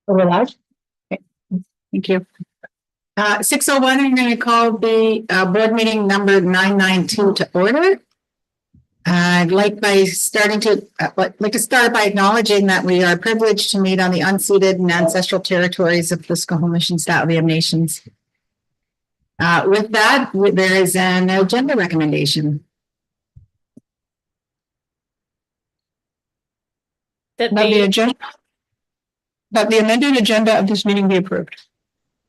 We're live? Okay. Thank you. 6:01, I'm going to call the board meeting number 992 to order. I'd like to start by acknowledging that we are privileged to meet on the unceded and ancestral territories of the Squamish St'át'imc Nations. With that, there is an agenda recommendation. That the amended agenda of this meeting be approved.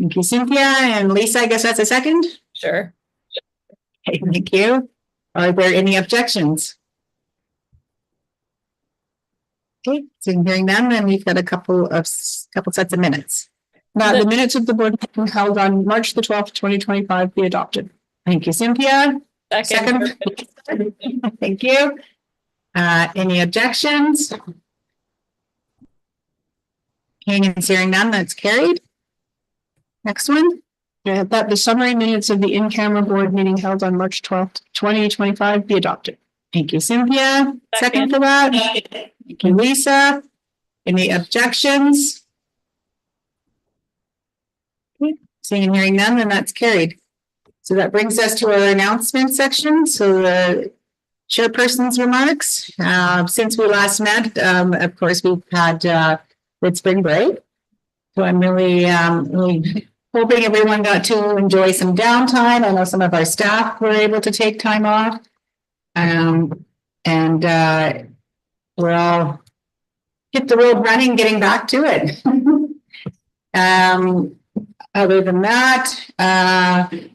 Thank you, Cynthia. And Lisa, I guess that's a second? Sure. Okay, thank you. Are there any objections? Okay, so hearing none, then we've got a couple sets of minutes. Now, the minutes of the board meeting held on March the 12th, 2025 be adopted. Thank you, Cynthia. Second. Thank you. Any objections? Hearing and hearing none, that's carried. Next one. That the summary minutes of the in-camera board meeting held on March 12th, 2025 be adopted. Thank you, Cynthia. Second for that. Thank you, Lisa. Any objections? Seeing and hearing none, then that's carried. So that brings us to our announcement section. So the chairperson's remarks. Since we last met, of course, we've had with spring break. So I'm really hoping everyone got to enjoy some downtime. I know some of our staff were able to take time off. We're all hit the road running, getting back to it. Other than that, I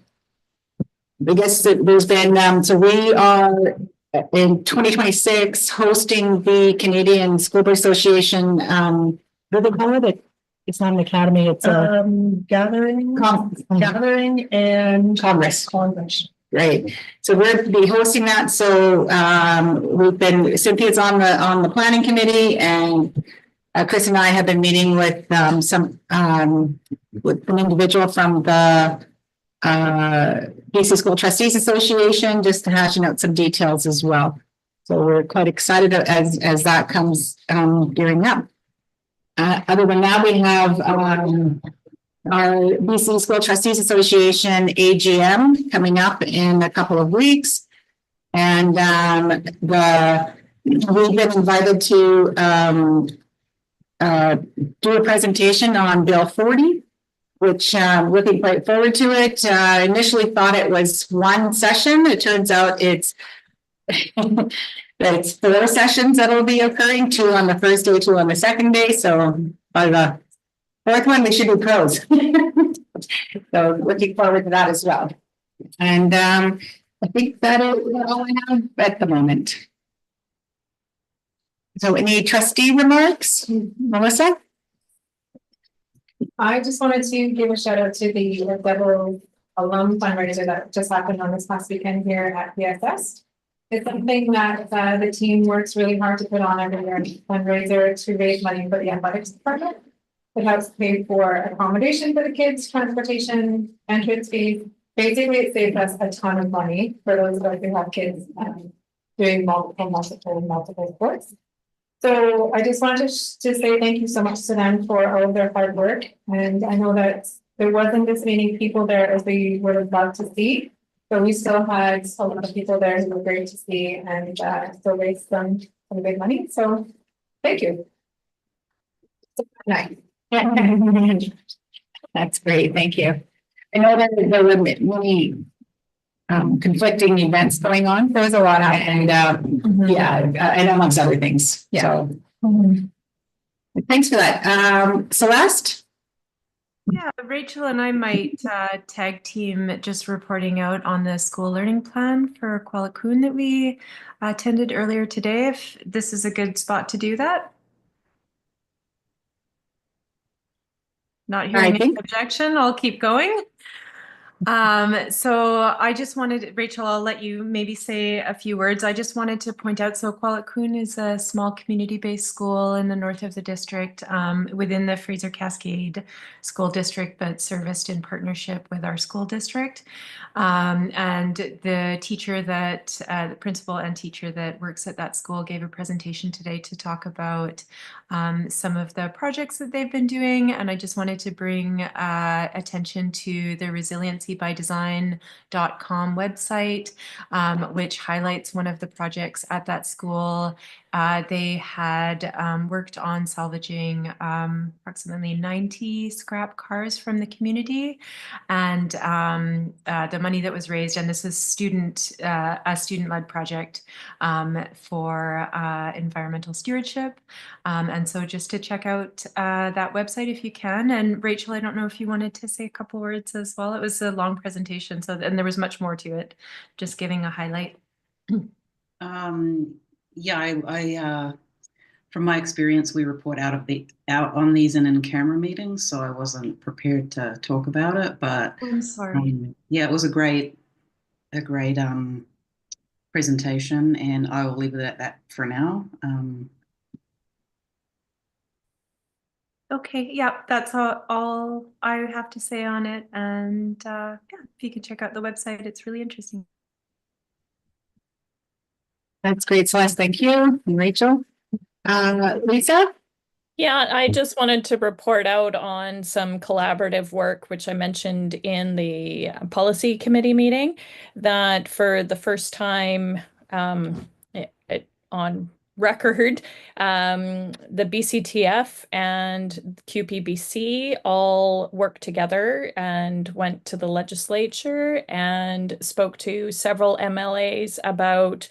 guess there's been, so we are in 2026 hosting the Canadian School Board Association, what do they call it? It's not an academy, it's a gathering and Congress. Great. So we'll be hosting that. So Cynthia's on the planning committee, and Chris and I have been meeting with with an individual from the BC School Trustees Association, just to hashing out some details as well. So we're quite excited as that comes gearing up. Other than that, we have our BC School Trustees Association AGM coming up in a couple of weeks. And we've been invited to do a presentation on Bill 40, which looking quite forward to it. Initially thought it was one session. It turns out it's it's 4 sessions that will be occurring, 2 on the first day, 2 on the second day. So by the 4th one, we should be pros. So looking forward to that as well. And I think that is all I have at the moment. So any trustee remarks, Melissa? I just wanted to give a shout out to the Devil alum fundraiser that just happened on this past weekend here at PSS. It's something that the team works really hard to put on every year, fundraiser to raise money for the athletics department. It helps pay for accommodation for the kids, transportation, entrance fees. Basically, it saves us a ton of money for those of us who have kids doing multiple sports. So I just wanted to say thank you so much to them for all of their hard work. And I know that there wasn't as many people there as we would have loved to see, but we still had a lot of people there who were great to see and still raised some big money. So thank you. Nice. That's great. Thank you. I know that there were many conflicting events going on. There was a lot happening. Yeah, and amongst other things. Yeah. So thanks for that. Celeste? Yeah, Rachel and I might tag team just reporting out on the school learning plan for Qualicune that we attended earlier today, if this is a good spot to do that. Not hearing any objection, I'll keep going. So I just wanted, Rachel, I'll let you maybe say a few words. I just wanted to point out, so Qualicun is a small community-based school in the north of the district, within the Fraser Cascade School District, but serviced in partnership with our school district. And the teacher that, the principal and teacher that works at that school gave a presentation today to talk about some of the projects that they've been doing. And I just wanted to bring attention to the resiliencybydesign.com website, which highlights one of the projects at that school. They had worked on salvaging approximately 90 scrap cars from the community, and the money that was raised, and this is a student-led project for environmental stewardship. And so just to check out that website if you can. And Rachel, I don't know if you wanted to say a couple words as well. It was a long presentation, and there was much more to it, just giving a highlight. Yeah, I from my experience, we report out on these in camera meetings, so I wasn't prepared to talk about it. But I'm sorry. yeah, it was a great presentation, and I will leave it at that for now. Okay, yeah, that's all I have to say on it. And yeah, if you could check out the website, it's really interesting. That's great, Celeste. Thank you, and Rachel. Lisa? Yeah, I just wanted to report out on some collaborative work, which I mentioned in the policy committee meeting, that for the first time on record, the BCTF and QPBC all worked together and went to the legislature and spoke to several MLAs about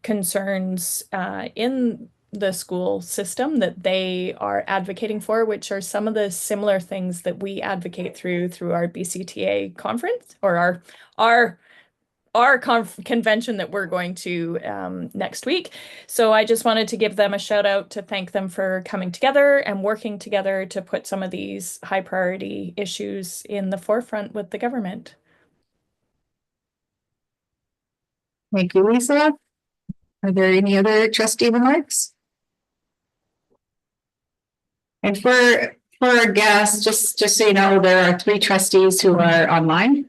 concerns in the school system that they are advocating for, which are some of the similar things that we advocate through our BCTA conference, or our convention that we're going to next week. So I just wanted to give them a shout out to thank them for coming together and working together to put some of these high priority issues in the forefront with the government. Thank you, Lisa. Are there any other trustee remarks? And for our guests, just so you know, there are 3 trustees who are online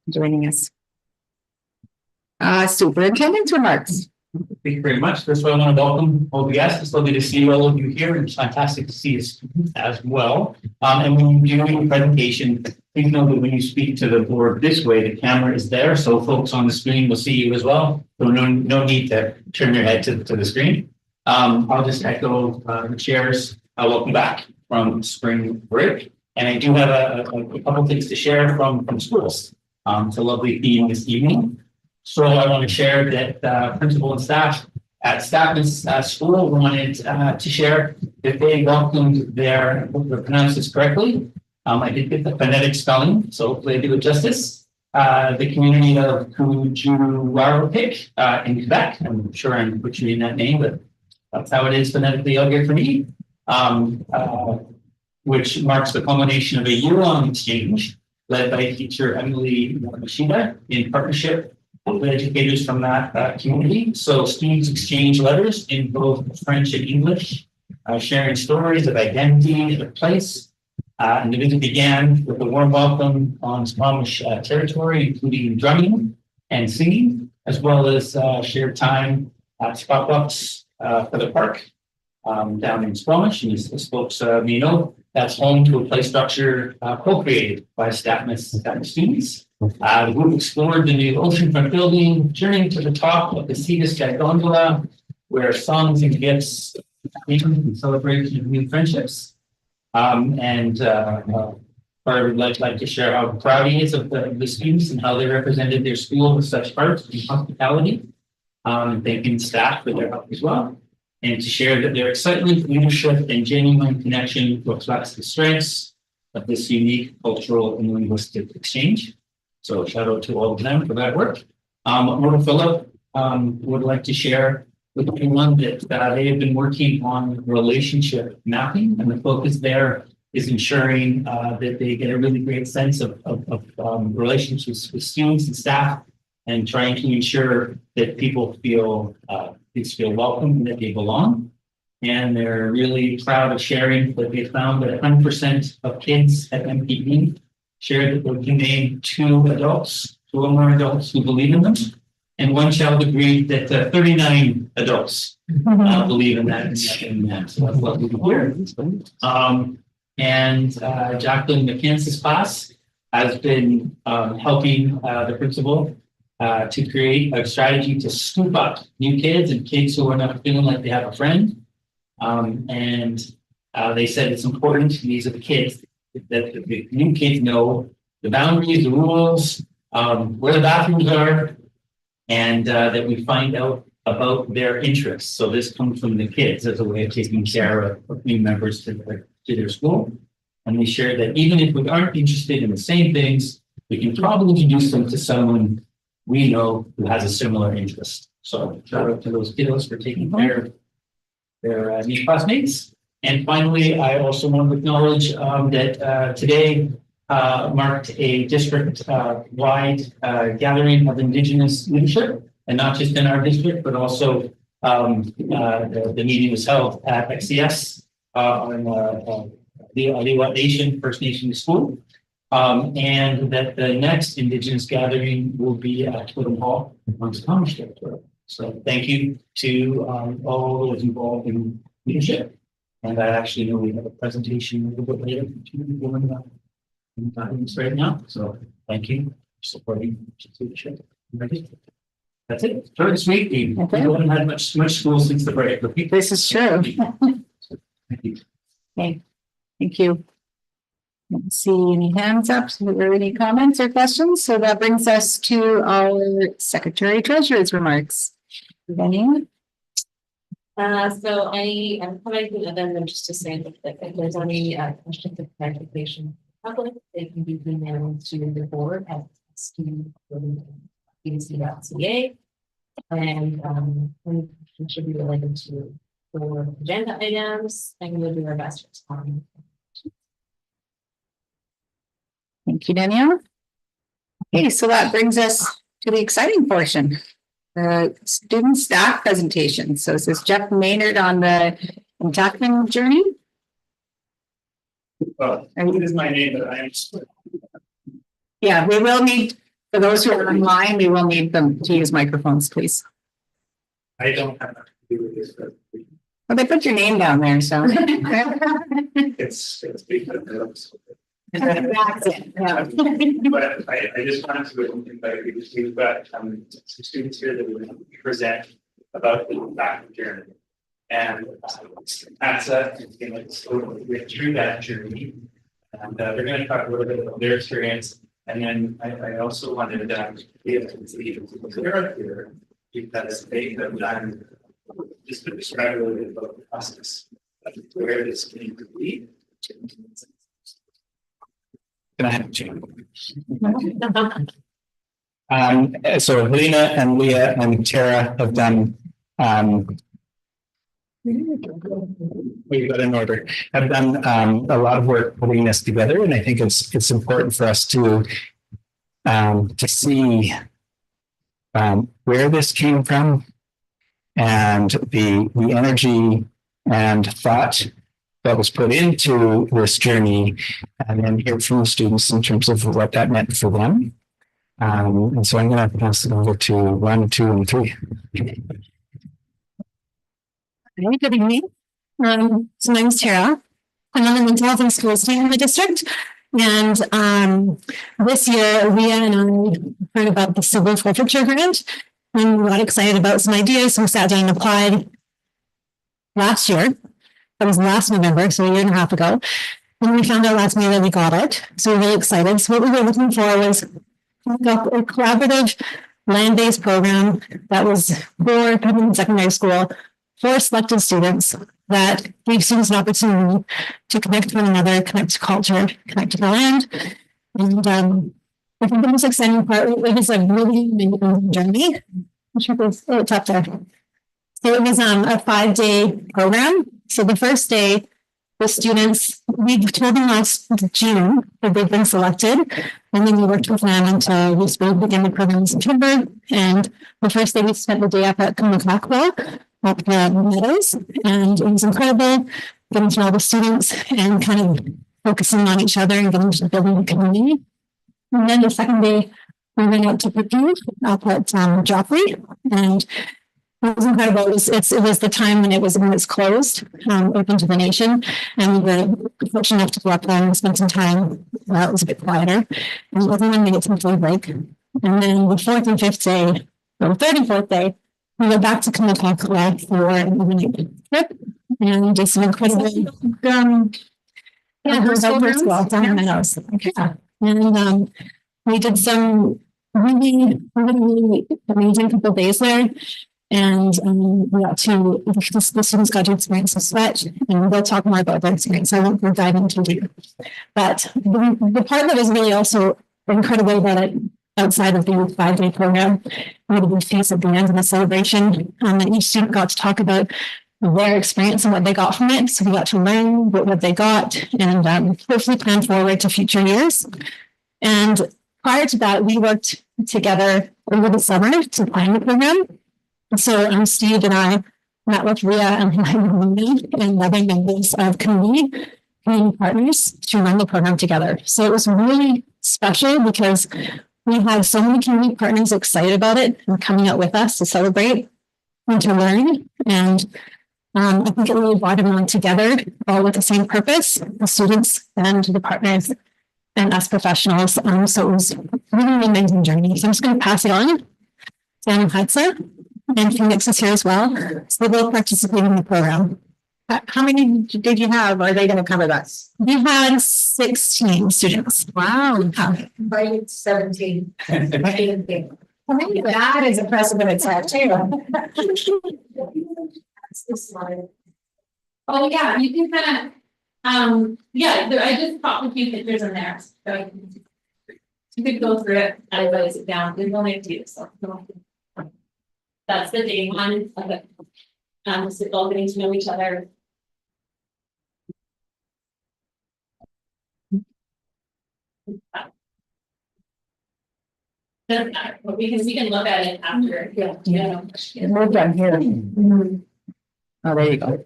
joining us. Superintendent's remarks. Thank you very much. First of all, I want to welcome all the guests. It's lovely to see all of you here, and it's fantastic to see us as well. And when you do your presentation, please know that when you speak to the board this way, the camera is there, so folks on the screen will see you as well. So no need to turn your head to the screen. I'll just echo the chair's welcome back from spring break, and I do have a couple things to share from schools. It's a lovely theme this evening. So I want to share that principal and staff at Stathmis School wanted to share that they welcomed their, I hope I pronounced this correctly. I did get the phonetic spelling, so hopefully I do it justice. The community of Kujuwaropik in Quebec. I'm sure I'm butchering that name, but that's how it is phonetically out here for me. Which marks the culmination of a year-long exchange led by teacher Emily Mashida in partnership with educators from that community. So students exchange letters in both French and English, sharing stories of identity and of place. And the visit began with a warm welcome on Squamish territory, including drumming and singing, as well as shared time at pop-ups for the park down in Squamish. And as folks may know, that's home to a play structure co-created by Stathmis students. The group explored the new oceanfront building, journeying to the top of the Sea to Sky gondola, where songs and gifts in celebration of new friendships. Carter would like to share how proud he is of the students and how they represented their school with such heart and hospitality. Thanking staff for their help as well. And to share that their excitement, leadership, and genuine connection reflects the strengths of this unique cultural and linguistic exchange. So shout out to all of them for that work. Mona Phillip would like to share with everyone that they have been working on relationship mapping, and the focus there is ensuring that they get a really great sense of relationships with students and staff, and trying to ensure that people feel welcome and that they belong. And they're really proud of sharing that they found that 100% of kids at MPE shared that they can name two or more adults who believe in them. And one child agreed that 39 adults believe in that. So that's what we hear. And Jacqueline McKenna's class has been helping the principal to create a strategy to scoop up new kids and kids who are not feeling like they have a friend. And they said it's important, these are the kids, that the new kids know the boundaries, the rules, where the bathrooms are, and that we find out about their interests. So this comes from the kids as a way of taking care of new members to their school. And we shared that even if we aren't interested in the same things, we can probably introduce them to someone we know who has a similar interest. So shout out to those kiddos for taking care of their new classmates. And finally, I also want to acknowledge that today marked a district-wide gathering of Indigenous leadership, and not just in our district, but also the meeting was held at XCS on the Aliwat Nation, First Nation School, and that the next Indigenous gathering will be at Totem Hall on Squamish territory. So thank you to all those involved in leadership. And I actually know we have a presentation a little bit later from two people in the audience right now. So thank you for supporting leadership. That's it. Short and sweet. We haven't had much school since the break. This is true. Thank you. Okay, thank you. Don't see any hands up. Are there any comments or questions? So that brings us to our Secretary Treasurer's remarks. Anyone? So I'm coming to the addendum just to say that if there's any questions of clarification, public, they can be emailed to the board at steve@bbc.ca, and it should be related to the agenda items, and we'll do our best to respond. Thank you, Danielle. Okay, so that brings us to the exciting portion. Student staff presentation. So this is Jeff Maynard on the Jackman journey. Well, it is my name, but I am. Yeah, we will need, for those who are online, we will need them to use microphones, please. I don't have to do with this, but Well, they put your name down there, so. it's because That's it, yeah. but I just wanted to invite you to, we've got some students here that will present about the back journey. And that's going to get through that journey. And they're going to talk a little bit about their experience. And then I also wanted to be able to see Sarah here, because they have done just to describe a little bit about the process, where this came to be. Can I have a change? So Helena and Leah and Tara have done we've got an order, have done a lot of work putting this together, and I think it's important for us to see where this came from and the energy and thought that was put into this journey, and then hear from the students in terms of what that meant for them. And so I'm going to pass it over to 1, 2, and 3. Hi, good evening. So my name is Tara. I'm on the mental health and schools team in the district. And this year, Leah and I heard about the civil forfeiture grant and got excited about some ideas. So we sat down and applied last year. That was last November, so a year and a half ago. And we found out last May that we got it. So we're really excited. So what we were looking for was a collaborative land-based program that was for people in secondary school for selected students that gave students an opportunity to connect to one another, connect to culture, connect to the land. And I think the most exciting part, it was a really amazing journey. I'm sure it's up there. So it was a 5-day program. So the first day the students, we told them last June that they've been selected. And then we worked with them until we will begin the program in September. And the first day we spent the day up at Kumakakwa, up the Meadows. And it was incredible getting to know all the students and kind of focusing on each other and getting to building a community. And then the second day, we went out to Purdue up at Joffrey, and it was incredible. It was the time when it was closed, open to the nation, and we were fortunate enough to go up there and spend some time. It was a bit quieter, and everyone made it some food break. And then the fourth and fifth day, or the third and fourth day, we went back to Kumakakwa for an overnight trip, and just some incredible. Yeah, it was over well down in the nose. Yeah, and we did some really amazing couple of days there. And we got to, the students got to experience the sweat, and we'll talk more about that experience. I won't dive into it. But the part that was really also incredible that outside of the 5-day program, we had a feast at the end of the celebration, and each student got to talk about their experience and what they got from it. So we got to learn what they got and hopefully plan forward to future years. And prior to that, we worked together over the summer to plan the program. So Steve and I met with Ria and and other members of community partners to run the program together. So it was really special because we had so many community partners excited about it and coming out with us to celebrate and to learn. And I think it really brought everyone together, all with the same purpose, the students and the partners and us professionals. So it was really an amazing journey. So I'm just going to pass it on to Anna Hudson. And Phoenix is here as well. So they both participate in the program. How many did you have? Are they going to cover that? We had 16 students. Wow. By 17. That is impressive in itself too. That's the slide. Oh, yeah, you can kind of, I just popped a few pictures in there. So you could go through it, I write it down. There's only a few, so. That's the day one of it. So all getting to know each other. Doesn't matter, but because we can look at it after. Yeah. We're done here. Oh, there you go.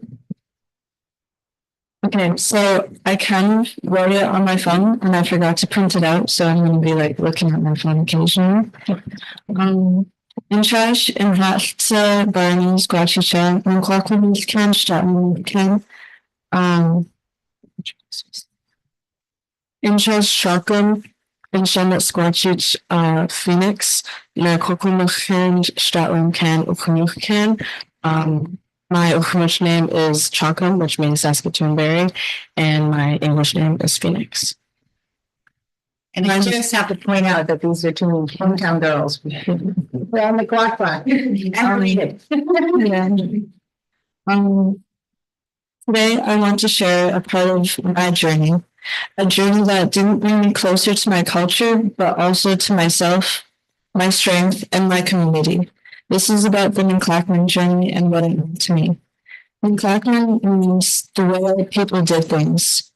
Okay, so I kind of wrote it on my phone and I forgot to print it out. So I'm going to be like looking at my phone occasionally. Intrash, Inhatsa, Barnes, Guachicha, Mkwakwamis, Ken, Stratton, Ken. Intrash, Shotgun, Inshanet, Squatchich, Phoenix, Nakokumakan, Stratton, Ken, Ukumukan. My Ukumish name is Chakum, which means Saskatoon Berry, and my English name is Phoenix. And I just have to point out that these are two hometown girls. We're on the clock. Unrelated. Today I want to share a part of my journey, a journey that didn't bring me closer to my culture, but also to myself, my strength, and my community. This is about the McLachlan journey and what it meant to me. McLachlan means the way people did things.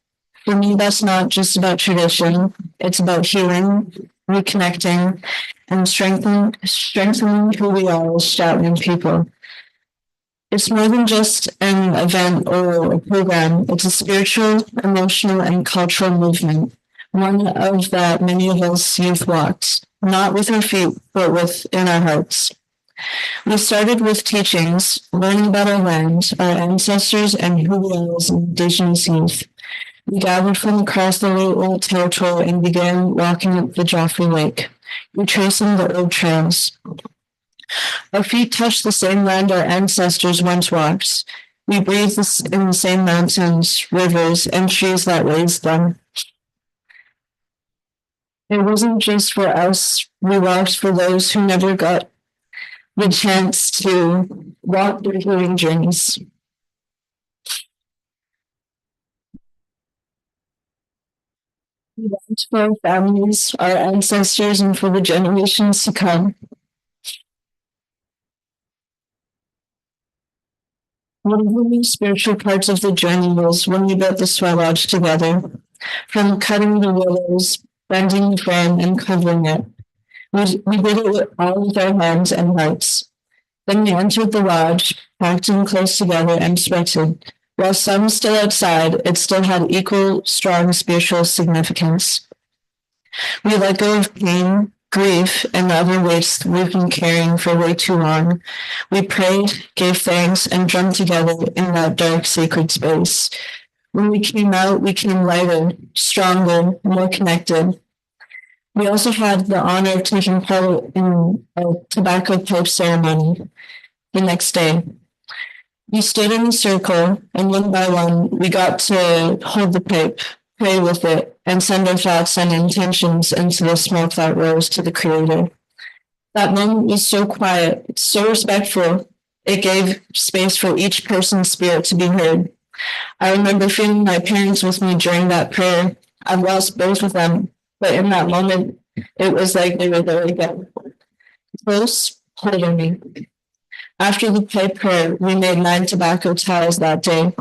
For me, that's not just about tradition. It's about healing, reconnecting, and strengthening who we are as Stratton people. It's more than just an event or a program. It's a spiritual, emotional, and cultural movement. One of that many of us youth walked, not with our feet, but within our hearts. We started with teachings, learning about our land, our ancestors, and who we are as Indigenous youth. We gathered from across the Lake Territory and began walking up the Joffrey Lake, retracing the old trails. Our feet touched the same land our ancestors once walked. We breathed in the same mountains, rivers, and trees that raised them. It wasn't just for us. We walked for those who never got the chance to walk their healing journeys. We walked for our families, our ancestors, and for the generations to come. One of the most spiritual parts of the journey was when we built the Sweat Lodge together. From cutting the willows, bending the frame, and covering it. We did it with all of our hands and hearts. Then we entered the lodge, packed in close together, and sweated. While some still outside, it still had equal strong spiritual significance. We let go of pain, grief, and other weights we've been carrying for way too long. We prayed, gave thanks, and drummed together in that dark, sacred space. When we came out, we came lighter, stronger, more connected. We also had the honor of taking part in a tobacco pipe ceremony the next day. We stood in a circle, and one by one, we got to hold the pipe, pray with it, and send our thoughts and intentions into the smoke that rose to the Creator. That moment was so quiet, so respectful, it gave space for each person's spirit to be heard. I remember feeling my parents with me during that prayer. I've lost both of them, but in that moment, it was like they were there again. Close, holding me. After the pipe prayer, we made 9 tobacco ties that day,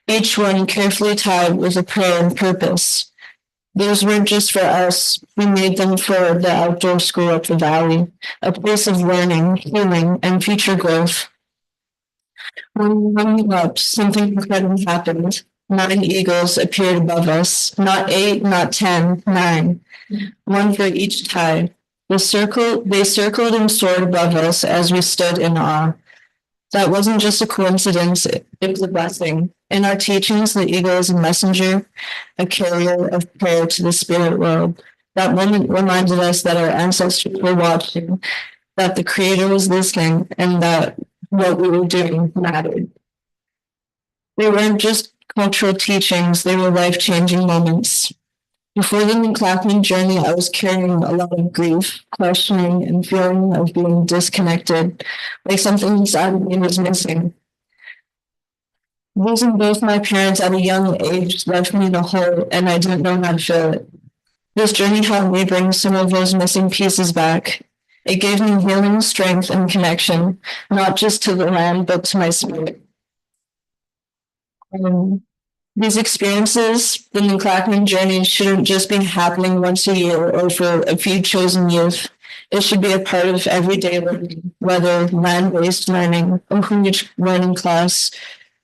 each one carefully tied with a prayer and purpose. Those weren't just for us. We made them for the outdoor school up the valley, a place of learning, healing, and future growth. When we hung up, something incredible happened. 9 eagles appeared above us, not 8, not 10, 9, one for each tie. They circled and soared above us as we stood in awe. That wasn't just a coincidence, it was a blessing. In our teachings, the eagle is a messenger, a carrier of prayer to the spirit world. That moment reminded us that our ancestors were watching, that the Creator was listening, and that what we were doing mattered. They weren't just cultural teachings, they were life-changing moments. Before the McLaughlin journey, I was carrying a lot of grief, questioning, and feeling of being disconnected, like something inside of me was missing. Losing both my parents at a young age left me in a hole, and I didn't know how to fill it. This journey helped me bring some of those missing pieces back. It gave me healing, strength, and connection, not just to the land, but to my spirit. These experiences, the McLaughlin journey, shouldn't just be happening once a year or for a few chosen youth. It should be a part of everyday learning, whether land-based learning, a Hunic learning class,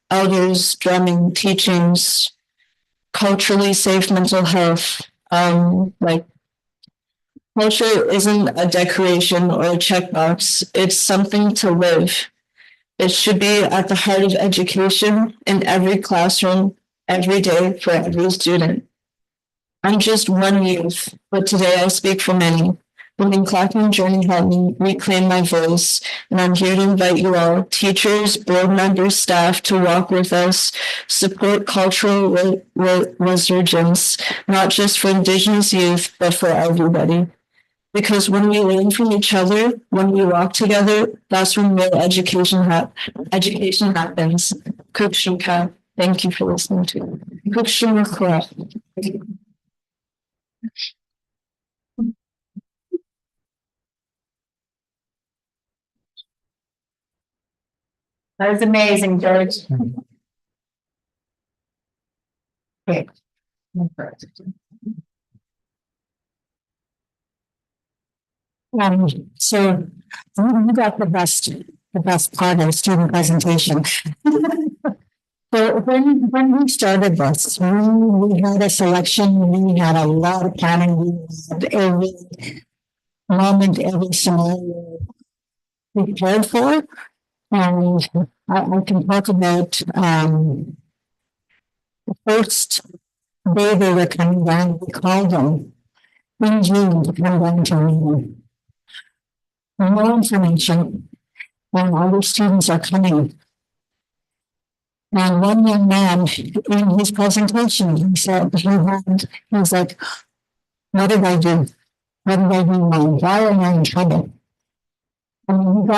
elders, drumming, teachings, culturally safe mental health. Culture isn't a decoration or a checkbox. It's something to live. It should be at the heart of education in every classroom, every day for every student. I'm just one youth, but today I speak for many. The McLaughlin journey helped me reclaim my voice, and I'm here to invite you all, teachers, board members, staff, to walk with us, support cultural resurgence, not just for Indigenous youth, but for everybody. Because when we learn from each other, when we walk together, that's when real education happens. Kukshumka. Thank you for listening to me. Kukshumka. That was amazing, George. Okay. So you got the best part of the student presentation. So when we started this, we had a selection, we had a lot of planning, we had every moment, every scenario prepared for. And I can talk about the first day they were coming down, we called them in June to come down to me. No information, and all the students are coming. And one young man in his presentation, he said, he was like, what did I do? What did I do wrong? Why am I in trouble? And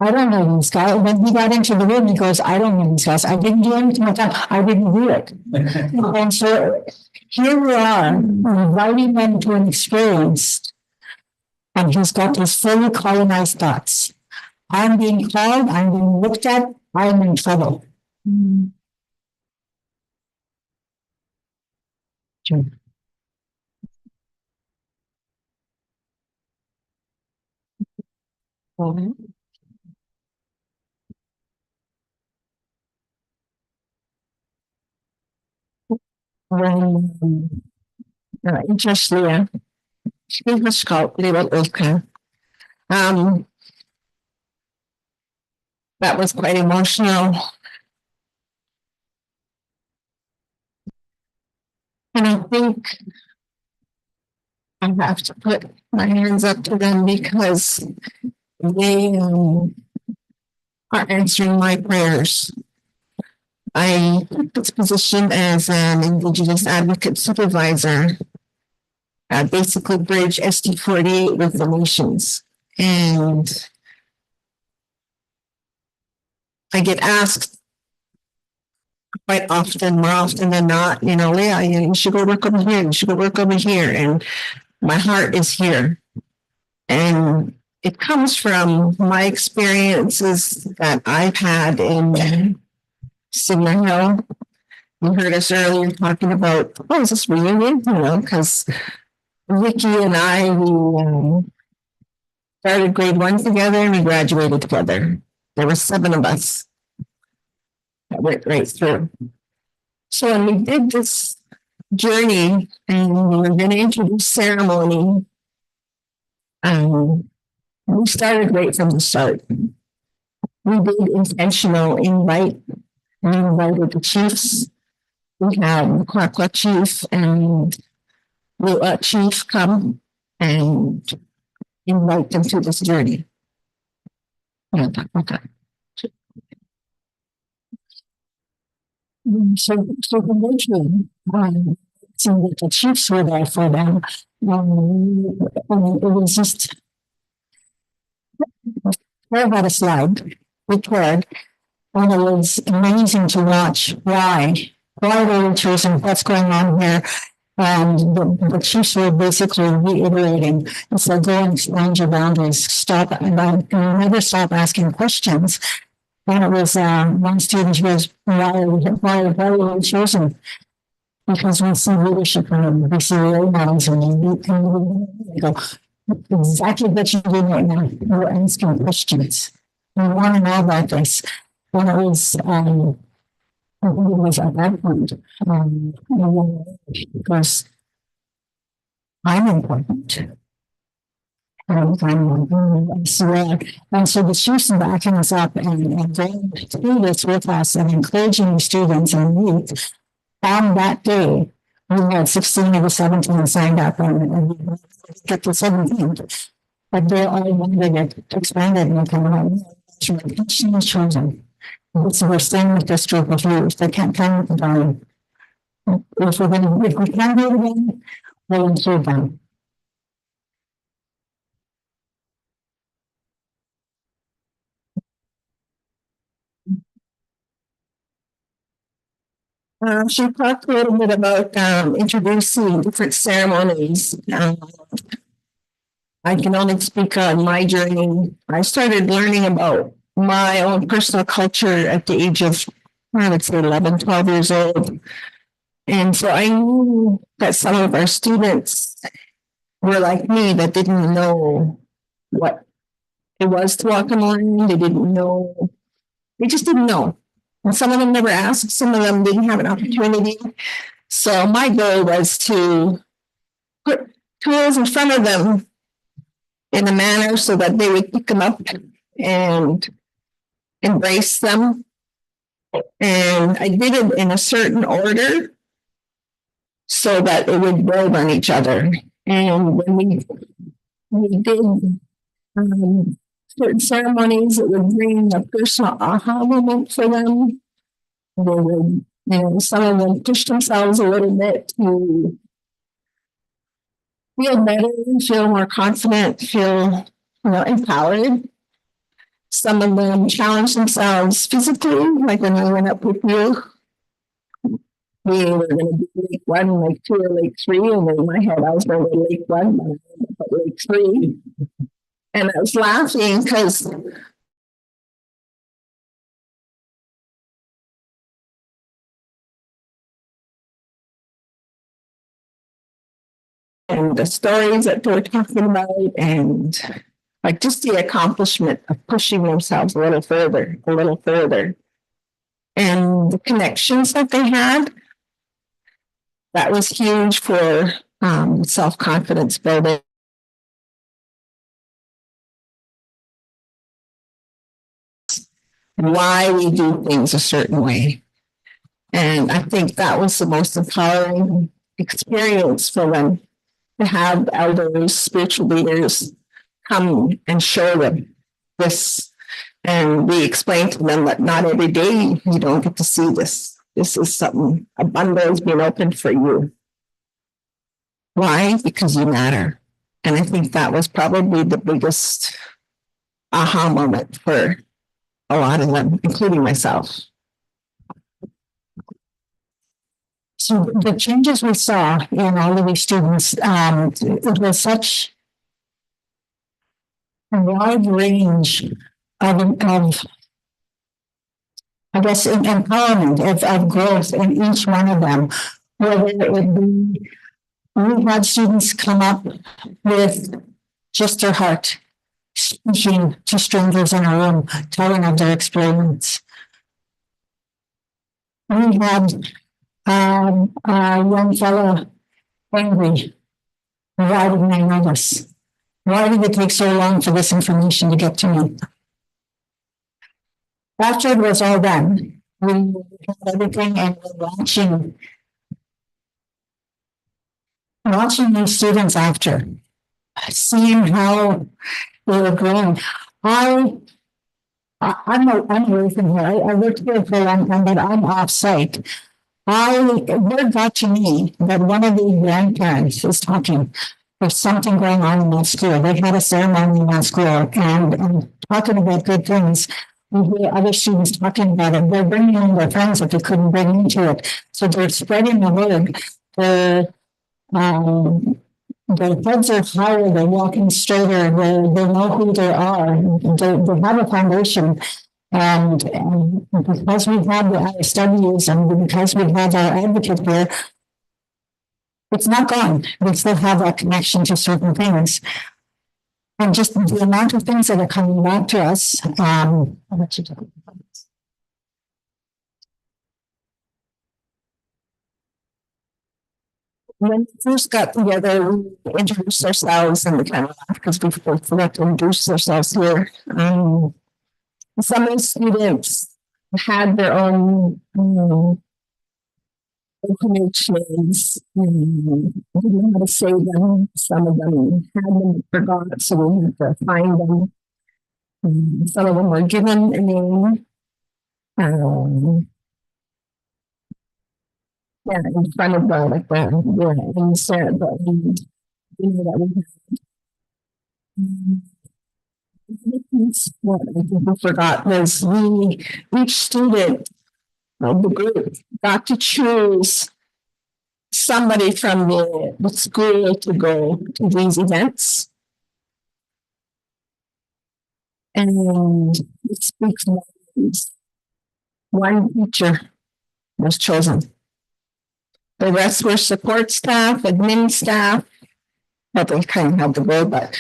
I don't know these guys. When he got into the room, he goes, I don't know these guys. I didn't do anything with them. I didn't do it. And so here we are, inviting them to an experience. And he's got these fully colonized thoughts. I'm being called, I'm being looked at I'm in trouble. Sure. When interestingly, Skål blev okay. That was quite emotional. And I think I have to put my hands up to them because they are answering my prayers. I took this position as an Indigenous advocate supervisor, basically bridge ST 48 with the nations. And I get asked quite often, more often than not, Leah, you should go work over here, you should go work over here. And my heart is here. And it comes from my experiences that I've had in Signal Hill. You heard us earlier talking about, is this reunion? Because Vicky and I, we started grade 1 together and we graduated together. There were 7 of us that went right through. So when we did this journey and we were going to introduce ceremony, we started right from the start. We did intentional invite. We invited the chiefs. We had the Kwakwa chief and the chief come and invite them to this journey. So eventually, seeing that the chiefs were there for them, it was just, where about a slide, which word, and it was amazing to watch why they were chosen, what's going on here. And the chiefs were basically reiterating, and so go and expand your boundaries, stop, and never stop asking questions. And it was one student who was, why were we chosen? Because we see leadership and we see role models and we go, exactly what you're doing right now. We're asking questions. We want to know about this. And it was at that point, because I'm important. And so the chiefs are backing us up and going through this with us and encouraging the students and youth. On that day, we had 16 of the 17 signed up and we got to 17. But they all wanted it expanded and come on. Was chosen. So we're staying with this group of youth. They can't come with the darling. If we can do it again, we'll include them. She talked a little bit about introducing different ceremonies. I can only speak on my journey. I started learning about my own personal culture at the age of, I would say 11, 12 years old. And so I knew that some of our students were like me, that didn't know what it was to walk in line. They didn't know. They just didn't know. And some of them never asked. Some of them didn't have an opportunity. So my goal was to put tools in front of them in a manner so that they would pick them up and embrace them. And I did it in a certain order so that it would build on each other. And when we did certain ceremonies, it would bring a personal aha moment for them. They would, some of them push themselves a little bit to feel better, feel more confident, feel, empowered. Some of them challenge themselves physically, like when I went up with you. We were going to do Lake 1, Lake 2, or Lake 3, and in my head I was going to go Lake 1, but Lake 3. And I was laughing because and the stories that they were talking about, and like just the accomplishment of pushing themselves a little further, and the connections that they had. That was huge for self-confidence building. Why we do things a certain way. And I think that was the most empowering experience for them, to have elders, spiritual leaders come and show them this. And we explained to them that not every day you don't get to see this. This is something, a bundle has been opened for you. Why? Because you matter. And I think that was probably the biggest aha moment for a lot of them, including myself. So the changes we saw in all of these students, it was such a wide range of I guess, empowerment, of growth in each one of them. Whether it would be, we had students come up with just their heart, speaking to strangers in a room, telling of their experience. We had a young fellow angry. Why didn't I know this? Why did it take so long for this information to get to me? After it was all done, we had everything and we're watching these students after, seeing how they were growing. I'm away from here. I worked here for a long time, but I'm off site. Word got to me that one of the grandparents is talking. There's something going on in that school. They had a ceremony in that school and talking about good things. We hear other students talking about it. They're bringing in their friends that they couldn't bring into it. So they're spreading the word. The heads are higher, they're walking straighter, they know who they are, they have a foundation. And because we have the ISWs and because we have our advocate here, it's not gone. We still have that connection to certain things. And just the amount of things that are coming back to us. I'll let you talk about this. When we first got together, we introduced ourselves and we kind of laughed because we forgot to introduce ourselves here. Some of the students had their own informations, didn't know how to say them. Some of them had them forgot, so we had to find them. Some of them were given a name. Yeah, in front of the like the insert, but you know that we had. What I think we forgot was each student of the group got to choose somebody from the school to go to these events. And it speaks volumes. One teacher was chosen. The rest were support staff, admin staff. Well, they kind of had the role, but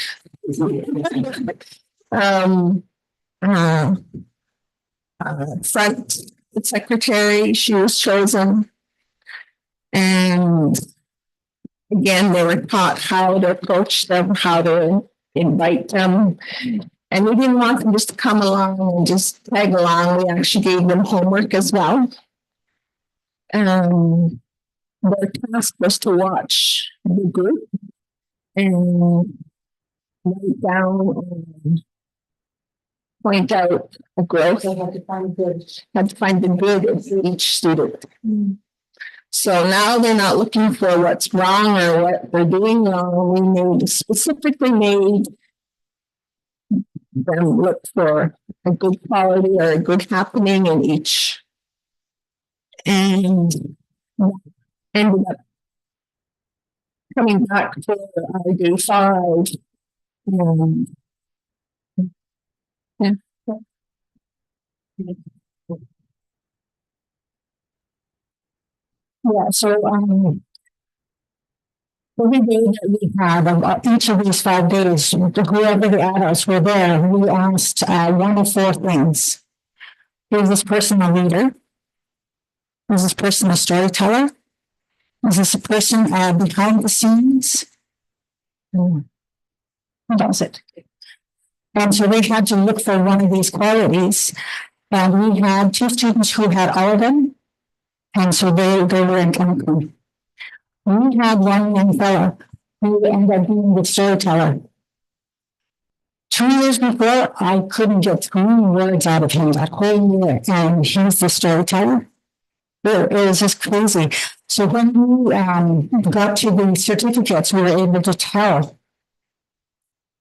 front secretary, she was chosen. And again, they were taught how to approach them, how to invite them. And we didn't want them just to come along and just tag along. We actually gave them homework as well. Their task was to watch the group and write down and point out a growth. They had to find the good in each student. So now they're not looking for what's wrong or what they're doing wrong. We specifically made them look for a good quality or a good happening in each. And ended up coming back for day 5. Yeah. Yeah, so every day that we had, each of these 5 days, whoever the adults were there, we asked one of 4 things. Is this person a leader? Is this person a storyteller? Is this a person behind the scenes? What was it? And so they had to look for one of these qualities. And we had 2 students who had all of them. And so they were in Cancun. We had one young fellow who ended up being the storyteller. 2 years before, I couldn't get 3 words out of him that whole year. And he's the storyteller. It was just crazy. So when we got to the certificates, we were able to tell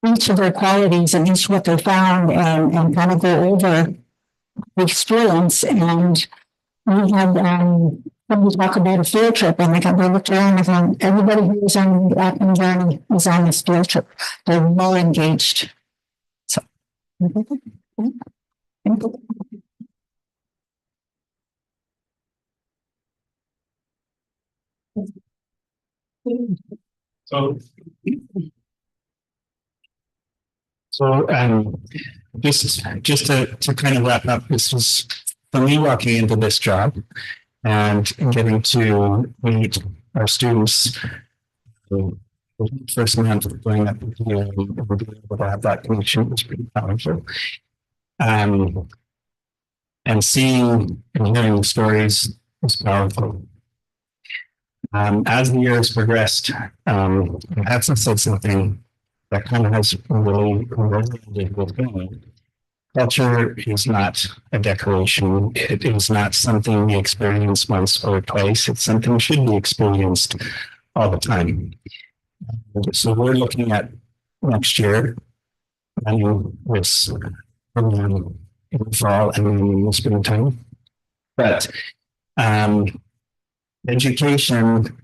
each of their qualities and each what they found and kind of go over the experience. And we had somebody talk about a field trip, and they looked around and everybody who was on the Ackman journey was on this field trip. They're more engaged. So. This is just to kind of wrap up. This was for me walking into this job and getting to meet our students. First month of going up here and being able to have that connection was pretty powerful. And seeing and hearing the stories was powerful. As the years progressed, Hudson said something that kind of has really resonated with me. Culture is not a decoration. It is not something we experience once or twice. It's something that should be experienced all the time. So we're looking at next year, and this in the fall and in the springtime. But education,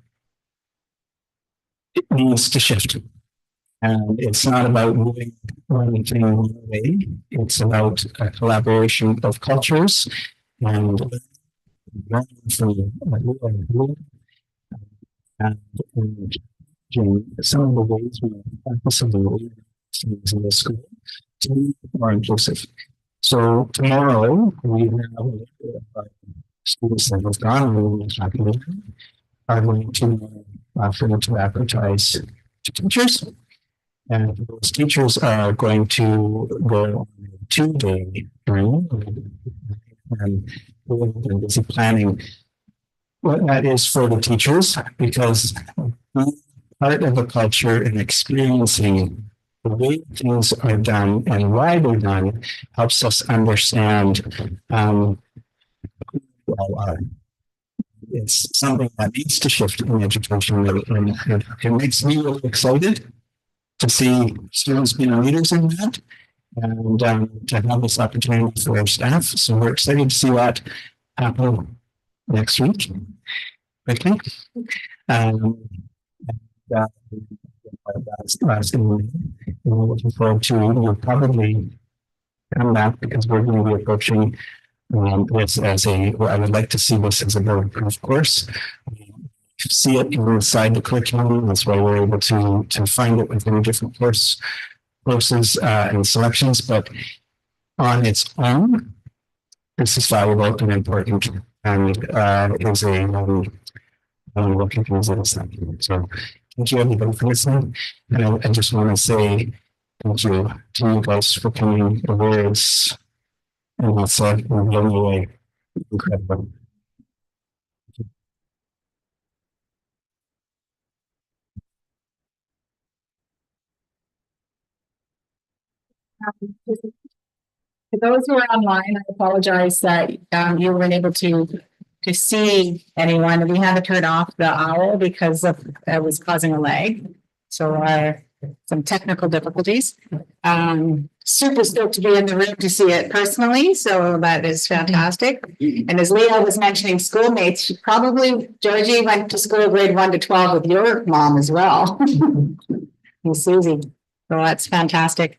it needs to shift. And it's not about moving one thing away. It's about a collaboration of cultures and learning from some of the ways we practice in the school to be more inclusive. So tomorrow we have students that have gone and are going to offer to advertise to teachers. And those teachers are going to go on a 2-day training, and we've been busy planning what that is for the teachers, because part of the culture and experiencing the way things are done and why they're done helps us understand who we all are. It's something that needs to shift in education, and it makes me really excited to see students being leaders in that, and to have this opportunity for our staff. So we're excited to see that happen next week. Okay. That's we're looking forward to. We'll probably come back because we're going to be approaching this as I would like to see this as a board approved course. See it inside the curriculum. That's why we're able to find it within different courses and selections. But on its own, this is valuable and important, and is a working things as something. So thank you everybody for listening. And I just want to say thank you to you guys for coming. The words and that's blown away. Incredible. For those who are online, I apologize that you weren't able to see anyone. We had to turn off the owl because it was causing a lag. So some technical difficulties. Super stoked to be in the room to see it personally. So that is fantastic. And as Leah was mentioning schoolmates, she probably, Georgie went to school grade 1 to 12 with your mom as well. And Susie. So that's fantastic.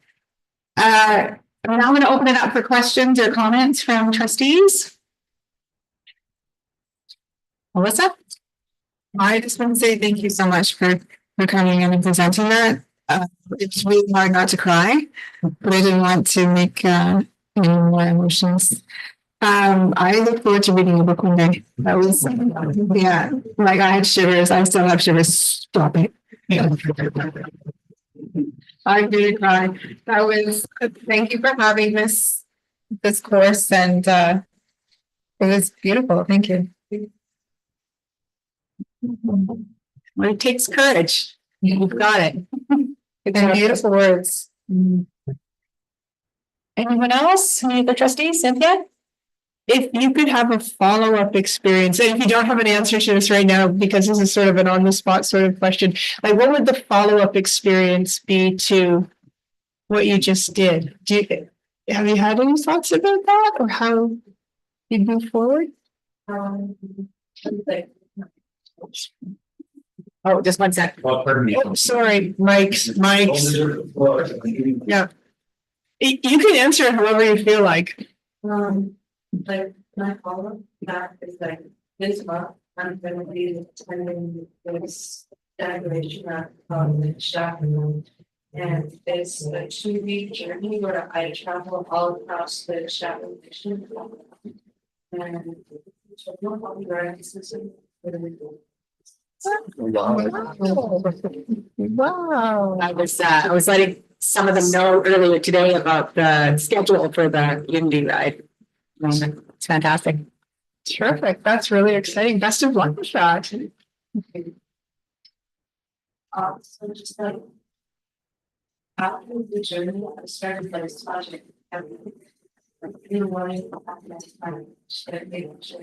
And I'm going to open it up for questions or comments from trustees. Melissa? I just want to say thank you so much for for coming in and presenting that. It's really hard not to cry, but I didn't want to make any more emotions. I look forward to reading the book one day. That was, yeah, like I had shivers. I still have shivers. Stop it. I did cry. That was, thank you for having this course, and it was beautiful. Thank you. Well, it takes courage. You've got it. And beautiful words. Anyone else? Any of the trustees? Cynthia? If you could have a follow-up experience, and if you don't have an answer to this right now, because this is sort of an on-the-spot sort of question, like what would the follow-up experience be to what you just did? Have you had any thoughts about that, or how you move forward? Oh, just one sec. Well, pardon me. Oh, sorry, Mike's. Yeah. You can answer it however you feel like. Like my follow-up that is like this month, I'm gonna be attending this graduation at Chapman. And it's a 2-week journey where I travel all across the Chapman Nation. And so I'll be very specific. Wow. I was letting some of them know earlier today about the schedule for the Unity ride. It's fantastic. Terrific. That's really exciting. Best of luck with that. So just like after the journey, I started by this project. In morning, I'm like 3 months.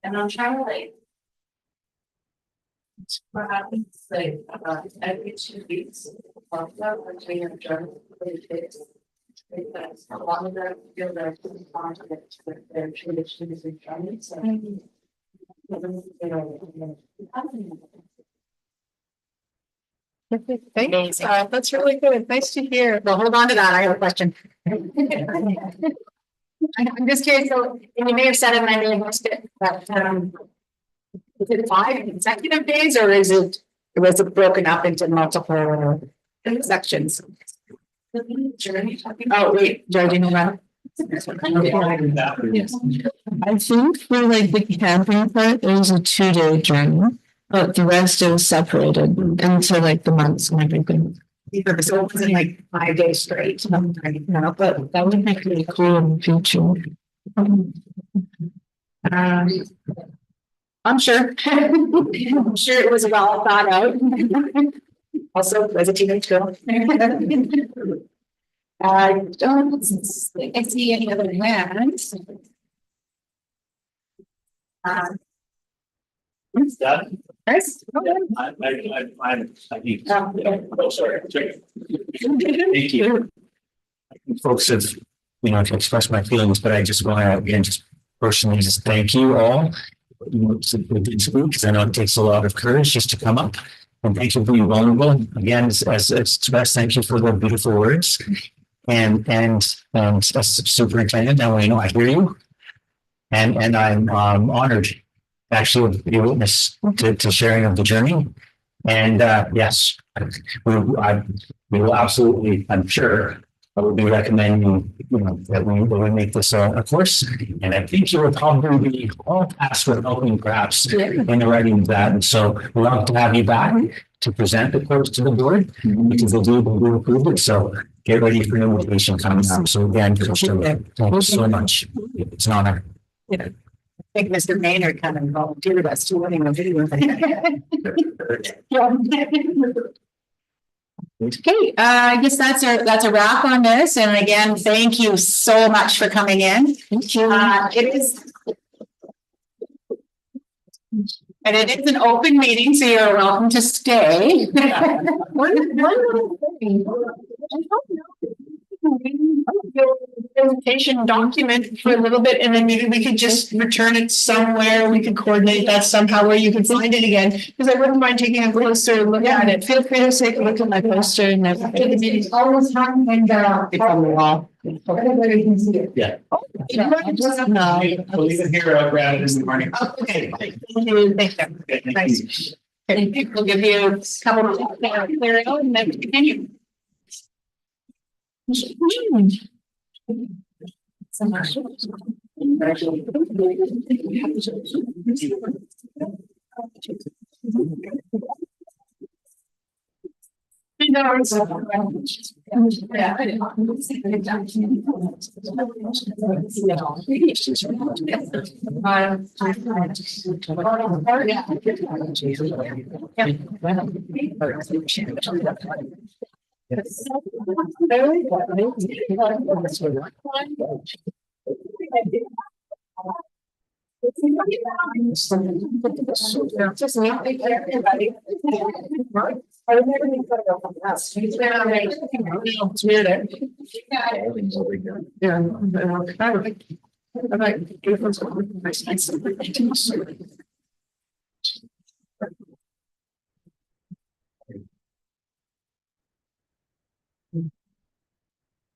And I'm trying to like what happens like every 2 weeks, I'm doing a journal for the kids. Because a lot of them feel very confident with their traditions and journeys. So, Thanks. That's really good. Nice to hear. Well, hold on to that. I have a question. I'm just curious, so, and you may have said it and I may have missed it, but is it 5 consecutive days, or was it broken up into multiple sections? Oh, wait, Georgina, what? I think for like the camping part, it was a 2-day journey, but the rest is separated into like the months and everything. So it wasn't like 5 days straight. No, But that would make really cool in the future. I'm sure. I'm sure it was well thought out. Also, as a teenage girl. I don't think I see any other hands. Done? Chris? I'm. Oh, Oh, sorry. Thank you. Folks have, to express my feelings, but I just want to again, just personally just thank you all. Because I know it takes a lot of courage just to come up, and thank you for being vulnerable. Again, as expressed, thank you for the beautiful words. And as superintendent, now I hear you, and I'm honored actually to be a witness to sharing of the journey. And yes, we will absolutely, I'm sure, I would be recommending, that we make this a course. And I think you will probably be all tasked with helping perhaps in the writing of that. And so we'd love to have you back to present the course to the board, because they do approve it. So get ready for an invitation coming up. So again, thank you so much. It's an honor. I think Mr. Maynard kind of volunteered us to winning a video. Okay, I guess that's a wrap on this. And again, thank you so much for coming in. Thank you. It is an open meeting, so you're welcome to stay. Presentation document for a little bit, and then maybe we could just return it somewhere. We could coordinate that somehow where you can find it again, because I wouldn't mind taking a closer look at it. Feel free to take a look at my poster and after the meeting's almost hung and it's on the wall. Everybody can see it. Yeah. Oh, No. We'll leave it here, Brad, in the morning. Okay. Thank you. Thanks. Okay, we'll give you a couple of clear out and then continue.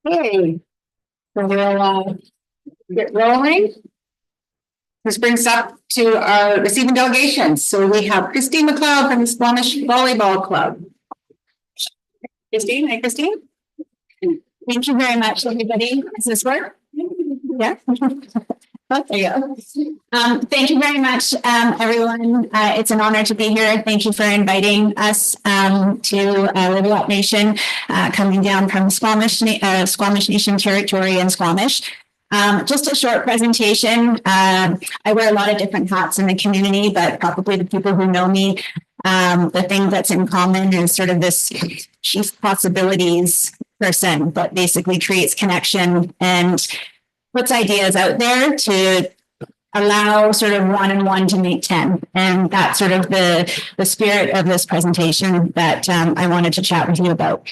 Hey, so we'll get rolling. This brings up to our receiving delegations. So we have Christine McLeod from the Squamish Volleyball Club. Christine, hey Christine. Thank you very much, everybody. Does this work? Yeah. Okay, yeah. Thank you very much, everyone. It's an honor to be here. Thank you for inviting us to Level Up Nation, coming down from Squamish Nation territory in Squamish. Just a short presentation. I wear a lot of different hats in the community, but probably the people who know me, the thing that's in common is sort of this chief possibilities person that basically creates connection and puts ideas out there to allow sort of 1 and 1 to make 10. And that's sort of the spirit of this presentation that I wanted to chat with you about.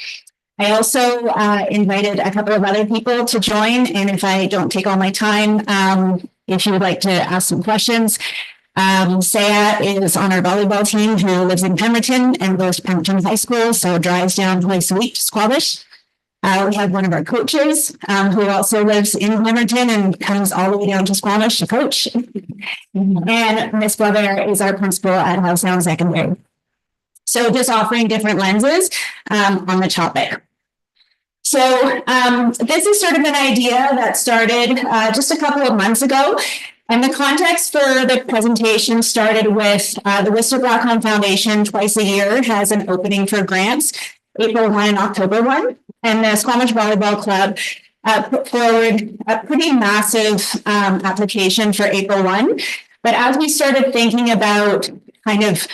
I also invited a couple of other people to join. And if I don't take all my time, if you would like to ask some questions, Saya is on our volleyball team who lives in Pemberton and goes to Pemberton High School, so drives down twice a week to Squamish. We have one of our coaches who also lives in Pemberton and comes all the way down to Squamish to coach. And Miss Glover is our principal at Housetown Secondary. So just offering different lenses on the topic. So this is sort of an idea that started just a couple of months ago. And the context for the presentation started with the Worcester Blackhawk Foundation twice a year has an opening for grants, April 1 and October 1. And the Squamish Volleyball Club put forward a pretty massive application for April 1. But as we started thinking about kind of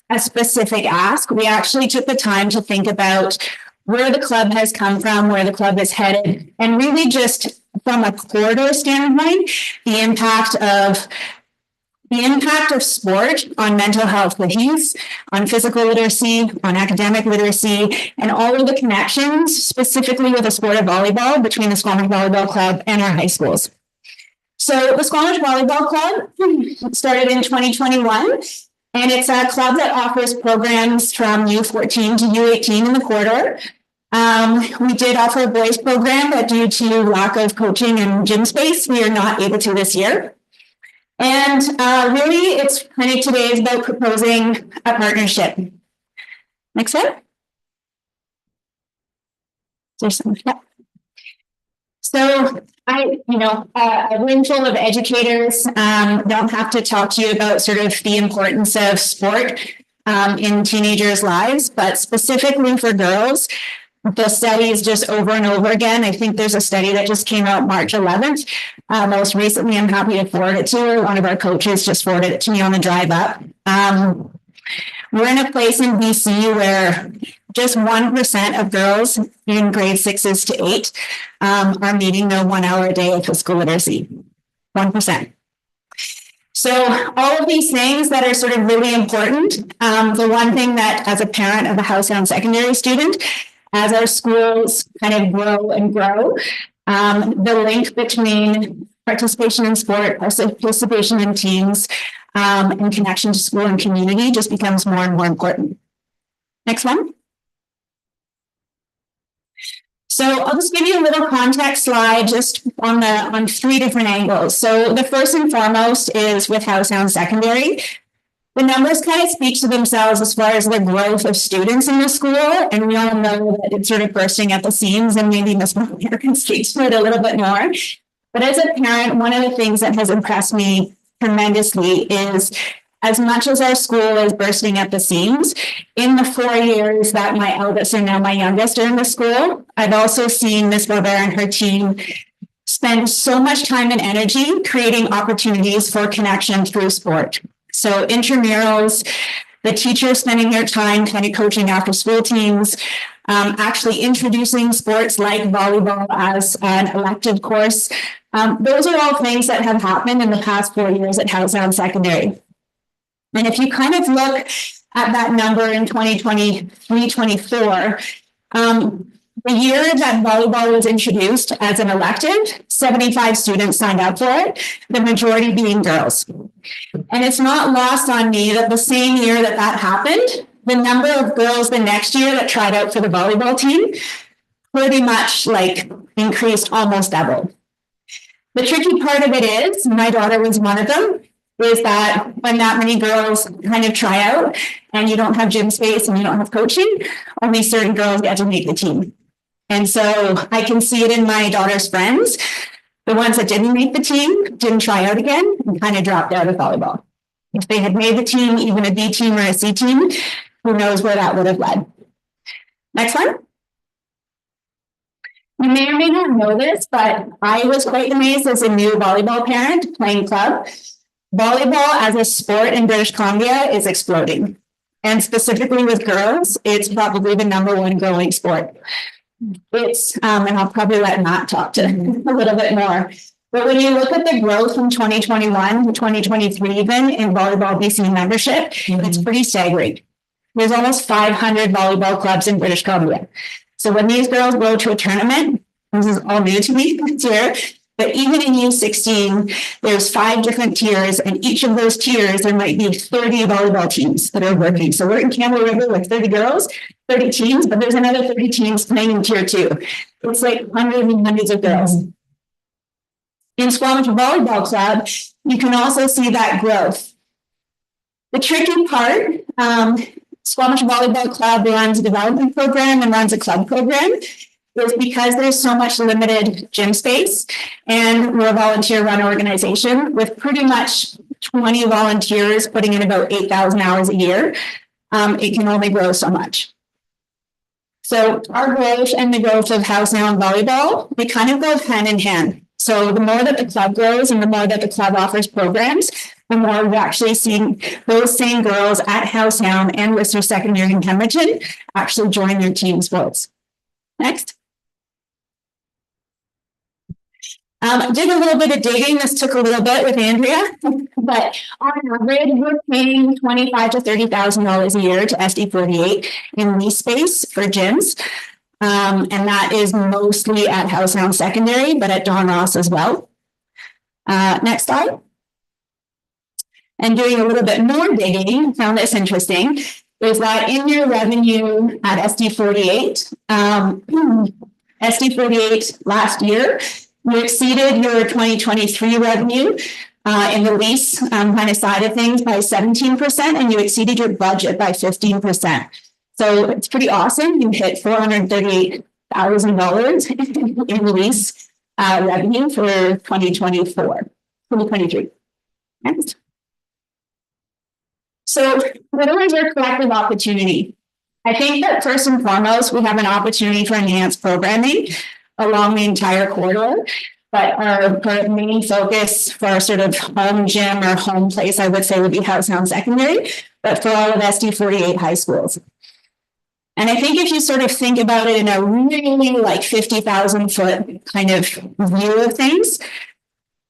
a specific ask, we actually took the time to think about where the club has come from, where the club is headed, and really just from a corridor standpoint, the impact of sport on mental health with youth, on physical literacy, on academic literacy, and all of the connections, specifically with the sport of volleyball, between the Squamish Volleyball Club and our high schools. So the Squamish Volleyball Club started in 2021, and it's a club that offers programs from U14 to U18 in the corridor. We did offer a boys program, but due to lack of coaching and gym space, we are not able to this year. And really, it's kind of today is about proposing a partnership. Next slide. There's some. Yeah. So a room full of educators don't have to talk to you about sort of the importance of sport in teenagers' lives, but specifically for girls, the studies just over and over again. I think there's a study that just came out March 11th. Most recently, I'm happy to forward it to her. One of our coaches just forwarded it to me on the drive up. We're in a place in BC where just 1% of girls in grade 6s to 8 are meeting their 1 hour a day of physical literacy. 1%. So all of these things that are sort of really important. The one thing that, as a parent of a Housetown Secondary student, as our schools kind of grow and grow, the link between participation in sport, participation in teams, and connection to school and community just becomes more and more important. Next one. So I'll just give you a little context slide just on three different angles. So the first and foremost is with Howe Sound Secondary. The numbers kind of speak to themselves as far as the growth of students in the school, and we all know that it's sort of bursting at the seams, and maybe Ms. Montgomery can speak to it a little bit more. But as a parent, one of the things that has impressed me tremendously is, as much as our school is bursting at the seams, in the 4 years that my eldest and now my youngest are in the school, I've also seen Ms. Robert and her team spend so much time and energy creating opportunities for connection through sport. So intramurals, the teachers spending their time kind of coaching after school teams, actually introducing sports like volleyball as an elective course. Those are all things that have happened in the past 4 years at Howe Sound Secondary. And if you kind of look at that number in 2023-24, the year that volleyball was introduced as an elective, 75 students signed up for it, the majority being girls. And it's not lost on me that the same year that that happened, the number of girls the next year that tried out for the volleyball team pretty much like increased almost double. The tricky part of it is, my daughter was one of them, is that when that many girls kind of try out and you don't have gym space and you don't have coaching, only certain girls get to make the team. And so I can see it in my daughter's friends. The ones that didn't make the team didn't try out again and kind of dropped out of volleyball. If they had made the team, even a B team or a C team, who knows where that would have led. Next one. You may or may not know this, but I was quite amazed as a new volleyball parent playing club. Volleyball as a sport in British Columbia is exploding. And specifically with girls, it's probably the #1 growing sport. It's, and I'll probably let Matt talk to a little bit more. But when you look at the growth from 2021 to 2023, even in volleyball BC membership, it's pretty staggering. There's almost 500 volleyball clubs in British Columbia. So when these girls go to a tournament, this is all new to me this year, but even in U16, there's 5 different tiers, and each of those tiers, there might be 30 volleyball teams that are working. So we're in Campbell River with 30 girls, 30 teams, but there's another 30 teams playing in tier 2. It's like hundreds and hundreds of girls. In Squamish Volleyball Club, you can also see that growth. The tricky part, Squamish Volleyball Club runs a development program and runs a club program, is because there's so much limited gym space, and we're a volunteer-run organization with pretty much 20 volunteers putting in about 8,000 hours a year. It can only grow so much. So our growth and the growth of Howe Sound Volleyball, they kind of go hand in hand. So the more that the club grows and the more that the club offers programs, the more we're actually seeing those same girls at Howe Sound and Whistler Secondary in Pemberton actually join their team sports. Next. Did a little bit of digging. This took a little bit with Andrea, but on average, we're paying $25,000 to $30,000 a year to SD48 in lease space for gyms. And that is mostly at Howe Sound Secondary, but at Don Ross as well. Next slide. And doing a little bit more digging, found this interesting, is that in your revenue at SD48, SD48 last year, you exceeded your 2023 revenue in the lease kind of side of things by 17%, and you exceeded your budget by 15%. So it's pretty awesome. You hit $438,000 in lease revenue for 2023. Next. So what is our collective opportunity? I think that first and foremost, we have an opportunity for enhanced programming along the entire corridor, but our main focus for our sort of home gym or home place, I would say, would be Howe Sound Secondary, but for all of SD48 high schools. And I think if you sort of think about it in a really like 50,000 foot kind of view of things,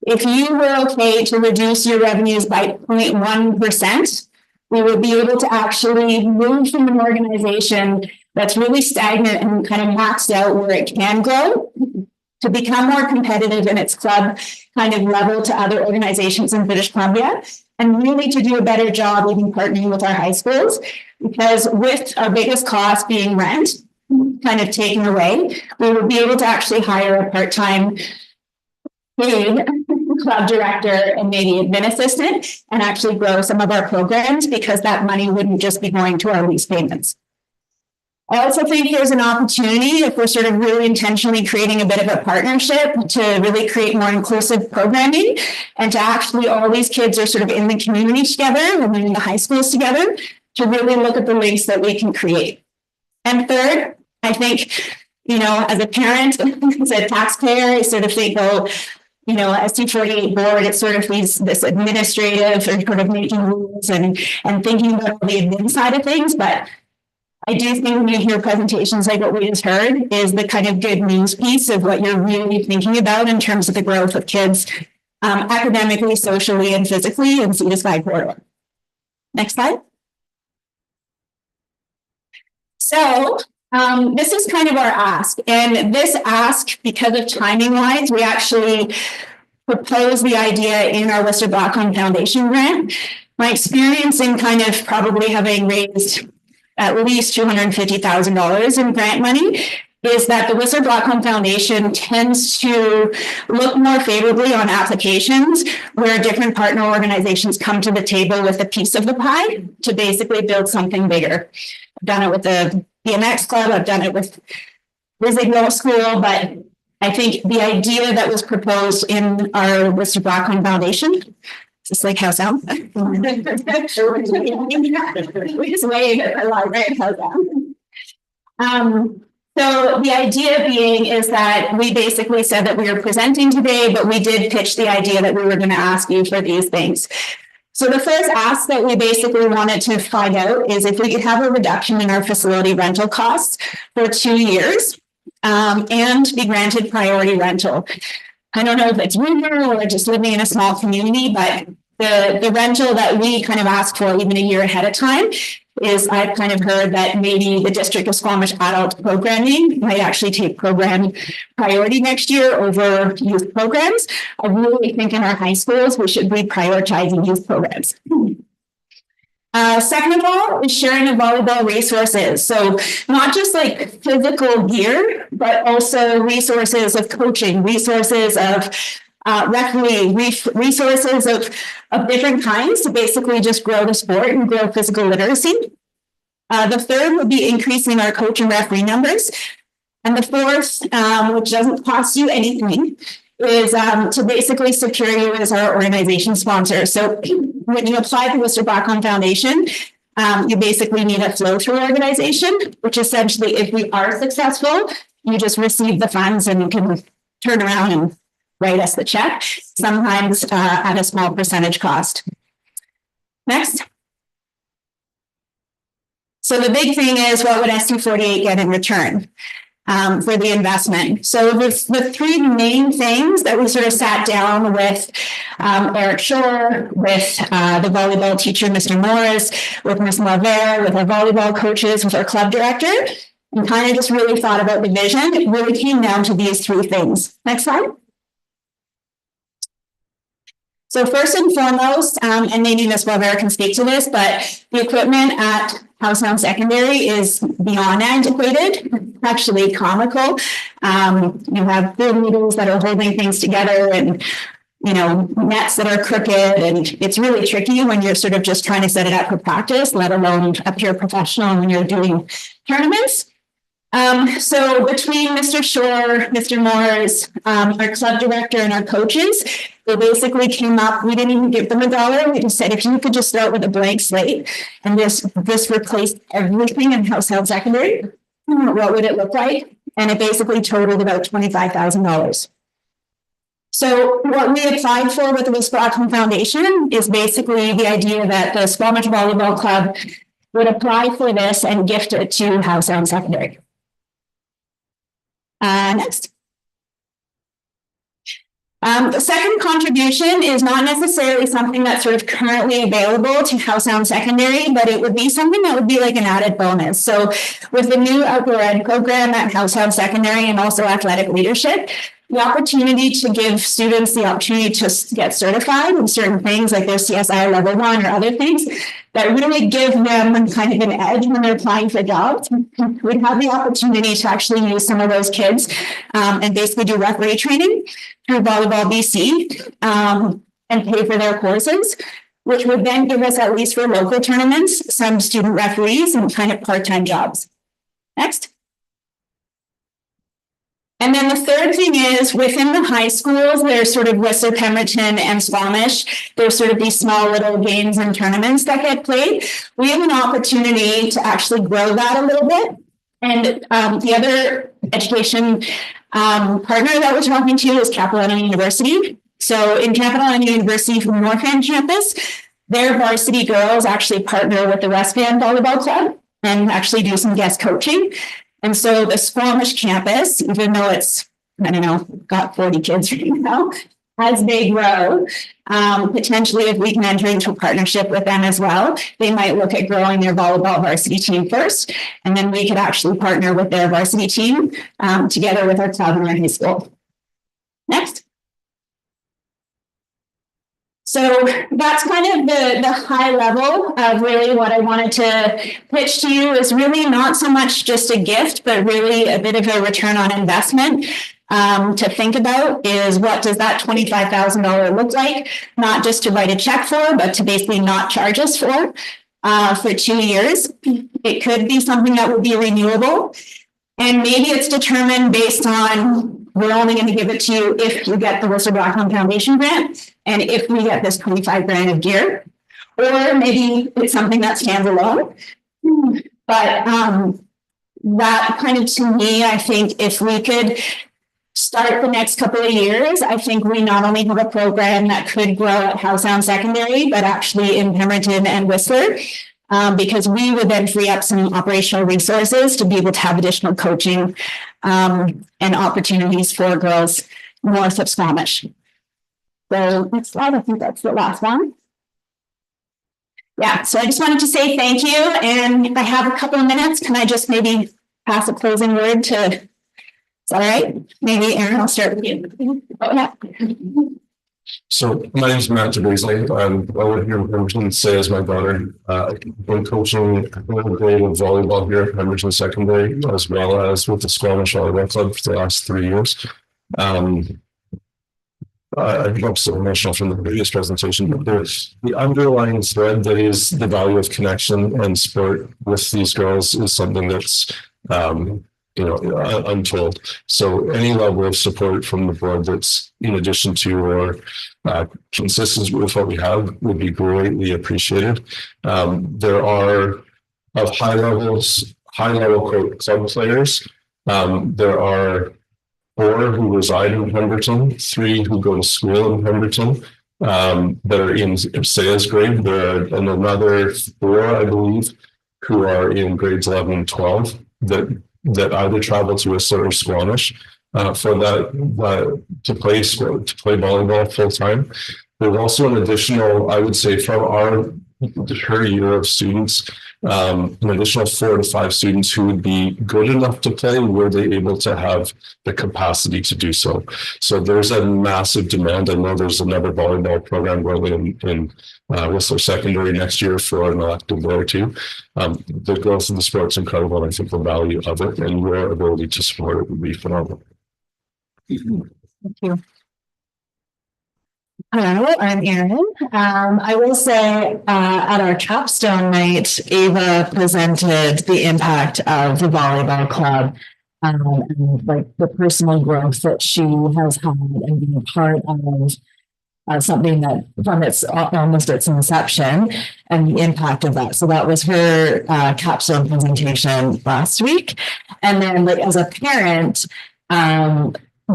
if you were okay to reduce your revenues by 0.1%, we would be able to actually move from an organization that's really stagnant and kind of maxed out where it can grow to become more competitive in its club kind of level to other organizations in British Columbia, and really to do a better job even partnering with our high schools, because with our biggest cost being rent, kind of taken away, we would be able to actually hire a part-time paid club director and maybe admin assistant and actually grow some of our programs because that money wouldn't just be going to our lease payments. I also think there's an opportunity if we're sort of really intentionally creating a bit of a partnership to really create more inclusive programming and to actually all these kids are sort of in the community together and in the high schools together to really look at the links that we can create. And third, I think, you know, as a parent, as a taxpayer, I sort of think, oh, you know, ST48 board, it's sort of this administrative or sort of making rules and thinking about the admin side of things, but I do think when you hear presentations like what we just heard is the kind of good news piece of what you're really thinking about in terms of the growth of kids academically, socially, and physically in Sea to Sky Corridor. Next slide. So this is kind of our ask. And this ask, because of timing wise, we actually proposed the idea in our Worcester Blackcomb Foundation grant. My experience in kind of probably having raised at least $250,000 in grant money is that the Worcester Blackcomb Foundation tends to look more favorably on applications where different partner organizations come to the table with a piece of the pie to basically build something bigger. I've done it with the BMX club, I've done it with Rizig Middle School, but I think the idea that was proposed in our Worcester Blackcomb Foundation, just like how sound? We just wave a lot, right? How sound? So the idea being is that we basically said that we were presenting today, but we did pitch the idea that we were going to ask you for these things. So the first ask that we basically wanted to find out is if we could have a reduction in our facility rental costs for 2 years and be granted priority rental. I don't know if it's rural or just living in a small community, but the rental that we kind of ask for even a year ahead of time is I've kind of heard that maybe the District of Squamish Adult Programming might actually take program priority next year over youth programs. I really think in our high schools, we should be prioritizing youth programs. Second of all, is sharing of volleyball resources. So not just like physical gear, but also resources of coaching, resources of referee, resources of different kinds to basically just grow the sport and grow physical literacy. The third would be increasing our coach and referee numbers. And the fourth, which doesn't cost you anything, is to basically secure you as our organization sponsor. So when you apply to Worcester Blackcomb Foundation, you basically need a flow-through organization, which essentially, if we are successful, you just receive the funds and you can turn around and write us the check, sometimes at a small percentage cost. Next. So the big thing is, what would ST48 get in return for the investment? So the three main things that we sort of sat down with Eric Shore, with the volleyball teacher, Mr. Morris, with Ms. Lavere, with our volleyball coaches, with our club director, and kind of just really thought about the vision. It really came down to these three things. Next slide. So first and foremost, and maybe Ms. Lavere can speak to this, but the equipment at Howesound Secondary is beyond antiquated, actually comical. You have field needles that are holding things together and, you know, nets that are crooked. And it's really tricky when you're sort of just trying to set it up for practice, let alone a pure professional when you're doing tournaments. So between Mr. Shore, Mr. Morris, our club director and our coaches, they basically came up, we didn't even give them $1. We just said, if you could just start with a blank slate and this replaced everything in Howesound Secondary, what would it look like? And it basically totaled about $25,000. So what we applied for with the Worcester Blackcomb Foundation is basically the idea that the Squamish Volleyball Club would apply for this and gift it to Howesound Secondary. Next. The second contribution is not necessarily something that's sort of currently available to Howesound Secondary, but it would be something that would be like an added bonus. So with the new outdoor ed program at Howesound Secondary and also athletic leadership, the opportunity to give students the opportunity to get certified in certain things like their CSI level 1 or other things, that really give them kind of an edge when they're applying for jobs. We'd have the opportunity to actually use some of those kids and basically do referee training through Volleyball BC and pay for their courses, which would then give us, at least for local tournaments, some student referees and kind of part-time jobs. Next. And then the third thing is, within the high schools, there's sort of Whistler, Pemberton, and Squamish. There's sort of these small little games and tournaments that get played. We have an opportunity to actually grow that a little bit. And the other education partner that we're talking to is Capilano University. So in Capilano University from North End campus, their varsity girls actually partner with the West Van Volleyball Club and actually do some guest coaching. And so the Squamish campus, even though it's, I don't know, got 40 kids right now, as they grow, potentially if we can enter into a partnership with them as well, they might look at growing their volleyball varsity team first, and then we could actually partner with their varsity team together with our club and our high school. Next. So that's kind of the high level of really what I wanted to pitch to you, is really not so much just a gift, but really a bit of a return on investment to think about is, what does that $25,000 look like? Not just to write a check for, but to basically not charge us for 2 years. It could be something that would be renewable. And maybe it's determined based on, we're only going to give it to you if you get the Whistler Blackcomb Foundation grant and if we get this 25 grand of gear, or maybe it's something that stands alone. But that kind of, to me, I think if we could start the next couple of years, I think we not only have a program that could grow at Howsound Secondary, but actually in Pemberton and Whistler. Because we would then free up some operational resources to be able to have additional coaching and opportunities for girls north of Squamish. So next slide, I think that's the last one. Yeah, so I just wanted to say thank you. And if I have a couple of minutes, can I just maybe pass a closing word to, is that all right? Maybe Aaron, I'll start with you. Oh, yeah. So my name is Matt DeBaisley. I live here in Pemberton. Say as my daughter. I've been coaching grade of volleyball here at Pemberton Secondary, as well as with the Squamish Volleyball Club for the last 3 years. I think I'm still emotional from the previous presentation, but there's the underlying thread that is the value of connection and sport with these girls is something that's untold. So any level of support from the board that's in addition to or consistent with what we have would be greatly appreciated. There are of high level club players. There are 4 who reside in Pemberton, 3 who go to school in Pemberton that are in Saya's grade. There are another 4, I believe, who are in grades 11 and 12 that either travel to Whistler or Squamish for that to play volleyball full time. There's also an additional, I would say, from her year of students, an additional 4 to 5 students who would be good enough to play were they able to have the capacity to do so. So there's a massive demand. I know there's another volleyball program going in Whistler Secondary next year for an elective there too. The growth of the sport's incredible, and I think the value of it and your ability to support it would be phenomenal. Thank you. Hello, I'm Erin. I will say at our capstone night, Ava presented the impact of the volleyball club and like the personal growth that she has had and being a part of something that from its almost its inception and the impact of that. So that was her capstone presentation last week. And then like as a parent,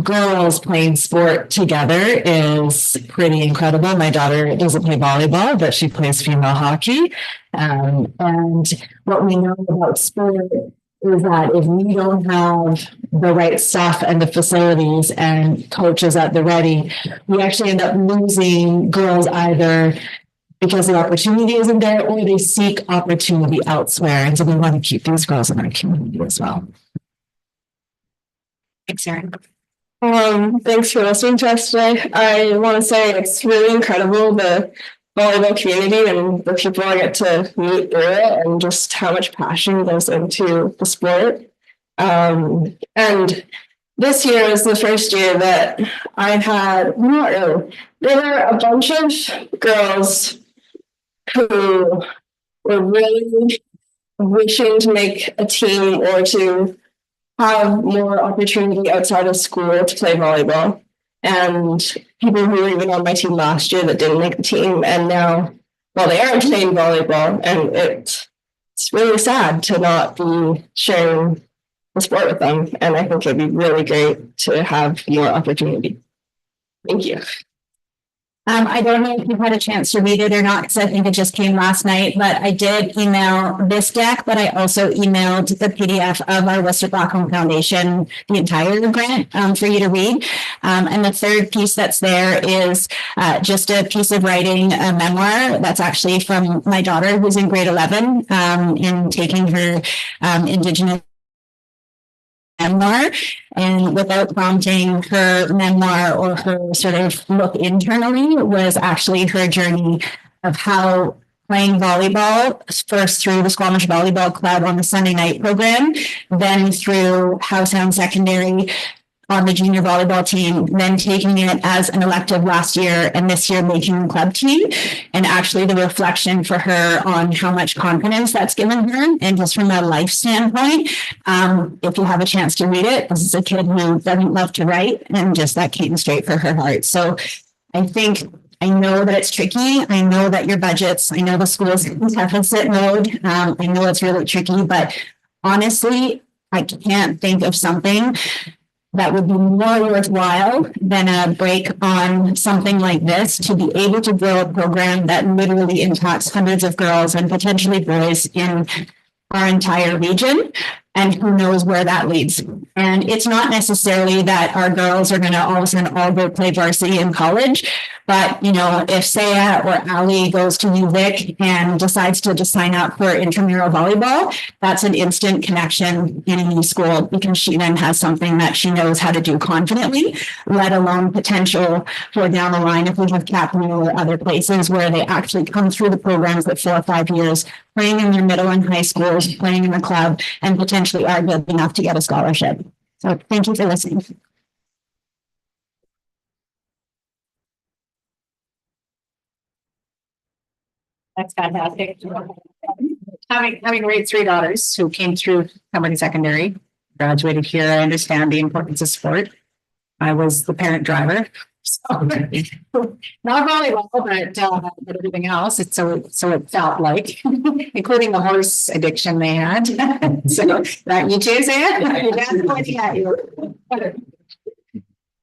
girls playing sport together is pretty incredible. My daughter doesn't play volleyball, but she plays female hockey. And what we know about sport is that if we don't have the right stuff and the facilities and coaches at the ready, we actually end up losing girls either because the opportunity isn't there or they seek opportunity elsewhere. And so we want to keep these girls in our community as well. Thanks, Erin. Thanks for listening to us today. I want to say it's really incredible the volleyball community and the people I get to meet through it, and just how much passion goes into the sport. And this year is the first year that I've had, not really, there were a bunch of girls who were really wishing to make a team or to have more opportunity outside of school to play volleyball. And people who were even on my team last year that didn't make the team, and now, well, they are playing volleyball, and it's really sad to not be sharing the sport with them. And I think it'd be really great to have more opportunity. Thank you. I don't know if you've had a chance to read it or not, because I think it just came last night, but I did email this deck, but I also emailed the PDF of our Worcester Blackcomb Foundation, the entire grant, for you to read. And the third piece that's there is just a piece of writing, a memoir that's actually from my daughter, who's in grade 11, in taking her Indigenous memoir, and without prompting, her memoir or her sort of look internally was actually her journey of how playing volleyball, first through the Squamish Volleyball Club on the Sunday night program, then through Howe Sound Secondary on the junior volleyball team, then taking it as an elective last year, and this year making the club team, and actually the reflection for her on how much confidence that's given her. And just from a life standpoint, if you have a chance to read it, this is a kid who doesn't love to write, and just that came straight for her heart. So I think, I know that it's tricky. I know that your budgets, I know the school's in deficit mode. I know it's really tricky, but honestly, I can't think of something that would be more worthwhile than a break on something like this, to be able to grow a program that literally impacts hundreds of girls and potentially boys in our entire region. And who knows where that leads. And it's not necessarily that our girls are going to all of a sudden all go play varsity in college. But, you know, if Saya or Ali goes to UVic and decides to just sign up for intramural volleyball, that's an instant connection in a new school, because she then has something that she knows how to do confidently, let alone potential for down the line if we have Caprio or other places where they actually come through the programs at 4 or 5 years, playing in their middle and high schools, playing in the club, and potentially are good enough to get a scholarship. So thank you for listening. That's fantastic. Having raised 3 daughters who came through Company Secondary, graduated here, I understand the importance of sport. I was the parent driver. So, not volleyball, but everything else. It's so it felt like, including the horse addiction they had. So that you choose it. Your dad's pointing at you.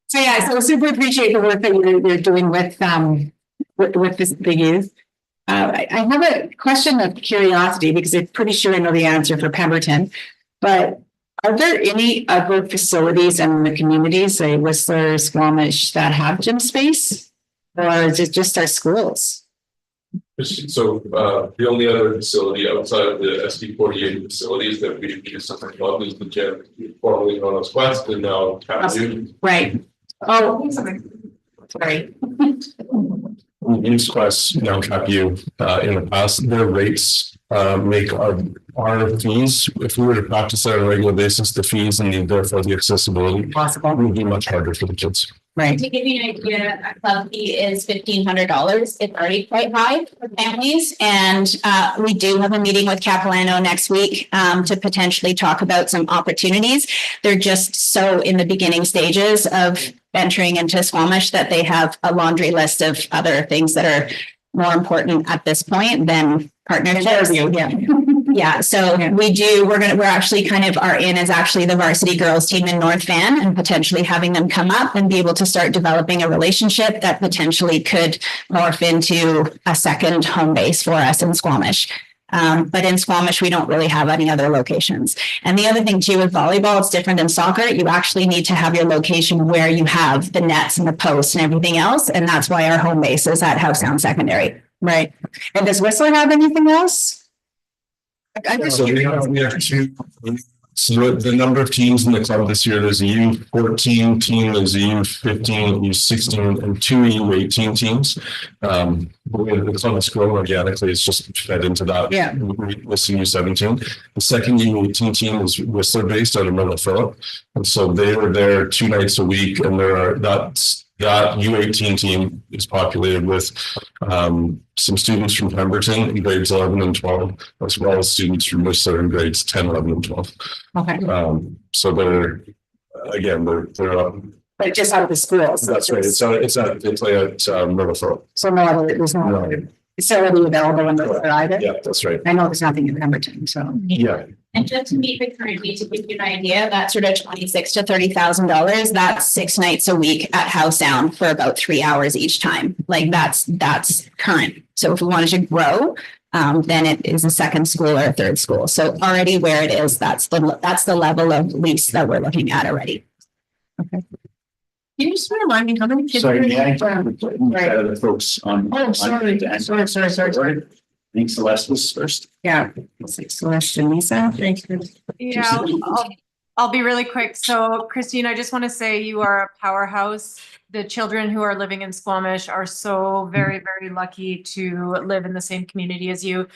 So yeah, so super appreciate the work that you're doing with the youth. I have a question of curiosity, because I'm pretty sure I know the answer for Pemberton, but are there any other facilities in the communities, say Whistler, Squamish, that have gym space, or is it just our schools? So the only other facility outside of the SB 48 facilities that we use something called is the gym, formerly known as West, and now Capview. Right. Oh, sorry. We use Quest, now Capview, in the past. Their rates make our fees, if we were to practice it on a regular basis, the fees and therefore the accessibility Possible. would be much harder for the kids. Right. To give you an idea, a club fee is $1,500. It's already quite high for families. And we do have a meeting with Capilano next week to potentially talk about some opportunities. They're just so in the beginning stages of venturing into Squamish that they have a laundry list of other things that are more important at this point than partnerships. Yeah, so we're actually kind of our in is actually the varsity girls team in North Van, and potentially having them come up and be able to start developing a relationship that potentially could morph into a second home base for us in Squamish. But in Squamish, we don't really have any other locations. And the other thing too with volleyball, it's different than soccer. You actually need to have your location where you have the nets and the posts and everything else. And that's why our home base is at Howe Sound Secondary. Right. And does Whistler have anything else? So we have 2 So the number of teams in the club this year, there's a U14 team, there's a U15, U16, and two U18 teams. The club is growing organically, it's just fed into that. Yeah. With U17. The second U18 team is Whistler based out of Mount Phillip. And so they were there 2 nights a week, and that U18 team is populated with some students from Pemberton in grades 11 and 12, as well as students from Whistler in grades 10, 11, and 12. Okay. So they're up. But just out of the schools. That's right. They play at Myrtle Phillip. So there's no other facility available in the either? Yeah, that's right. I know there's nothing in Pemberton, so. Yeah. And just to meet the current need, to give you an idea, that's sort of $26,000 to $30,000. That's 6 nights a week at Howe Sound for about 3 hours each time. Like that's current. So if we wanted to grow, then it is a second school or a third school. So already where it is, that's the level of lease that we're looking at already. Okay. Can you just remind me how many kids? Sorry, may I? Right. The folks on. Oh, sorry. Sorry. I think Celeste was first. Yeah. Celeste and Lisa. Thanks. Yeah, I'll be really quick. So Christine, I just want to say you are a powerhouse. The children who are living in Squamish are so very, very lucky to live in the same community as you.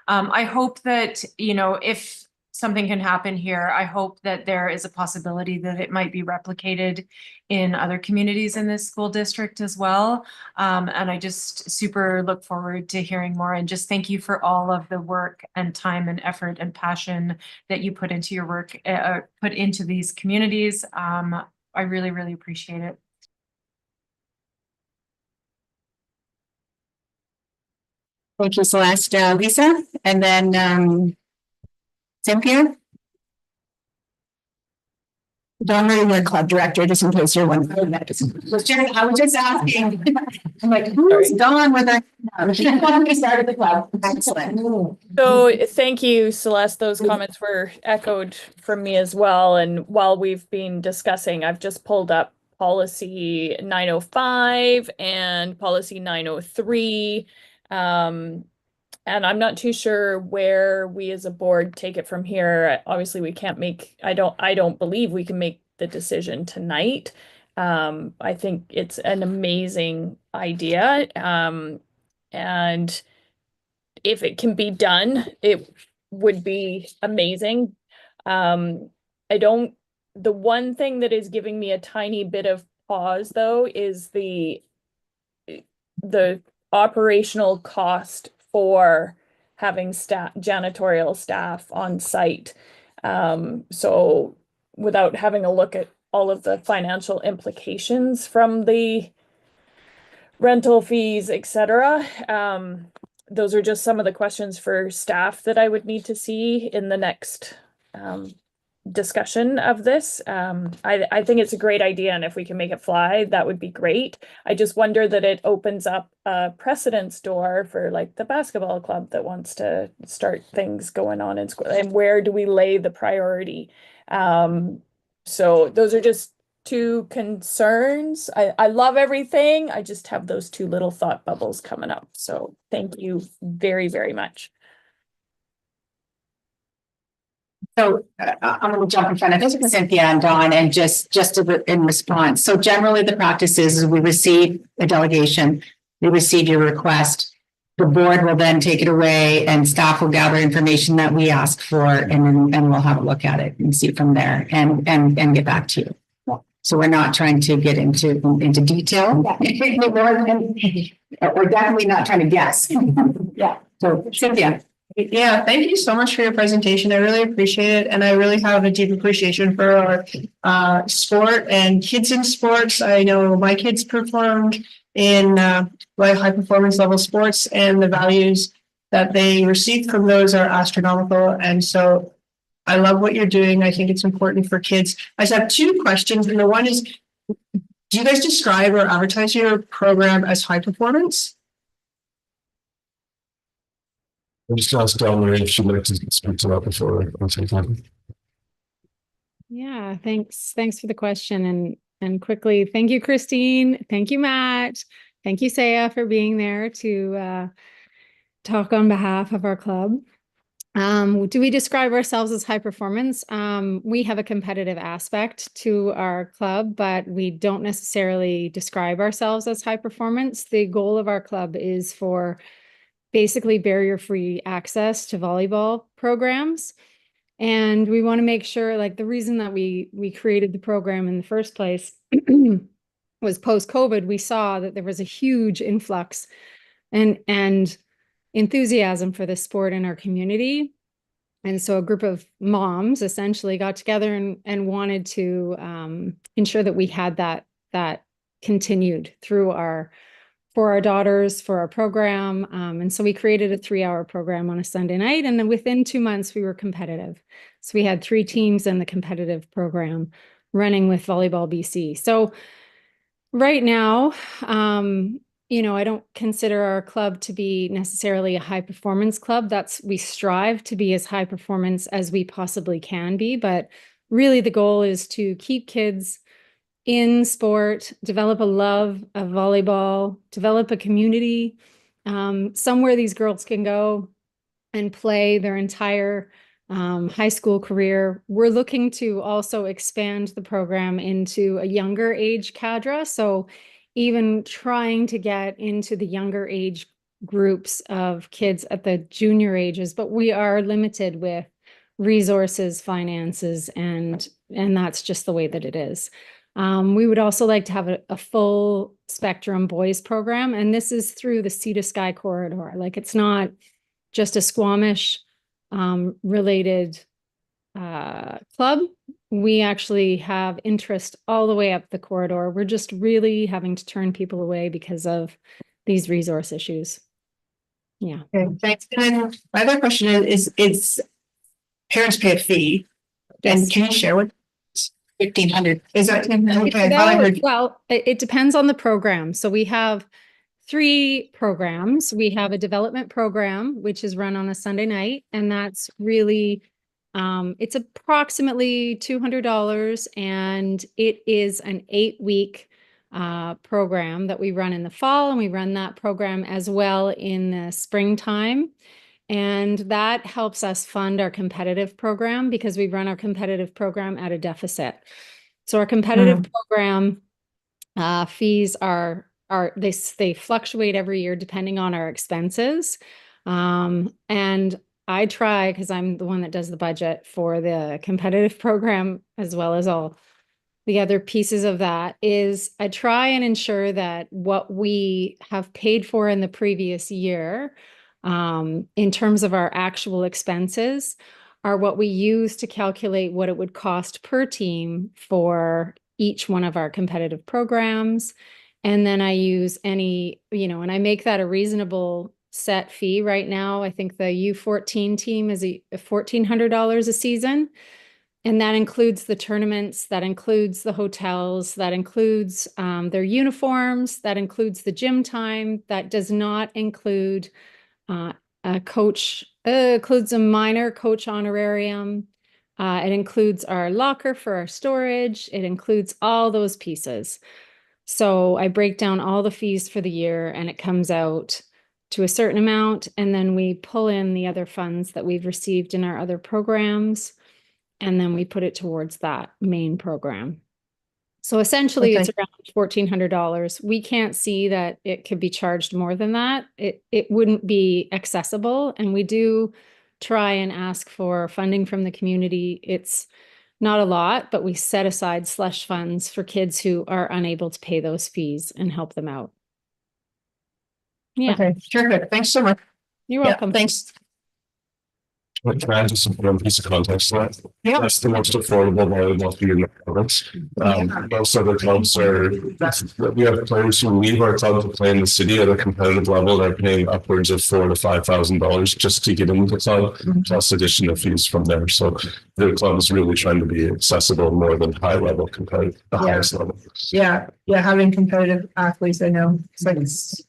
I hope that, if something can happen here, I hope that there is a possibility that it might be replicated in other communities in this school district as well. And I just super look forward to hearing more, and just thank you for all of the work and time and effort and passion that you put into your work, put into these communities. I really, really appreciate it. Thank you, Celeste. Lisa, and then Cynthia? Don't worry, we're club director, just in case you're wondering. I was just asking. I'm like, who's gone with her? We started the club. Excellent. So thank you, Celeste. Those comments were echoed from me as well. And while we've been discussing, I've just pulled up policy 905 and policy 903. And I'm not too sure where we as a board take it from here. Obviously, we can't I don't believe we can make the decision tonight. I think it's an amazing idea. And if it can be done, it would be amazing. The one thing that is giving me a tiny bit of pause though is the operational cost for having janitorial staff on site. So without having a look at all of the financial implications from the rental fees, etc. Those are just some of the questions for staff that I would need to see in the next discussion of this. I think it's a great idea, and if we can make it fly, that would be great. I just wonder that it opens up a precedence door for like the basketball club that wants to start things going on in school, and where do we lay the priority? So those are just 2 concerns. I love everything. I just have those 2 little thought bubbles coming up. So thank you very, very much. So I'm going to jump in front of Cynthia and Dawn, and just in response. So generally the practice is we receive a delegation, we receive your request. The board will then take it away and staff will gather information that we ask for, and we'll have a look at it and see from there and get back to you. So we're not trying to get into detail. We're definitely not trying to guess. Yeah. So Cynthia. Yeah, thank you so much for your presentation. I really appreciate it. And I really have a deep appreciation for our sport and kids in sports. I know my kids performed in high performance level sports, and the values that they received from those are astronomical. And so I love what you're doing. I think it's important for kids. I just have 2 questions. And the one is, do you guys describe or advertise your program as high performance? I just asked Marie if she'd like to speak to that before I take that. Yeah, thanks for the question. And quickly, thank you, Christine. Thank you, Matt. Thank you, Saya, for being there to talk on behalf of our club. Do we describe ourselves as high performance? We have a competitive aspect to our club, but we don't necessarily describe ourselves as high performance. The goal of our club is for basically barrier-free access to volleyball programs. And we want to make sure, like, the reason that we created the program in the first place was post-COVID, we saw that there was a huge influx and enthusiasm for this sport in our community. And so a group of moms essentially got together and wanted to ensure that we had that continued through for our daughters, for our program. And so we created a 3-hour program on a Sunday night. And then within 2 months, we were competitive. So we had 3 teams in the competitive program running with Volleyball BC. So right now, I don't consider our club to be necessarily a high performance club. We strive to be as high performance as we possibly can be. But really the goal is to keep kids in sport, develop a love of volleyball, develop a community, somewhere these girls can go and play their entire high school career. We're looking to also expand the program into a younger age cadre. So even trying to get into the younger age groups of kids at the junior ages, but we are limited with resources, finances, and that's just the way that it is. We would also like to have a full spectrum boys program, and this is through the Sea to Sky corridor. Like, it's not just a Squamish related club. We actually have interest all the way up the corridor. We're just really having to turn people away because of these resource issues. Yeah. Okay, thanks. And my other question is parents pay a fee. And can you share what? 1,500. Is that? Well, it depends on the program. So we have 3 programs. We have a development program, which is run on a Sunday night, and that's really it's approximately $200, and it is an 8-week program that we run in the fall, and we run that program as well in the springtime. And that helps us fund our competitive program because we run our competitive program at a deficit. So our competitive program fees they fluctuate every year depending on our expenses. And I try, because I'm the one that does the budget for the competitive program, as well as all the other pieces of that, is I try and ensure that what we have paid for in the previous year, in terms of our actual expenses, are what we use to calculate what it would cost per team for each one of our competitive programs. And then I use and I make that a reasonable set fee. Right now, I think the U14 team is $1,400 a season. And that includes the tournaments, that includes the hotels, that includes their uniforms, that includes the gym time. That does not include a coach, includes a minor coach honorarium. It includes our locker for our storage. It includes all those pieces. So I break down all the fees for the year, and it comes out to a certain amount. And then we pull in the other funds that we've received in our other programs, and then we put it towards that main program. So essentially it's around $1,400. We can't see that it could be charged more than that. It wouldn't be accessible. And we do try and ask for funding from the community. It's not a lot, but we set aside slush funds for kids who are unable to pay those fees and help them out. Yeah. Okay, terrific. Thanks so much. You're welcome. Thanks. Can I just put one piece of context to that? Yeah. That's the most affordable volleyball fee in the province. Most other clubs we have players who leave our club to play in the city at a competitive level. They're paying upwards of $4,000 to $5,000 just to get into the club, plus additional fees from there. So the club is really trying to be accessible more than high level competitive, the highest level. Yeah, having competitive athletes, I know it's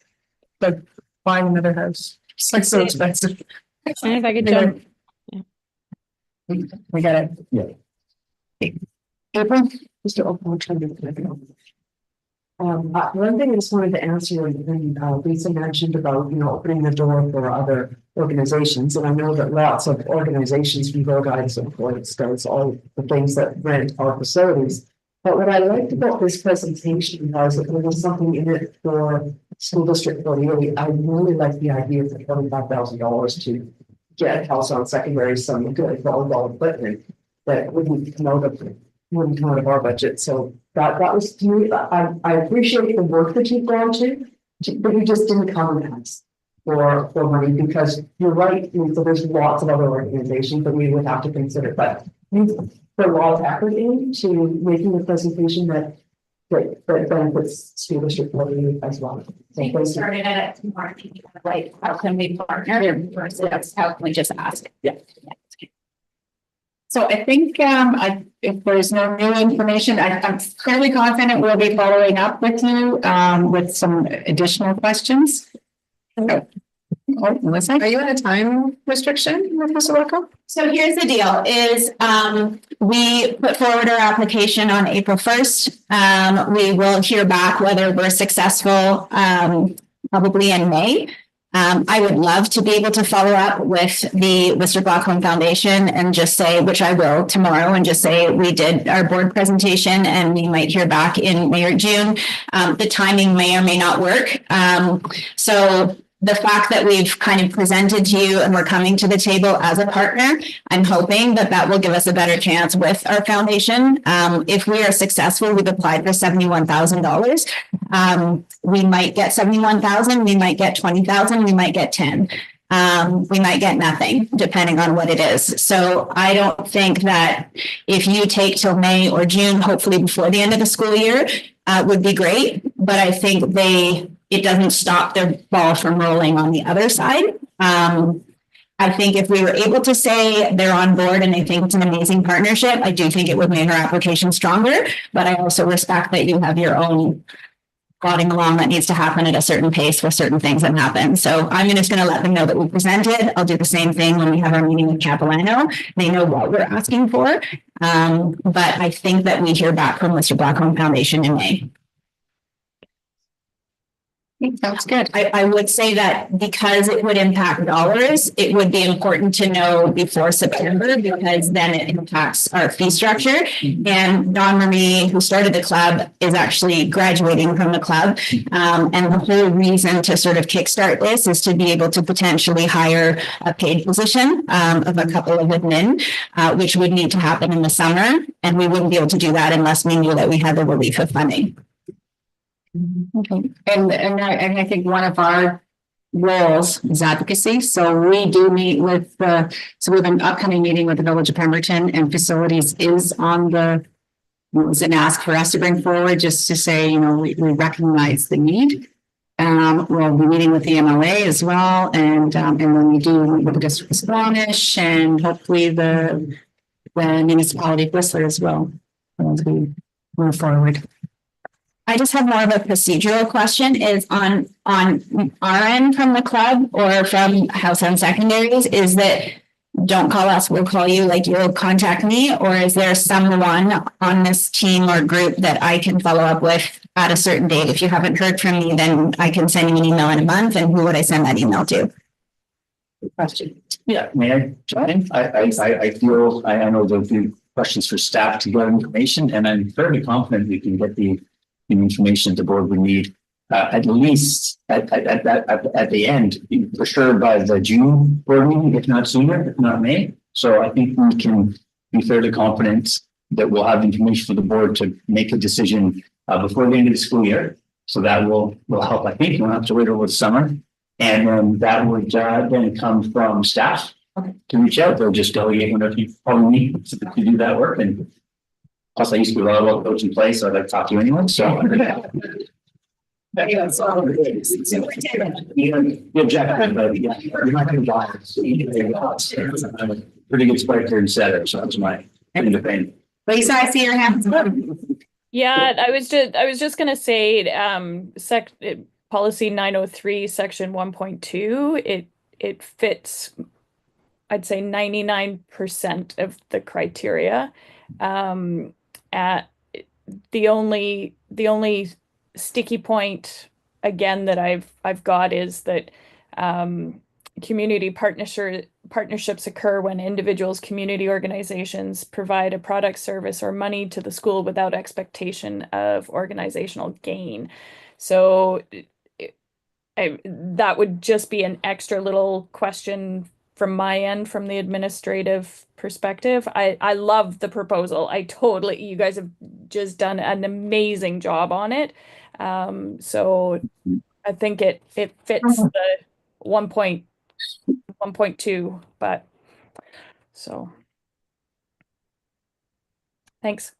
like buying another house. It's like so expensive. And if I could jump. We got it. Yeah. April, just to open. One thing I just wanted to answer, when Lisa mentioned about, opening the door for other organizations, and I know that lots of organizations from Girl Guides and Boy Scouts, all the things that rent our facilities. But what I liked about this presentation was that there was something in it for School District 48. I really like the idea for $25,000 to get Hellstone Secondary some good volleyball equipment that wouldn't come out of our budget. So that was to me, I appreciate the work that you've gone to, but you just didn't come and ask for money, because you're right. So there's lots of other organizations that we would have to consider, but you put a lot of effort into making a presentation that benefits School District 48 as well. So We started at a market, like, how can we partner versus how can we just ask? Yeah. So I think, if there's no new information, I'm fairly confident we'll be following up with you, with some additional questions. Oh, Melissa, are you on a time restriction, Professor Wacko? So here's the deal is, we put forward our application on April 1st. We will hear back whether we're successful, probably in May. I would love to be able to follow up with the Worcester Blackcomb Foundation and just say, which I will tomorrow, and just say we did our board presentation and we might hear back in May or June. The timing may or may not work. So the fact that we've kind of presented to you and we're coming to the table as a partner, I'm hoping that will give us a better chance with our foundation. If we are successful, we've applied for $71,000. We might get 71,000, we might get 20,000, we might get 10. We might get nothing, depending on what it is. So I don't think that if you take till May or June, hopefully before the end of the school year, would be great. But I think it doesn't stop their ball from rolling on the other side. I think if we were able to say they're on board and they think it's an amazing partnership, I do think it would make our application stronger. But I also respect that you have your own plodding along that needs to happen at a certain pace for certain things that happen. So I'm just going to let them know that we presented. I'll do the same thing when we have our meeting with Capilano. They know what we're asking for. But I think that we hear back from Worcester Blackcomb Foundation in May. Sounds good. I would say that because it would impact dollars, it would be important to know before September, because then it impacts our fee structure. And Dawn Marie, who started the club, is actually graduating from the club. And the whole reason to sort of kickstart this is to be able to potentially hire a paid position of a couple of admin, which would need to happen in the summer. And we wouldn't be able to do that unless we knew that we had the relief of funding. Okay, and I think one of our roles is advocacy. So we do meet with so we have an upcoming meeting with the Village of Pemberton, and facilities is on was an ask for us to bring forward, just to say, we recognize the need. We'll be meeting with the MLA as well, and when we do meet with the District of Squamish and hopefully the municipality of Whistler as well, as we move forward. I just have more of a procedural question, is on our end from the club or from Hellstone Secondaries, is that don't call us, we'll call you, like you'll contact me, or is there someone on this team or group that I can follow up with at a certain date? If you haven't heard from me, then I can send you an email in a month, and who would I send that email to? Good question. Yeah, may I jump in? I feel, I know there'll be questions for staff to get information, and I'm fairly confident we can get the information the board would need, at least at the end, for sure by the June board meeting, if not sooner, if not May. So I think we can be fairly confident that we'll have information for the board to make a decision before the end of the school year. So that will help. I think we won't have to wait over the summer, and then that would then come from staff to reach out. They'll just delegate whenever you probably need to do that work. And plus, I used to be a volleyball coach in play, so I'd like to talk to you anyway. So, I'm a pretty good spiker and setter, so that's my independent. Lisa, I see your hands up. Yeah, I was just gonna say, policy 903, section 1.2, it fits, I'd say 99% of the criteria. At the only sticky point again that I've got is that community partnerships occur when individuals, community organizations provide a product, service, or money to the school without expectation of organizational gain. So that would just be an extra little question from my end, from the administrative perspective. I love the proposal. You guys have just done an amazing job on it. So I think it fits the 1.2, but so thanks.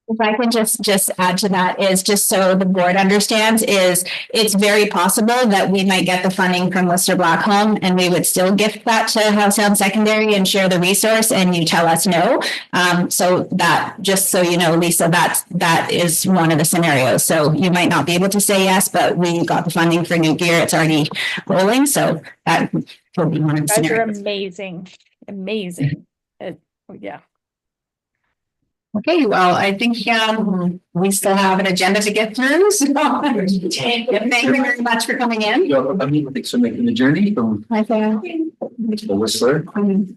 If I can just add to that, is just so the board understands, is it's very possible that we might get the funding from Worcester Blackcomb and we would still gift that to Housetown Secondary and share the resource, and you tell us no. So that, just so you know, Lisa, that is one of the scenarios. So you might not be able to say yes, but we got the funding for New Gear. It's already rolling. So that will be one of the scenarios. Amazing. Yeah. Okay, well, I think we still have an agenda to get through. So thank you very much for coming in. Thanks for making the journey from Hi there. Whistler.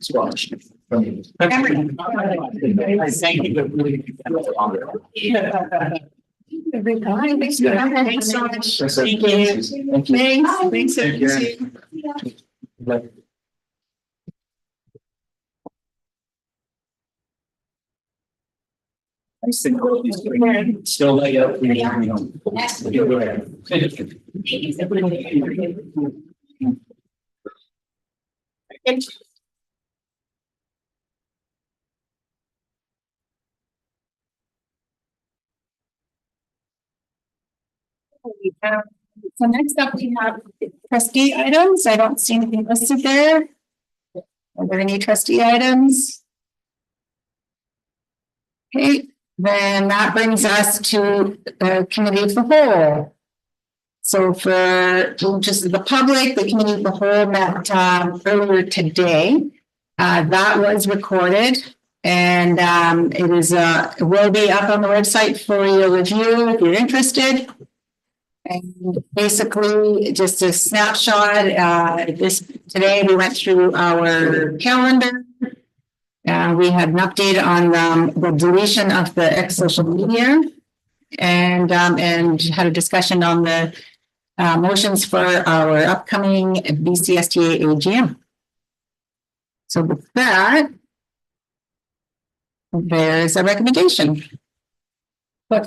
Squash. Thank you. Thanks so much. Thank you. Thanks. Still lay up. So next up, we have trustee items. I don't see anything listed there. Are there any trustee items? Okay, then that brings us to the committee of the whole. So for just the public, the committee of the whole met earlier today. That was recorded, and it will be up on the website for your review if you're interested. And basically, just a snapshot. Today we went through our calendar. We had an update on the deletion of the ex-social media, and had a discussion on the motions for our upcoming BCSTA AGM. So with that, there's a recommendation. That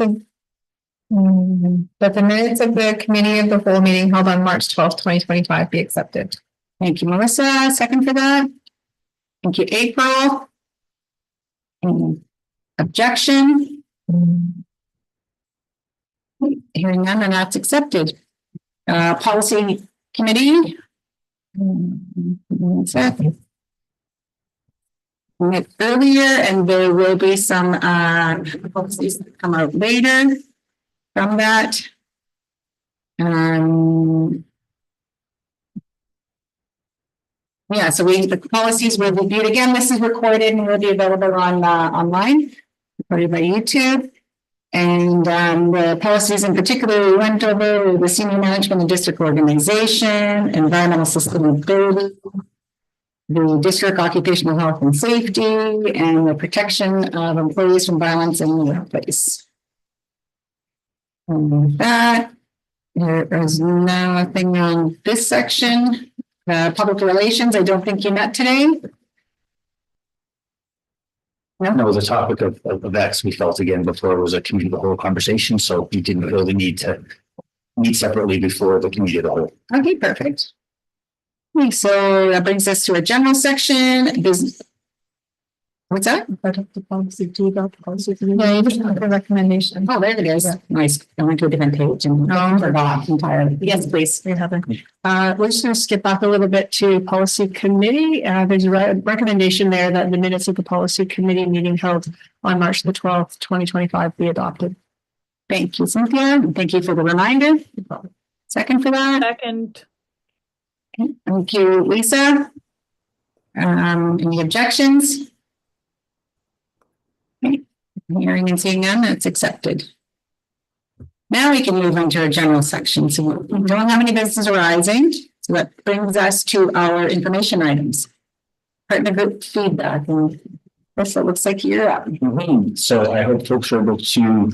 the minutes of the committee of the whole meeting held on March 12th, 2025 be accepted. Thank you, Melissa. Second for that. Thank you, April. Any objection? Hearing none, and that's accepted. Policy committee. We met earlier, and there will be some policies that come out later from that. Yeah, so the policies were reviewed again. This is recorded and will be available on online, recorded by YouTube. And the policies in particular we went over the senior management and district organization, environmental sustainability, the district occupational health and safety, and the protection of employees from violence in the workplace. And with that, there is nothing on this section. Public relations, I don't think you met today. No, it was a topic of X. We felt again before it was a committee of the whole conversation, so we didn't really need to meet separately before the committee of the whole. Okay, perfect. Okay, so that brings us to a general section. What's that? The policy, do you got the policy? Yeah, you just have the recommendation. Oh, there it is. Yeah. Nice. I went to a different page and forgot entirely. Yes, please. We're just going to skip back a little bit to policy committee. There's a recommendation there that the minutes of the policy committee meeting held on March the 12th, 2025 be adopted. Thank you, Cynthia. Thank you for the reminder. Second for that. Second. Okay. Thank you, Lisa. Any objections? Okay. Hearing and seeing none, that's accepted. Now we can move into our general section. So we don't have any business arising. So that brings us to our information items. Partner group feedback. And this, it looks like you're up. So I hope folks are able to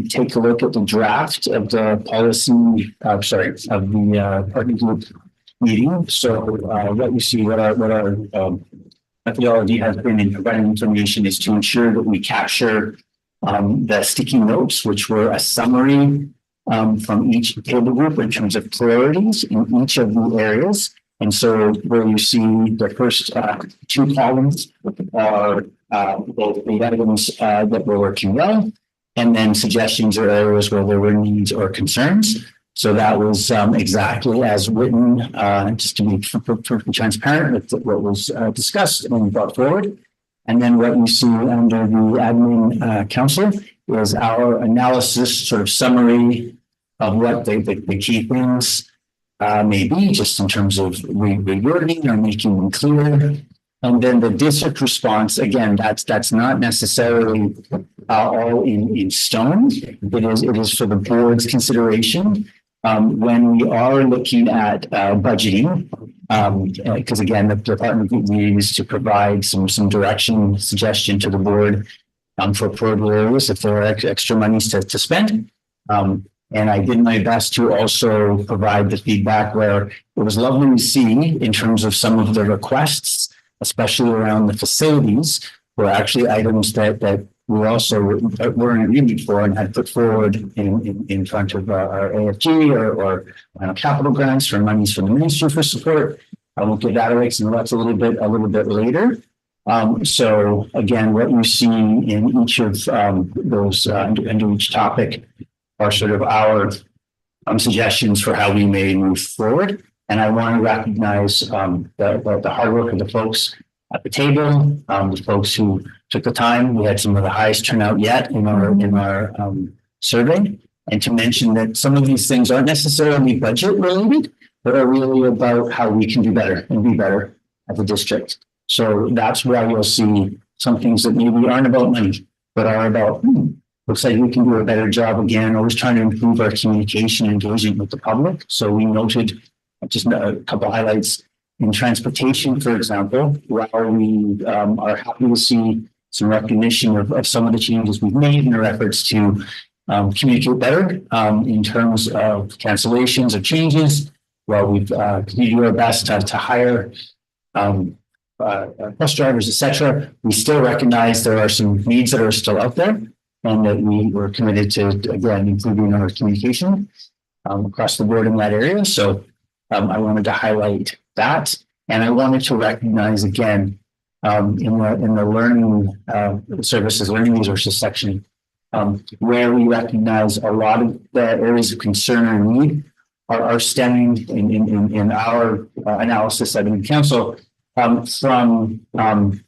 take a look at the draft of the policy, of the partner group meeting. So what you see, what our methodology has been in providing information is to ensure that we capture the sticky notes, which were a summary from each table group in terms of priorities in each of the areas. And so where you see the first two columns are the items that were working well, and then suggestions or areas where there were needs or concerns. So that was exactly as written, just to be perfectly transparent with what was discussed and brought forward. And then what you see under the admin council is our analysis, sort of summary of what the key things may be, just in terms of rewording or making them clear. And then the district response, again, that's not necessarily all in stone. It is for the board's consideration when we are looking at budgeting. Because again, the department needs to provide some direction, suggestion to the board for appropriate areas if there are extra monies to spend. And I did my best to also provide the feedback where it was lovely to see in terms of some of the requests, especially around the facilities, were actually items that we also were in agreement for and had put forward in front of our AFG or capital grants for monies from the ministry for support. I won't get that away because that's a little bit later. So again, what you see in each of those under each topic are sort of our suggestions for how we may move forward. And I want to recognize the hard work of the folks at the table, the folks who took the time. We had some of the highest turnout yet in our survey. And to mention that some of these things aren't necessarily budget related, but are really about how we can do better and be better at the district. So that's where you'll see some things that maybe aren't about money, but are about, looks like we can do a better job again, always trying to improve our communication and engagement with the public. So we noted just a couple of highlights in transportation, for example, while we are happy to see some recognition of some of the changes we've made in our efforts to communicate better in terms of cancellations or changes. Well, we've continued to do our best to hire bus drivers, etc. We still recognize there are some needs that are still out there, and that we were committed to, again, improving our communication across the board in that area. So I wanted to highlight that, and I wanted to recognize again in the learning services, learning resources section, where we recognize a lot of the areas of concern or need are stemming in our analysis at the council from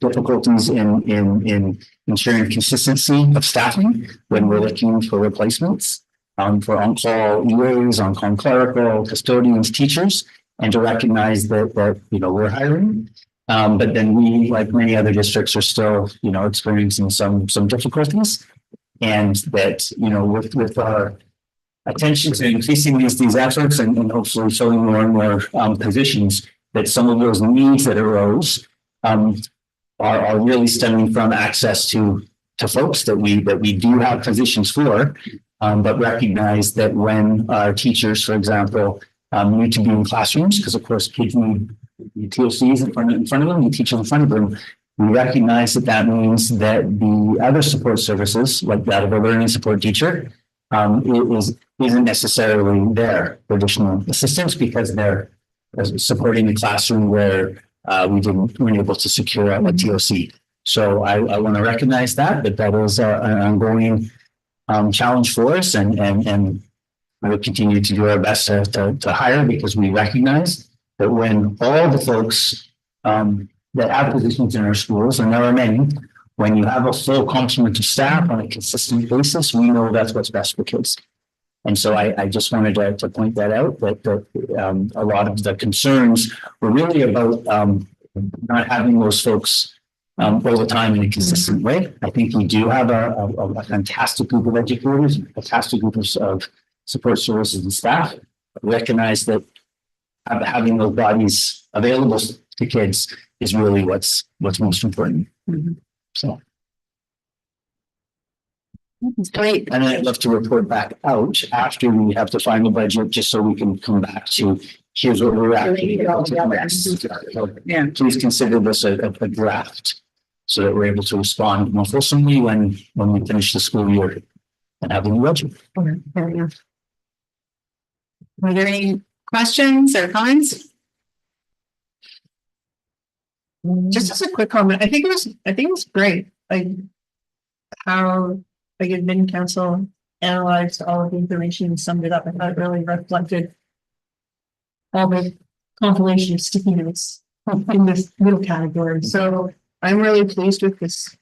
difficulties in ensuring consistency of staffing when we're looking for replacements for on-call EAs, on-call clerical, custodians, teachers, and to recognize that we're hiring. But then we, like many other districts, are still experiencing some difficulties, and that with our attention to increasing these efforts and hopefully filling more and more positions, that some of those needs that arose are really stemming from access to folks that we do have positions for, but recognize that when our teachers, for example, need to be in classrooms, because of course kids need TOCs in front of them, need teachers in front of them. We recognize that means that the other support services, like that of a learning support teacher, isn't necessarily there for additional assistance because they're supporting the classroom where we weren't able to secure a TOC. So I want to recognize that is an ongoing challenge for us, and we will continue to do our best to hire, because we recognize that when all the folks that have positions in our schools, and there are many, when you have a full complement of staff on a consistent basis, we know that's what's best for kids. And so I just wanted to point that out, that a lot of the concerns were really about not having those folks all the time in a consistent way. I think we do have a fantastic group of educators, a fantastic group of support services and staff. Recognize that having those bodies available to kids is really what's most important. So. Great. And I'd love to report back out after we have the final budget, just so we can come back to, here's what we're at. Yeah. Please consider this a draft, so that we're able to respond more fulsomely when we finish the school year and have a new budget. Fair enough. Are there any questions or comments? Just as a quick comment, I think it was great, like how like admin council analyzed all of the information and summed it up. I thought it really reflected all the compilation of sticky notes in this middle category. So I'm really pleased with this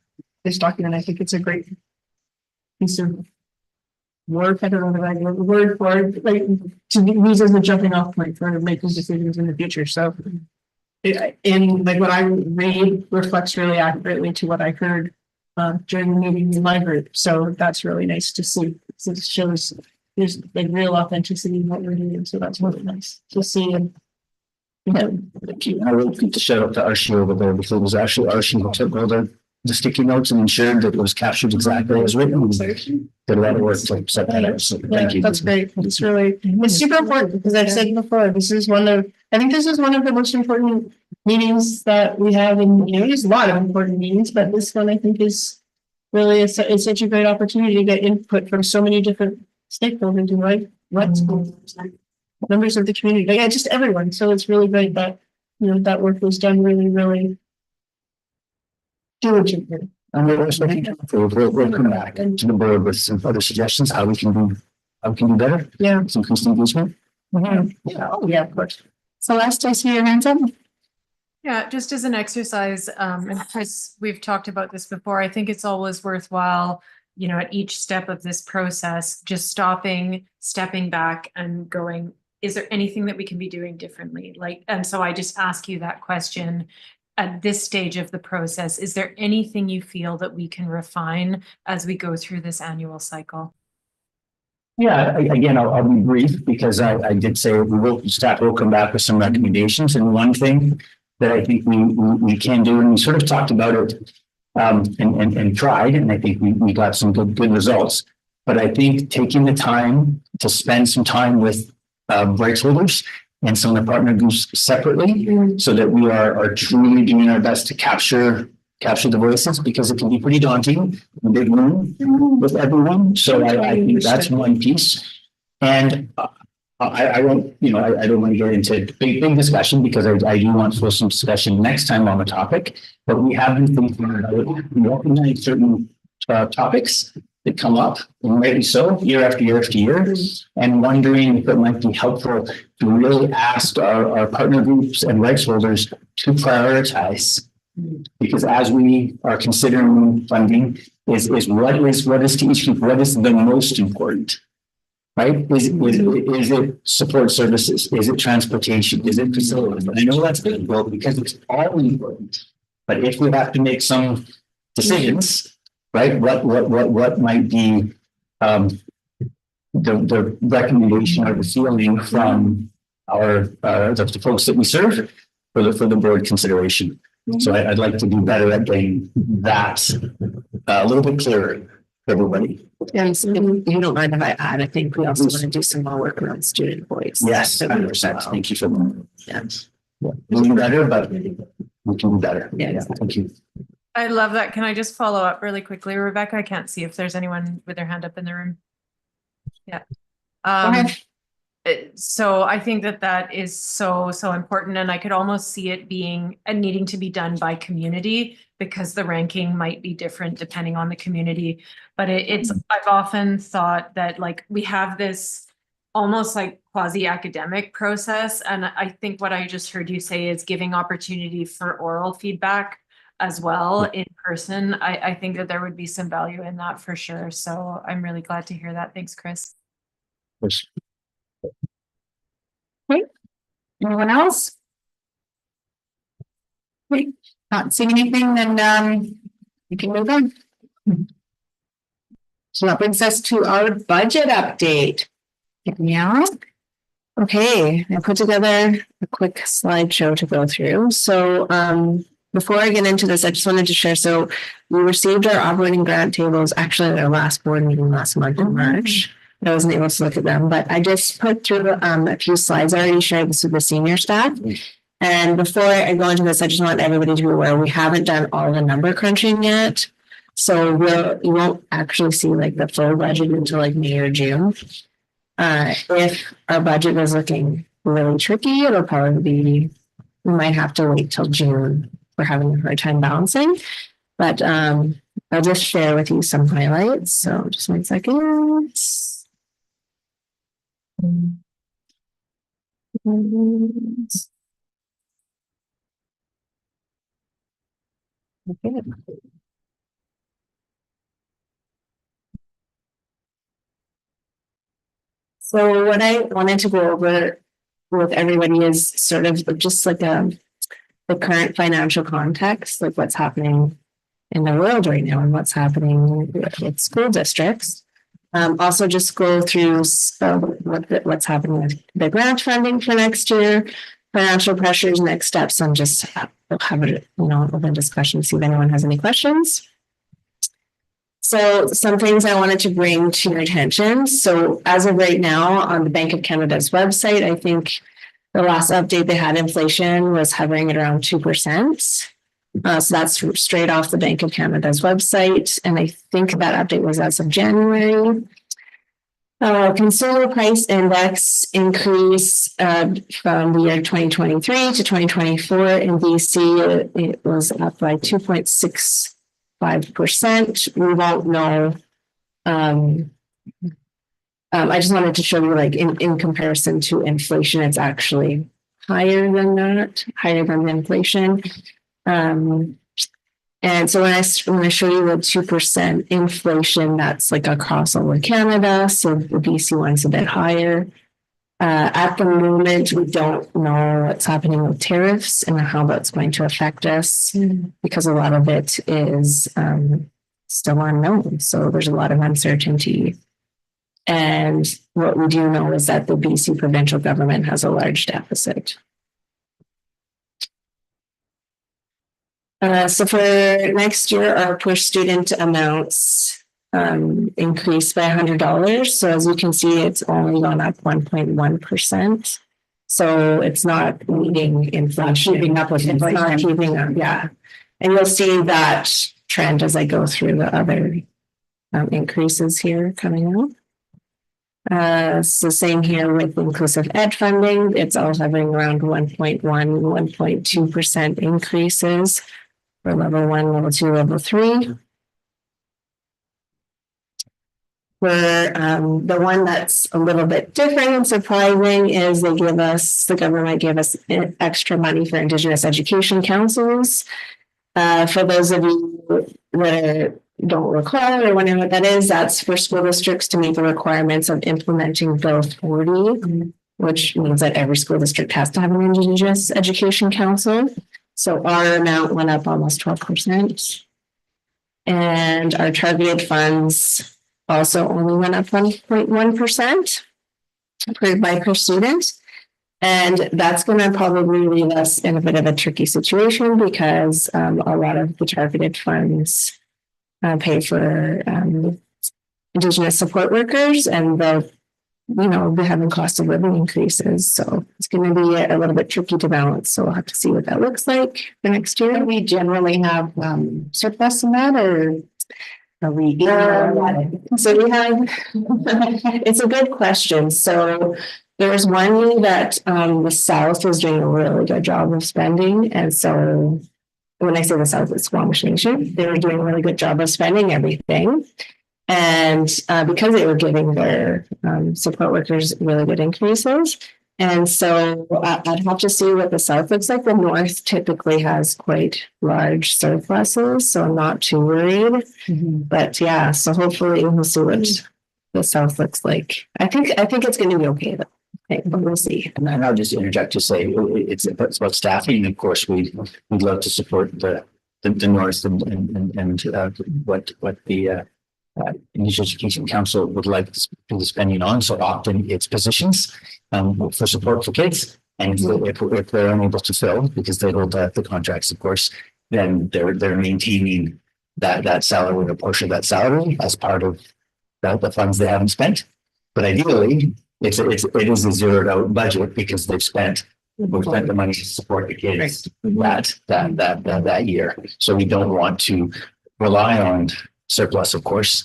document. I think it's a great piece of work. I don't know the right word for it, like to use as a jumping off point for making decisions in the future. So and like what I read reflects really accurately to what I heard during the meeting in the library. So that's really nice to see. So it shows there's like real authenticity in what we're doing. So that's really nice to see. And I really need to shout out to Archie over there, because it was actually Archie who took all the sticky notes and ensured that it was captured exactly as written. Did a lot of work to set that out. So thank you. That's great. It's really, it's super important because I've said before, I think this is one of the most important meetings that we have. And, there's a lot of important meetings, but this one I think is really, it's such a great opportunity to get input from so many different stakeholders, right? Members of the community, just everyone. So it's really great that, that work was done really, really diligently. And we'll come back to the board with some other suggestions, how we can do better. Yeah. Some increased engagement. Yeah. Oh, yeah, of course. Celeste, I see your hands up. Yeah, just as an exercise, and Chris, we've talked about this before. I think it's always worthwhile, at each step of this process, just stepping back and going, is there anything that we can be doing differently? And so I just ask you that question at this stage of the process. Is there anything you feel that we can refine as we go through this annual cycle? Yeah, again, I'll be brief, because I did say staff will come back with some recommendations. And one thing that I think we can do, and we sort of talked about it and tried, and I think we got some good results. But I think taking the time to spend some time with rights holders and some of the partner groups separately, so that we are truly doing our best to capture the voices, because it can be pretty daunting in a big room with everyone. So I think that's one piece. And I won't, I don't want to get into big discussion, because I do want to some discussion next time on the topic. But we have been thinking about recognize certain topics that come up, and rightly so, year after year after year, and wondering if it might be helpful to really ask our partner groups and rights holders to prioritize. Because as we are considering funding, is what is to each group, what is the most important, right? Is it support services? Is it transportation? Is it facilities? And I know that's difficult because it's all important. But if we have to make some decisions, right? What might be the recommendation or the feeling from the folks that we serve for the board consideration. So I'd like to do better at getting that a little bit clearer for everybody. Yes, if you don't mind if I add, I think we also want to do some more work around student voice. Yes, 100%. Thank you for that. Yes. Yeah. Doing better, but we can do better. Yeah. Thank you. I love that. Can I just follow up really quickly, Rebecca? I can't see if there's anyone with their hand up in the room. Yeah. So I think that is so important, and I could almost see it being needing to be done by community, because the ranking might be different depending on the community. But I've often thought that we have this almost like quasi-academic process, and I think what I just heard you say is giving opportunity for oral feedback as well in person. I think that there would be some value in that for sure. So I'm really glad to hear that. Thanks, Chris. Okay. Anyone else? Great. Not seeing anything, then you can move on. So that brings us to our budget update. Yeah. Okay, I put together a quick slideshow to go through. So before I get into this, I just wanted to share. So we received our operating grant tables actually at our last board meeting last month in March. I wasn't able to look at them, but I just put through a few slides. I already shared this with the senior staff. And before I go into this, I just want everybody to be aware we haven't done all the number crunching yet. So you won't actually see like the full budget until like May or June. If our budget is looking really tricky, it'll probably be, we might have to wait till June. We're having a hard time balancing, but I'll just share with you some highlights. So just 1 second. Okay. So what I wanted to go over with everybody is sort of just like the current financial context, like what's happening in the world right now and what's happening with school districts. Also just go through what's happening with the grant funding for next year, financial pressures, next steps, and just have a open discussion, see if anyone has any questions. So some things I wanted to bring to your attention. So as of right now on the Bank of Canada's website, I think the last update they had, inflation was hovering at around 2%. So that's straight off the Bank of Canada's website. And I think that update was as of January. Consumer price index increase from the year 2023 to 2024 in BC, it was up by 2.65%. We won't know. I just wanted to show you, like in comparison to inflation, it's actually higher than that, higher than the inflation. And so when I show you the 2% inflation, that's like across all of Canada. So the BC one's a bit higher. At the moment, we don't know what's happening with tariffs and how that's going to affect us because a lot of it is still unknown. So there's a lot of uncertainty. And what we do know is that the BC provincial government has a large deficit. So for next year, our per student amounts increased by $100. So as you can see, it's only gone up 1.1%. So it's not meeting inflation. Keeping up with inflation. It's not keeping up, yeah. And you'll see that trend as I go through the other increases here coming up. It's the same here with inclusive ed funding. It's all hovering around 1.2% increases for level 1, level 2, level 3. For the one that's a little bit different and surprising is the government gave us extra money for Indigenous education councils. For those of you that don't recall or wondering what that is, that's for school districts to meet the requirements of implementing Bill 40, which means that every school district has to have an Indigenous education council. So our amount went up almost 12%. And our targeted funds also only went up 1.1% per student. And that's going to probably leave us in a bit of a tricky situation because a lot of the targeted funds pay for Indigenous support workers, and they're having cost of living increases. So it's going to be a little bit tricky to balance. So we'll have to see what that looks like for next year. Do we generally have surplus in that, or are we? So we have, it's a good question. So there was one year that the South was doing a really good job of spending. And so when I say the South, it's Squamish Nation. They were doing a really good job of spending everything. And because they were giving their support workers really good increases. And so I'd have to see what the South looks like. The North typically has quite large surpluses, so I'm not too worried. But yeah, so hopefully we'll see what the South looks like. I think it's going to be okay though. Okay, but we'll see. And I'll just interject to say it's about staffing. Of course, we'd love to support the North and what the Indigenous Education Council would like to do the spending on. So often it's positions for support for kids. And if they're unable to fill because they hold the contracts, of course, then they're maintaining that salary or portion of that salary as part of the funds they haven't spent. But ideally, it is a zeroed out budget because we've spent the money to support the kids that year. So we don't want to rely on surplus, of course.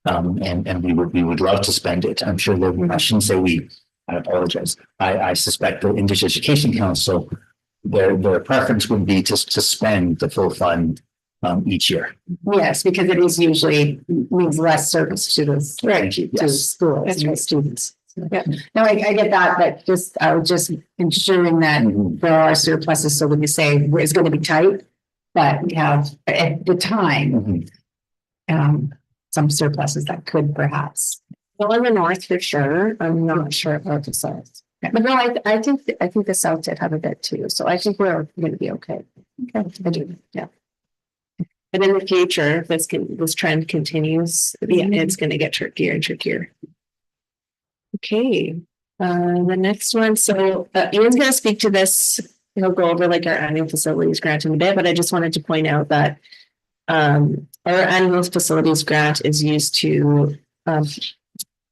And we would love to spend it. I'm sure that I shouldn't say we. I apologize. I suspect the Indigenous Education Council, their preference would be to spend the full fund each year. Yes, because it is usually means less service to the to schools and students. Yeah, no, I get that, but I was just ensuring that there are surpluses. So when you say it's going to be tight, but we have at the time some surpluses that could perhaps. Well, in the North for sure. I'm not sure about the South. Yeah. But no, I think the South did have a bit too. So I think we're going to be okay. Okay, I do. Yeah. But in the future, if this trend continues, it's going to get trickier and trickier. Okay, the next one. So Ian's going to speak to this. He'll go over like our annual facilities grant in a bit, but I just wanted to point out that our annual facilities grant is used to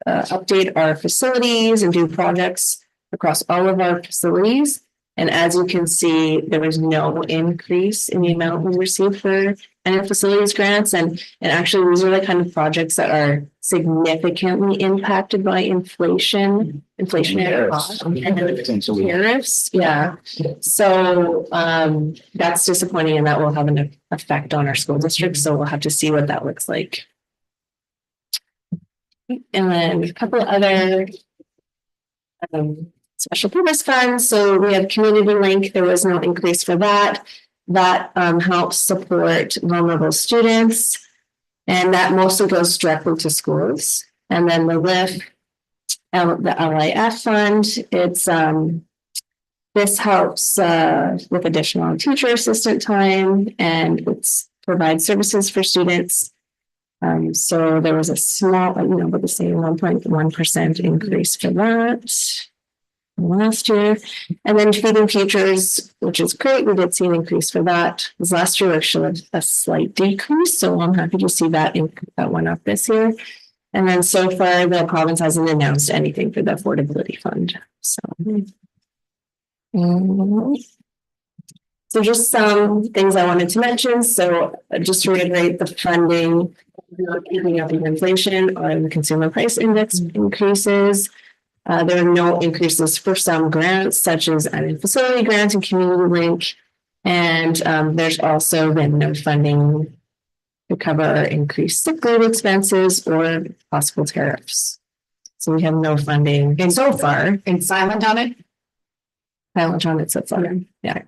update our facilities and do projects across all of our facilities. And as you can see, there was no increase in the amount we received for annual facilities grants. And actually, these are the kind of projects that are significantly impacted by inflationary costs and tariffs. Yeah. So that's disappointing, and that will have an effect on our school district. So we'll have to see what that looks like. And then a couple of other special purpose funds. So we have Community Link. There was no increase for that. That helps support vulnerable students. And that mostly goes directly to schools. And then the LIF, the LIF fund, this helps with additional teacher assistant time, and it's provides services for students. So there was a small, but the same 1.1% increase for that last year. And then Feeding Futures, which is great. We did see an increase for that. Because last year actually a slight decrease. So I'm happy to see that went up this year. And then so far the province hasn't announced anything for the affordability fund. So just some things I wanted to mention. So just to reiterate, the funding, keeping up with inflation or the consumer price index increases. There are no increases for some grants, such as annual facility grants and Community Link. And there's also been no funding to cover increased sick leave expenses or possible tariffs. So we have no funding. And so far, and silent on it? Silent on it so far, yeah.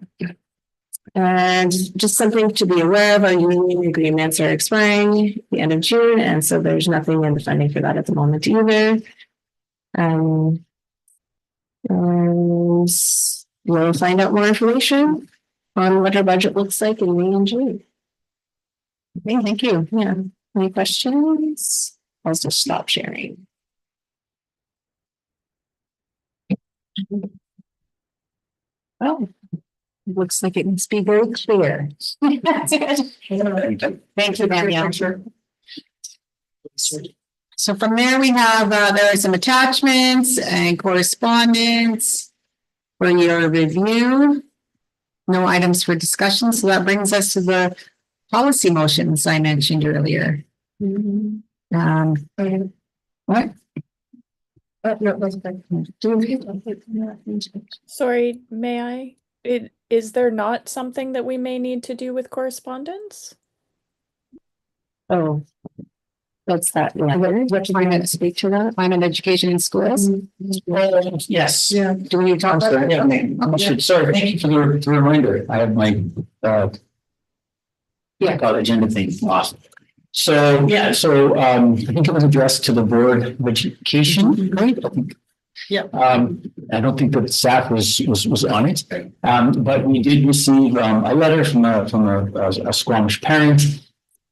And just something to be aware of, our union agreements are expiring at the end of June, and so there's nothing in the funding for that at the moment either. And we'll find out more information on what our budget looks like in May and June. Okay, thank you. Yeah. Any questions? I'll just stop sharing. Well, it looks like it needs to be very clear. Thank you, Danielle. So from there, we have, there are some attachments and correspondence for your review. No items for discussion. So that brings us to the policy motions I mentioned earlier. What? Sorry, may I? Is there not something that we may need to do with correspondence? Oh, what's that? What climate speak to that? Climate education in schools? Yes. Yeah. Do we talk about Sorry, that? sorry, thank you for the reminder. I have my agenda thing lost. So I think it was addressed to the Board of Education, right? I think Yeah. I don't think that staff was on it. But we did receive a letter from a Squamish parent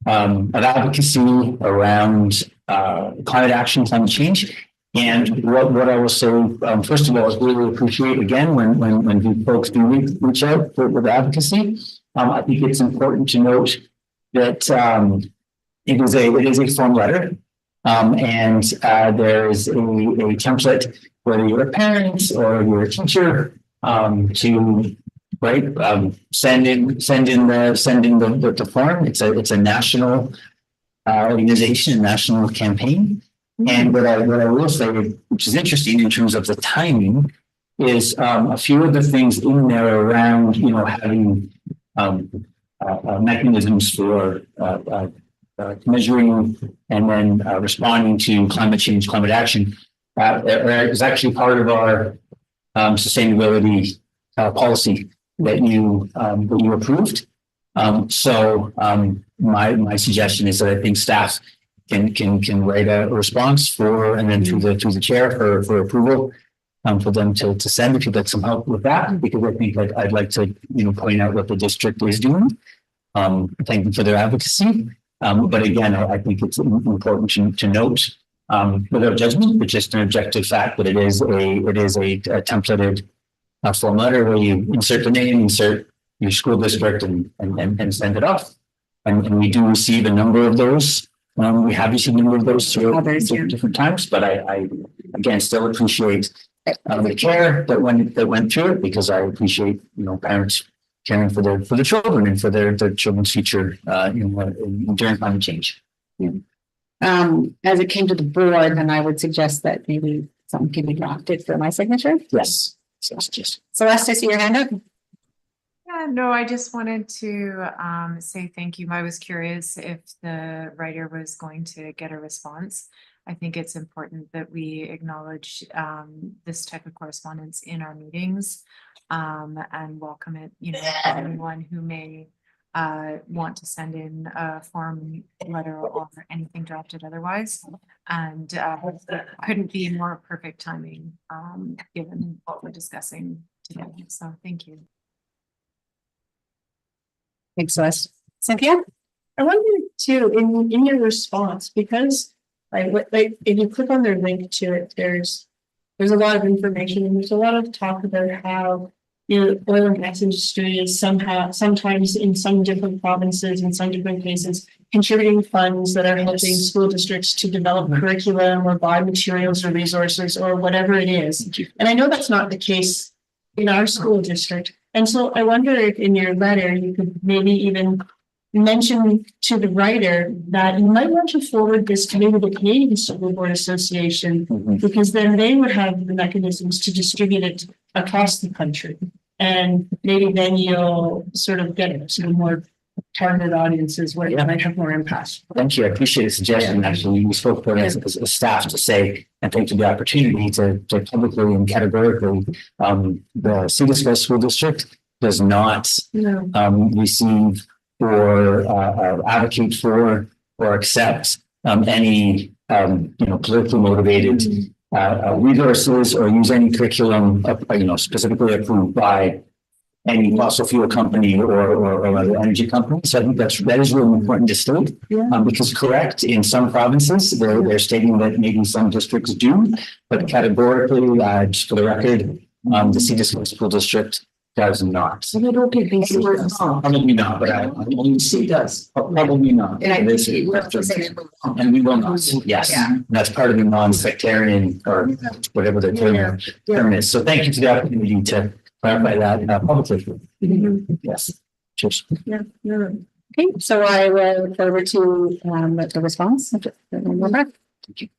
of advocacy around climate action, climate change. And what I will say, first of all, is really appreciate again when you folks do reach out with advocacy. I think it's important to note that it is a form letter, and there is a template, whether you're a parent or you're a teacher, to send in the form. It's a national organization, national campaign. And what I will say, which is interesting in terms of the timing, is a few of the things in there around, having mechanisms for measuring and then responding to climate change, climate action, is actually part of our sustainability policy that you approved. So my suggestion is that I think staff can write a response and then through the chair for approval, for them to send if you'd like some help with that, because I think I'd like to point out what the district is doing. Thank them for their advocacy. But again, I think it's important to note, without judgment, but just an objective fact that it is a templated form letter where you insert the name, insert your school district, and send it off. And we do receive a number of those. We have received a number of those through different times, but I again still appreciate the care that went through it, because I appreciate parents caring for the children and for their children's future during climate change. Yeah. As it came to the board, then I would suggest that maybe something can be drafted for my signature. Yes. Celeste, I see your hand up. Yeah, no, I just wanted to say thank you. I was curious if the writer was going to get a response. I think it's important that we acknowledge this type of correspondence in our meetings, and welcome it, anyone who may want to send in a form letter or anything drafted otherwise. And it couldn't be more perfect timing given what we're discussing today. So thank you. Thanks, Celeste. Cynthia? I wonder too, in your response, because if you click on their link to it, there's a lot of information, and there's a lot of talk about how oil and gas industry is sometimes in some different provinces, in some different cases, contributing funds that are helping school districts to develop curriculum or buy materials or resources or whatever it is. And I know that's not the case in our school district. And so I wonder if in your letter, you could maybe even mention to the writer that you might want to forward this to maybe the Canadian School Board Association, because then they would have the mechanisms to distribute it across the country. And maybe then you'll sort of get some more targeted audiences where you might have more impact. Thank you. I appreciate the suggestion. Actually, we spoke for as a staff to say, and thank you for the opportunity to publicly and categorically, the Sea to Sky School District does not receive or advocate for or accept any politically motivated resources or use any curriculum specifically approved by any fossil fuel company or other energy company. So I think that is really important to state, because correct, in some provinces they're stating that maybe some districts do, but categorically, just for the record, the Sea to Sky School District does not. So they don't get basic. Probably not, but only C does. Probably not. And we will not. Yes, that's part of the non-sectarian or whatever the term is. So thank you for the opportunity to clarify that publicly. Yes. Cheers. Okay, so I will look forward to the response. Thank you.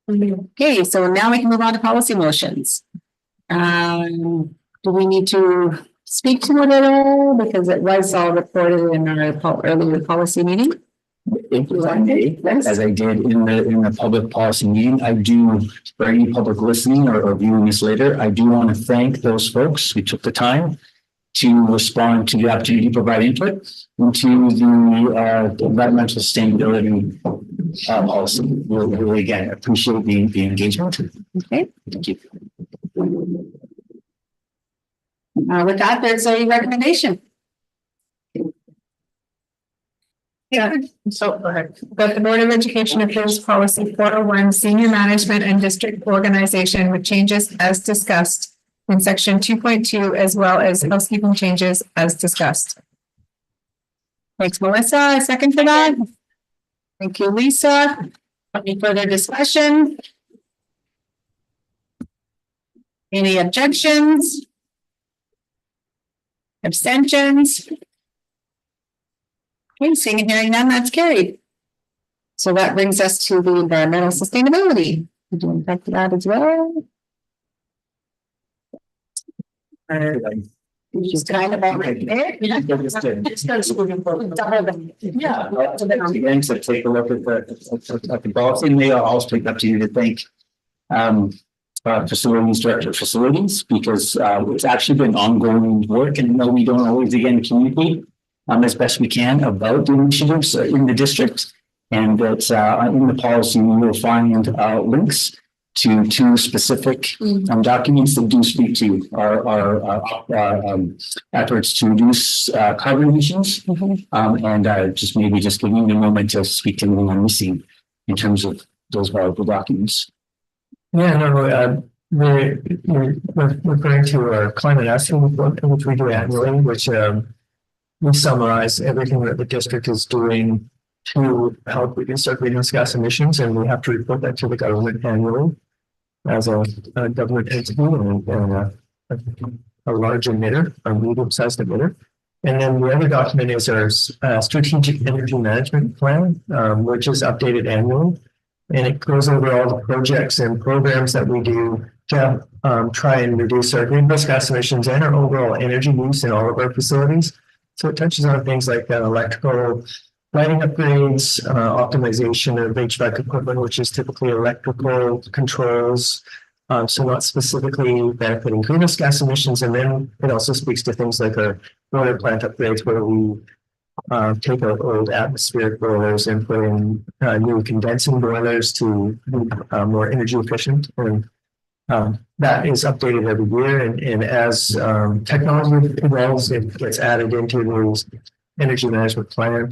Okay, so now we can move on to policy motions. Do we need to speak to it at all? Because it was all reported in our earlier policy meeting. If I may, as I did in the public policy meeting, I do, for any public listening or viewing this later, I do want to thank those folks who took the time to respond to the opportunity to provide input into the environmental sustainability policy. We really, again, appreciate the engagement. Okay. Thank you. With that, there's a recommendation. Yeah, so go ahead. That the Board of Education approves policy 401, senior management and district organization with changes as discussed in section 2.2, as well as housekeeping changes as discussed. Thanks, Melissa. A second for that. Thank you, Lisa. Any further discussion? Any objections? Abstentions? Okay, seeing and hearing none, that's carried. So that brings us to the environmental sustainability. Would you like to that as well? She's kind of already there. Yeah. Again, so take a look at the policy, and they are also take up to you to thank facilities director of facilities, because it's actually been ongoing work, and no, we don't always again communicate as best we can about the initiatives in the district, and that in the policy we will find links to two specific documents that do speak to our efforts to reduce carbon emissions, and just giving you a moment to speak to anything I'm missing in terms of those valuable documents. Yeah, no, we're referring to our climate action report, which we do annually, which we summarize everything that the district is doing to help reduce our greenhouse gas emissions, and we have to report that to the government annually as a government entity and a large emitter, a medium-sized emitter. And then the other document is our strategic energy management plan, which is updated annually. And it goes over all the projects and programs that we do to try and reduce our greenhouse gas emissions and our overall energy use in all of our facilities. So it touches on things like electrical lighting upgrades, optimization of HVAC equipment, which is typically electrical controls, so not specifically benefiting greenhouse gas emissions. And then it also speaks to things like our boiler plant upgrades, where we take out old atmospheric boilers and put in new condensing boilers to be more energy efficient. And that is updated every year. And as technology evolves, it gets added into the energy management plan.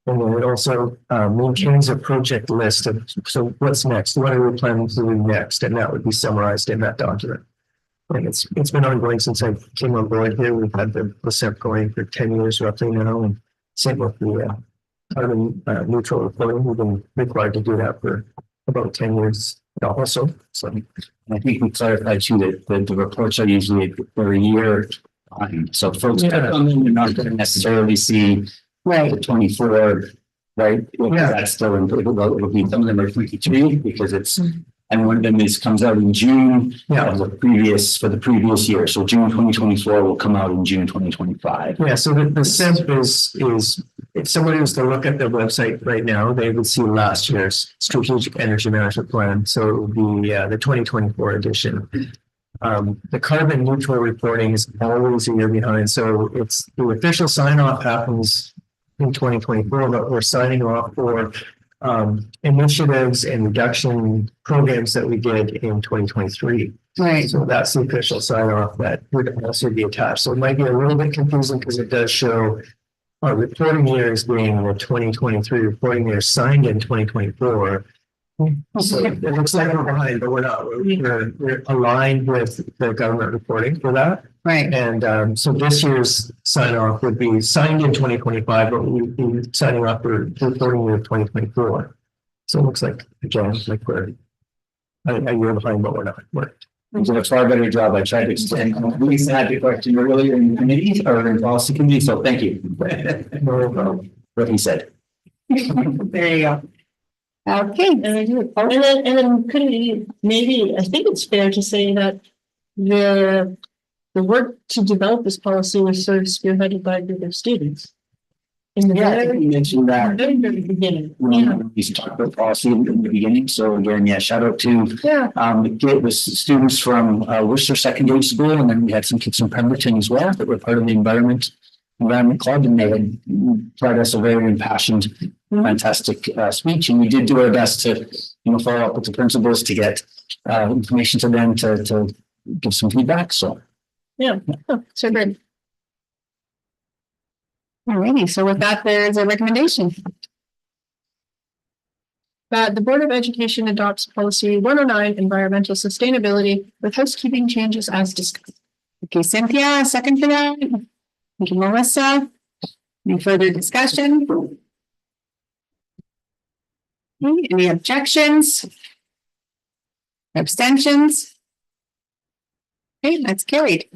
And then it also maintains a project list of, so what's next? What are we planning to do next? And that would be summarized in that document. And it's been ongoing since I came on board here. We've had the SEP going for 10 years roughly now. And same with the carbon neutral reporting. We've been required to do that for about 10 years also. So I think we clarified too that the reports are usually for a year. So folks come in, you're not going to necessarily see the 24, right? Yeah. That's still it'll be some of them are 23 because it's and one of them comes out in June of the previous year. So June 2024 will come out in June 2025. Yeah, so the SEP is if somebody was to look at their website right now, they would see last year's strategic energy management plan. So it would be the 2024 edition. The carbon neutral reporting is always a year behind. So it's the official sign off happens in 2024, but we're signing off for initiatives and reduction programs that we did in 2023. Right. So that's the official sign off that would also be attached. So it might be a little bit confusing because it does show our reporting year as being the 2023 reporting year signed in 2024. So it looks like we're behind, but we're not. We're aligned with the government reporting for that. Right. And so this year's sign off would be signed in 2025, but we'd be signing off for reporting year of 2024. So it looks like, again, like we're a year behind, but we're not. You did a far better job. I tried to extend. Lisa had the question earlier in the committee or in policy committee, so thank you. What he said. There you go. Okay. And then could we maybe, I think it's fair to say that the work to develop this policy was sort of spearheaded by a group of students. Yeah, I think you mentioned that. Very, very beginning. When we talked about policy in the beginning. So again, yeah, shout out to the students from Worcester Secondary School, and then we had some kids from Pemberton as well that were part of the environment club, and they had provided us a very impassioned, fantastic speech. And we did do our best to, follow up with the principals to get information to them to give some feedback. So So good. Alrighty, so with that, there's a recommendation. That the Board of Education adopts policy 109, environmental sustainability, with housekeeping changes as discussed. Okay, Cynthia, second for that. Thank you, Melissa. Any further discussion? Okay, any objections? Abstentions? Okay, that's carried.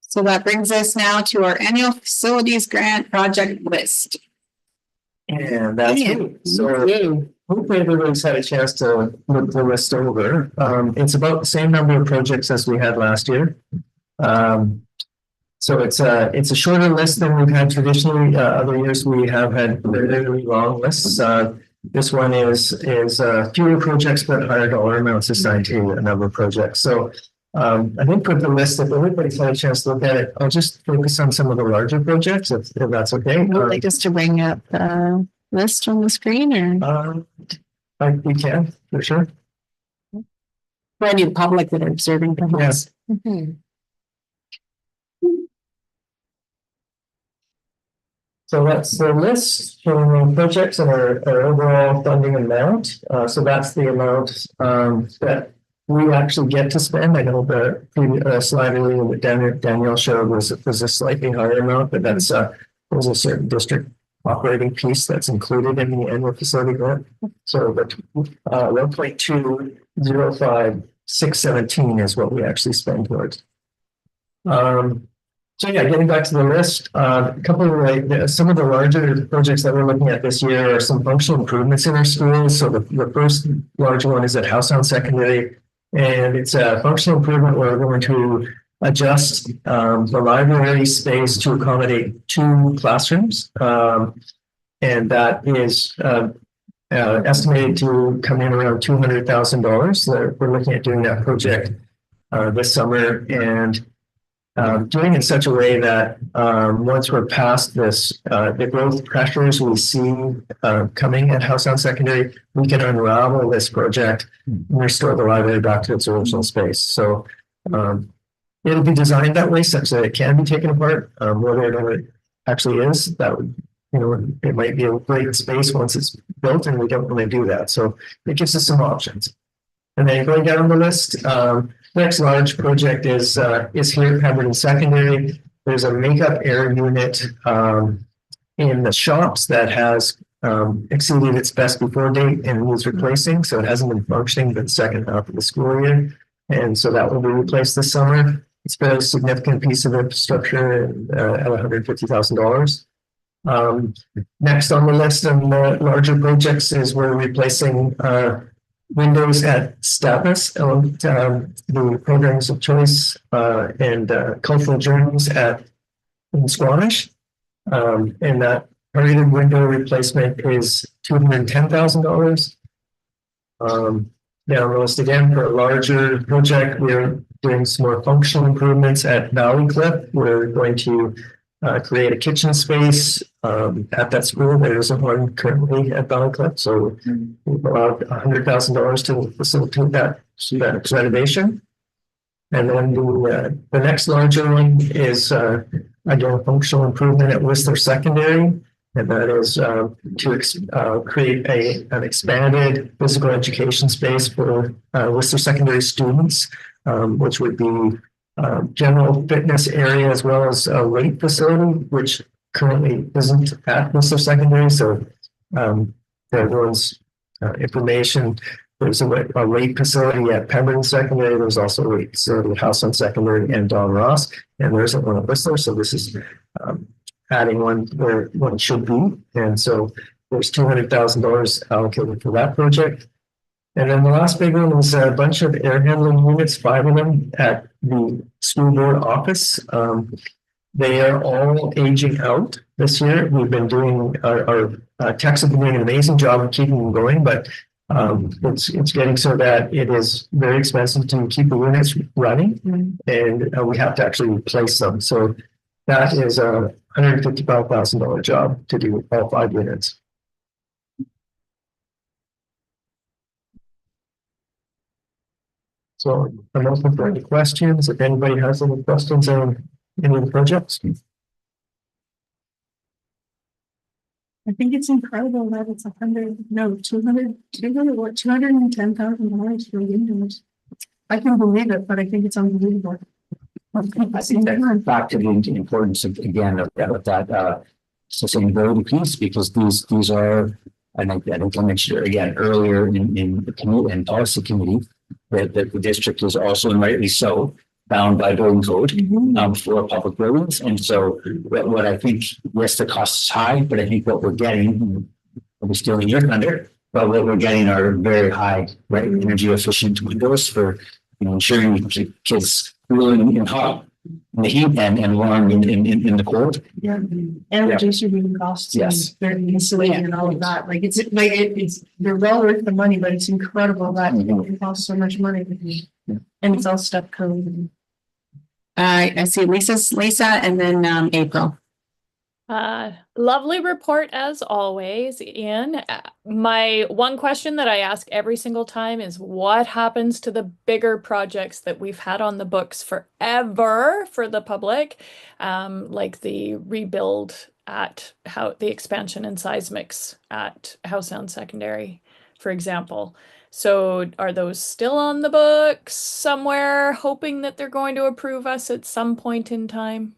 So that brings us now to our annual facilities grant project list. And that's it. So hopefully everybody's had a chance to look the list over. It's about the same number of projects as we had last year. So it's a shorter list than we've had traditionally. Other years we have had very long lists. This one is fewer projects but higher dollar amounts assigned to a number of projects. So I think with the list, if everybody's had a chance to look at it, I'll just focus on some of the larger projects, if that's okay. Would you like us to bring up the list on the screen, or? We can, for sure. For any of the public that are observing, perhaps. Yes. So that's the list for projects and our overall funding amount. So that's the amount that we actually get to spend. I know the previous slide earlier that Danielle showed was a slightly higher amount, but that's there's a certain district operating piece that's included in the annual facility grant. So the 1.205617 is what we actually spend towards. So yeah, getting back to the list, a couple of some of the larger projects that we're looking at this year are some functional improvements in our schools. So the first large one is at Howesound Secondary, and it's a functional improvement where we're going to adjust the library space to accommodate 2 classrooms, and that is estimated to come in around $200,000. So we're looking at doing that project this summer, and doing it in such a way that once we're past this, the growth pressures we see coming at Howesound Secondary, we can unravel this project and restore the library back to its original space. So it'll be designed that way such that it can be taken apart. Whether it actually is, that would, it might be a great space once it's built, and we don't really do that. So it gives us some options. And then going down the list, next large project is here at Pemberton Secondary. There's a makeup air unit in the shops that has exceeded its best before date and needs replacing. So it hasn't been functioning for the second half of the school year. And so that will be replaced this summer. It's been a significant piece of infrastructure at $150,000. Next on the list of larger projects is we're replacing windows at Stathis, the programs of choice and cultural journeys in Squamish. And that targeted window replacement is $210,000. Down the list again for a larger project, we're doing some more functional improvements at Valley Cliff. We're going to create a kitchen space at that school. There isn't one currently at Valley Cliff, so we've allowed $100,000 to facilitate that renovation. And then the next larger one is again functional improvement at Whistler Secondary, and that is to create an expanded physical education space for Whistler Secondary students, which would be general fitness area as well as a weight facility, which currently isn't at Whistler Secondary. So everyone's information, there's a weight facility at Pemberton Secondary. There's also a weight facility at Howesound Secondary and Don Ross, and there isn't one at Whistler. So this is adding one where one should be. And so there's $200,000 allocated for that project. And then the last big one was a bunch of air handling units, 5 of them at the school board office. They are all aging out this year. We've been doing, our techs have been doing an amazing job of keeping them going, but it's getting so that it is very expensive to keep the units running, and we have to actually replace them. So that is a $155,000 job to do all 5 units. So I'm open for any questions. If anybody has any questions on any of the projects. I think it's incredible that it's 210,000 for windows. I can believe it, but I think it's unbelievable. I think that back to the importance of, again, of that sustainability piece, because these are, and I think I mentioned it again earlier in the committee and policy committee, that the district is also, and rightly so, bound by building code for public buildings. And so what I think, yes, the cost is high, but I think what we're getting, we're stealing your thunder, but what we're getting are very high, right, energy efficient windows for, ensuring kids cool in hot, in the heat, and warm in the cold. Yeah, and reducing the costs. Yes. They're insulating and all of that. Like it's they're well worth the money, but it's incredible that it costs so much money. And it's all step code. I see Lisa and then April. Lovely report as always, Ian. My one question that I ask every single time is what happens to the bigger projects that we've had on the books forever for the public, like the rebuild at the expansion and seismics at Howe Sound Secondary, for example. So are those still on the books somewhere, hoping that they're going to approve us at some point in time?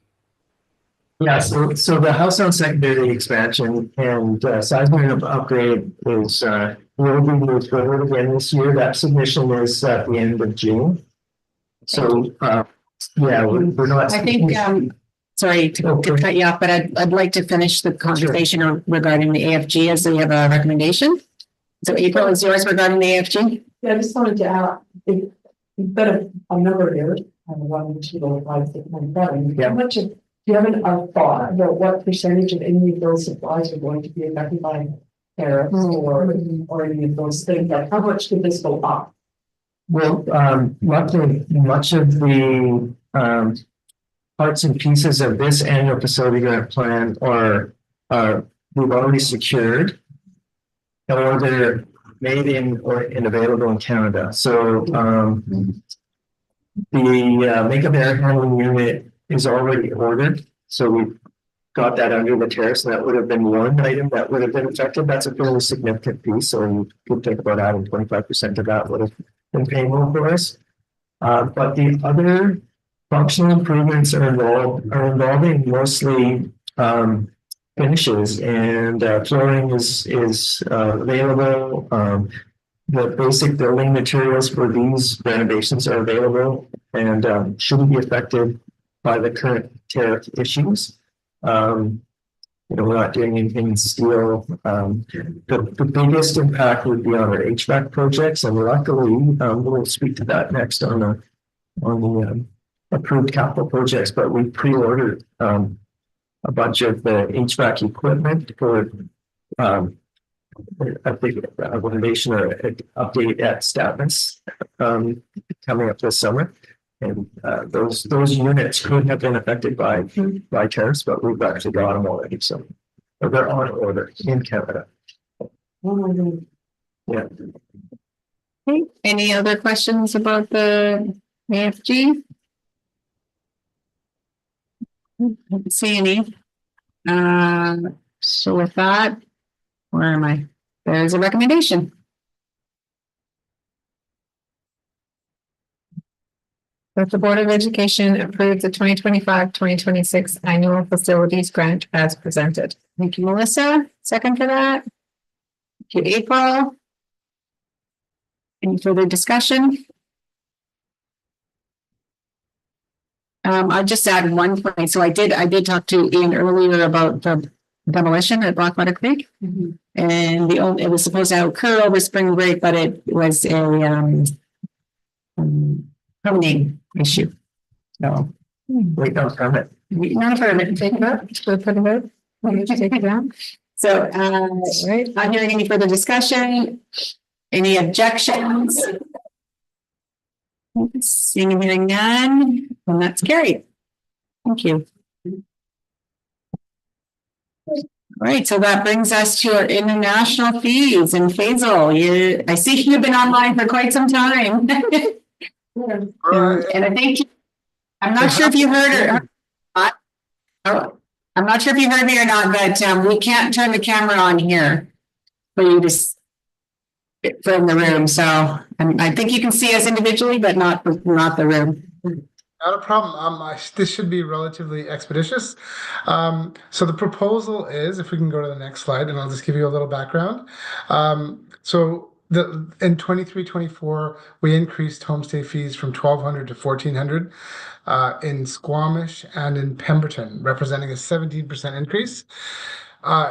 Yeah, so the Howe Sound Secondary expansion and seismic upgrade is will be moved forward again this year. That submission is at the end of June. So yeah, we're not. I think sorry to cut you off, but I'd like to finish the conversation regarding the AFG as we have a recommendation. So April, is yours regarding the AFG? Yeah, I just wanted to add, you've got a number here, 1, 2, 5, 6, 7. Yeah. How much of, do you have a thought about what percentage of any of those supplies are going to be affected by tariffs or any of those things? Like how much could this go up? Well, luckily, much of the parts and pieces of this annual facility grant plan are we've already secured, or they're made in or available in Canada. So the makeup air handling unit is already ordered. So we've got that under the tariffs, and that would have been one item that would have been affected. That's a fairly significant piece. So you could think about adding 25% of that would have been payable for us. But the other functional improvements are involving mostly finishes, and flooring is available. The basic building materials for these renovations are available and shouldn't be affected by the current tariff issues. We're not doing anything in steel. The biggest impact would be on our HVAC projects, and luckily, we'll speak to that next on the approved capital projects. But we pre-ordered a bunch of the HVAC equipment for a big renovation or update at Statman's coming up this summer. And those units could have been affected by tariffs, but we've actually got them already. So they're on order in Canada. Yeah. Okay. Any other questions about the AFG? I don't see any. So with that, where am I? There's a recommendation. That the Board of Education approve the 2025-2026 annual facilities grant as presented. Thank you, Melissa. Second for that. Thank you, April. Any further discussion? I'll just add one point. So I did talk to Ian earlier about the demolition at Blackwater Creek. And it was supposed to occur over spring break, but it was a permitting issue. No, wait, no permit. Not for a minute, take it up, so put it up, maybe just take it down. So, right, not hearing any further discussion, any objections? Seeing and hearing none, and that's carried. Thank you. All right, so that brings us to our international fees. And Faisal, I see you've been online for quite some time. And I think, I'm not sure if you heard or not. I'm not sure if you heard me or not, but we can't turn the camera on here for you to from the room. So I think you can see us individually, but not the room. Not a problem. This should be relatively expeditious. So the proposal is, if we can go to the next slide, and I'll just give you a little background. In 23-24, we increased homestay fees from $1,200 to $1,400 in Squamish and in Pemberton, representing a 17% increase.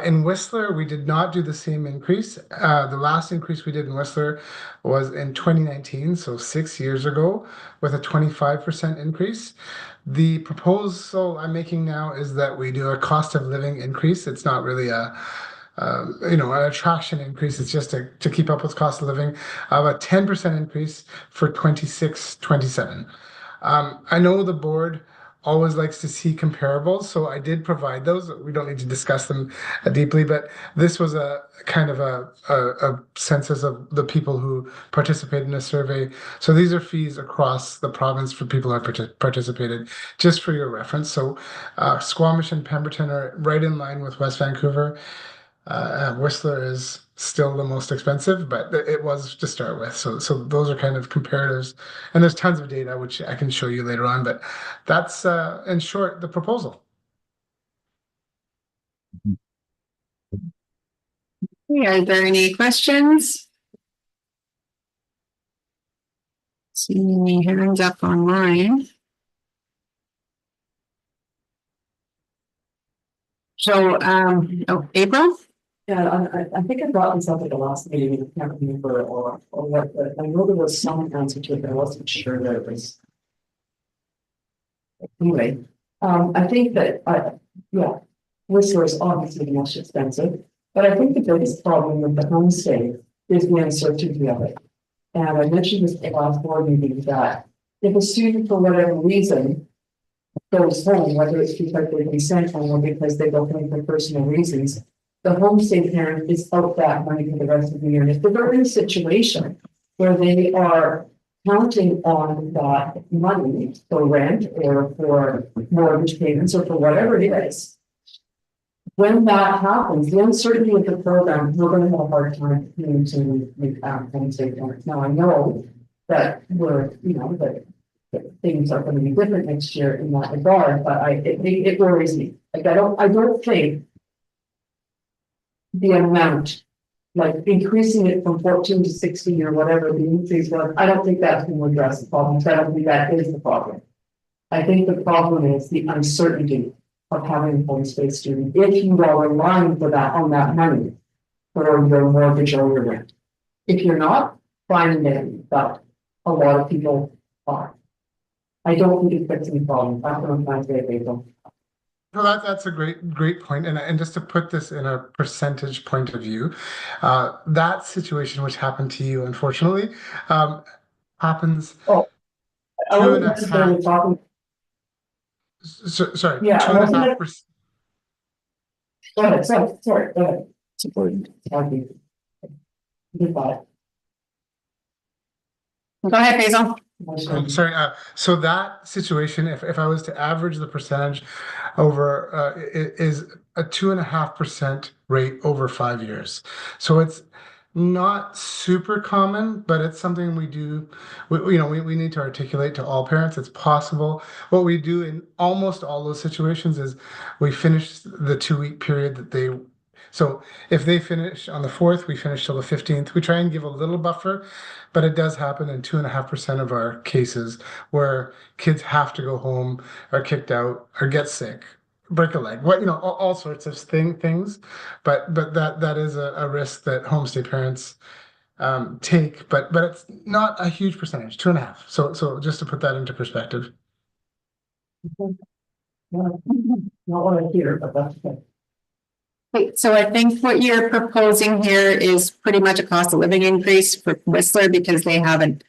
In Whistler, we did not do the same increase. The last increase we did in Whistler was in 2019, so 6 years ago, with a 25% increase. The proposal I'm making now is that we do a cost of living increase. It's not really an attraction increase. It's just to keep up with cost of living of a 10% increase for 26-27. I know the board always likes to see comparables, so I did provide those. We don't need to discuss them deeply, but this was a kind of a census of the people who participated in a survey. So these are fees across the province for people who have participated, just for your reference. So Squamish and Pemberton are right in line with West Vancouver. Whistler is still the most expensive, but it was to start with. So those are kind of comparatives, and there's tons of data which I can show you later on. But that's in short the proposal. Are there any questions? See any hands up online? So, April? Yeah, I think I brought this up at the last meeting. I can't remember or what, but I know there was some answer to it, but I wasn't sure that it was. Anyway, I think that, Whistler is obviously the most expensive, but I think the biggest problem with the homestay is the uncertainty of it. And I mentioned this at the last board meeting that if a student, for whatever reason, goes home, whether it's because they've been sent home or because they go home for personal reasons, the homestay parent is out that money for the rest of the year. And if they're in a situation where they are counting on that money for rent or for mortgage payments or for whatever it is, when that happens, the uncertainty of the program, we're going to have a hard time continuing to make homestay parents. Now I know that that things are going to be different next year in that regard, but it worries me. Like I don't think the amount, like increasing it from 14 to 16 or whatever the increase was, I don't think that's going to address the problem. So I don't think that is the problem. I think the problem is the uncertainty of having a homestay student. If you are relying for that on that money for your mortgage or your rent, if you're not, fine then, but a lot of people are. I don't think it fixes the problem. That's what I'm trying to say, April. Well, that's a great point. And just to put this in a percentage point of view, that situation which happened to you, unfortunately, happens. Oh, I wasn't necessarily talking. Sorry. Yeah, 2.5%. Go ahead. Sorry. Go ahead. It's important. Goodbye. Go ahead, Faisal. Sorry. So that situation, if I was to average the percentage over, it is a 2.5% rate over 5 years. So it's not super common, but it's something we do. We need to articulate to all parents. It's possible. What we do in almost all those situations is we finish the 2-week period that they. So if they finish on the 4th, we finish till the 15th. We try and give a little buffer, but it does happen in 2.5% of our cases where kids have to go home, are kicked out, or get sick, break a leg, all sorts of things. But that is a risk that homestay parents take, but it's not a huge percentage, 2.5. So just to put that into perspective. Not what I hear, but that's okay. Wait, so I think what you're proposing here is pretty much a cost of living increase for Whistler because they haven't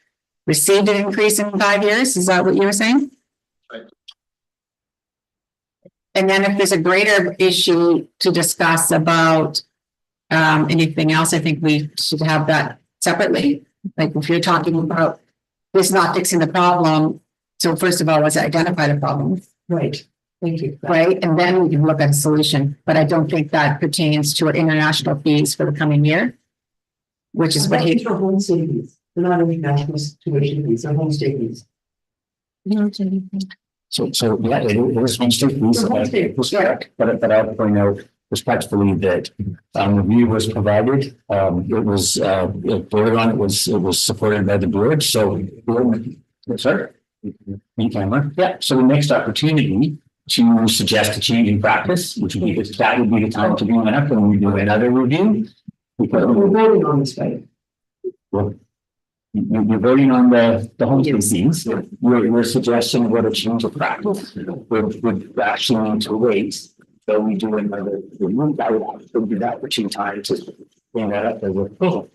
received an increase in 5 years. Is that what you were saying? Right. And then if there's a greater issue to discuss about anything else, I think we should have that separately. Like if you're talking about this not fixing the problem, so first of all, let's identify the problem. Right, thank you. Right, and then we can look at a solution, but I don't think that pertains to our international fees for the coming year. Which is what he. These are homestay fees. They're not international tuition fees, they're homestay fees. So yeah, it was homestay fees, it was correct, but I'll point out respectfully that review was provided. It was voted on, it was supported by the board, so. Sorry. In camera. Yeah. So the next opportunity to suggest a change in practice, which would be that would be the time to bring it up when we do another review. But we're voting on this, right? Well, you're voting on the homestay fees. Your suggestion about a change of practice would actually need to wait. So we do another review. I would actually do that for time to bring that up as a proposal.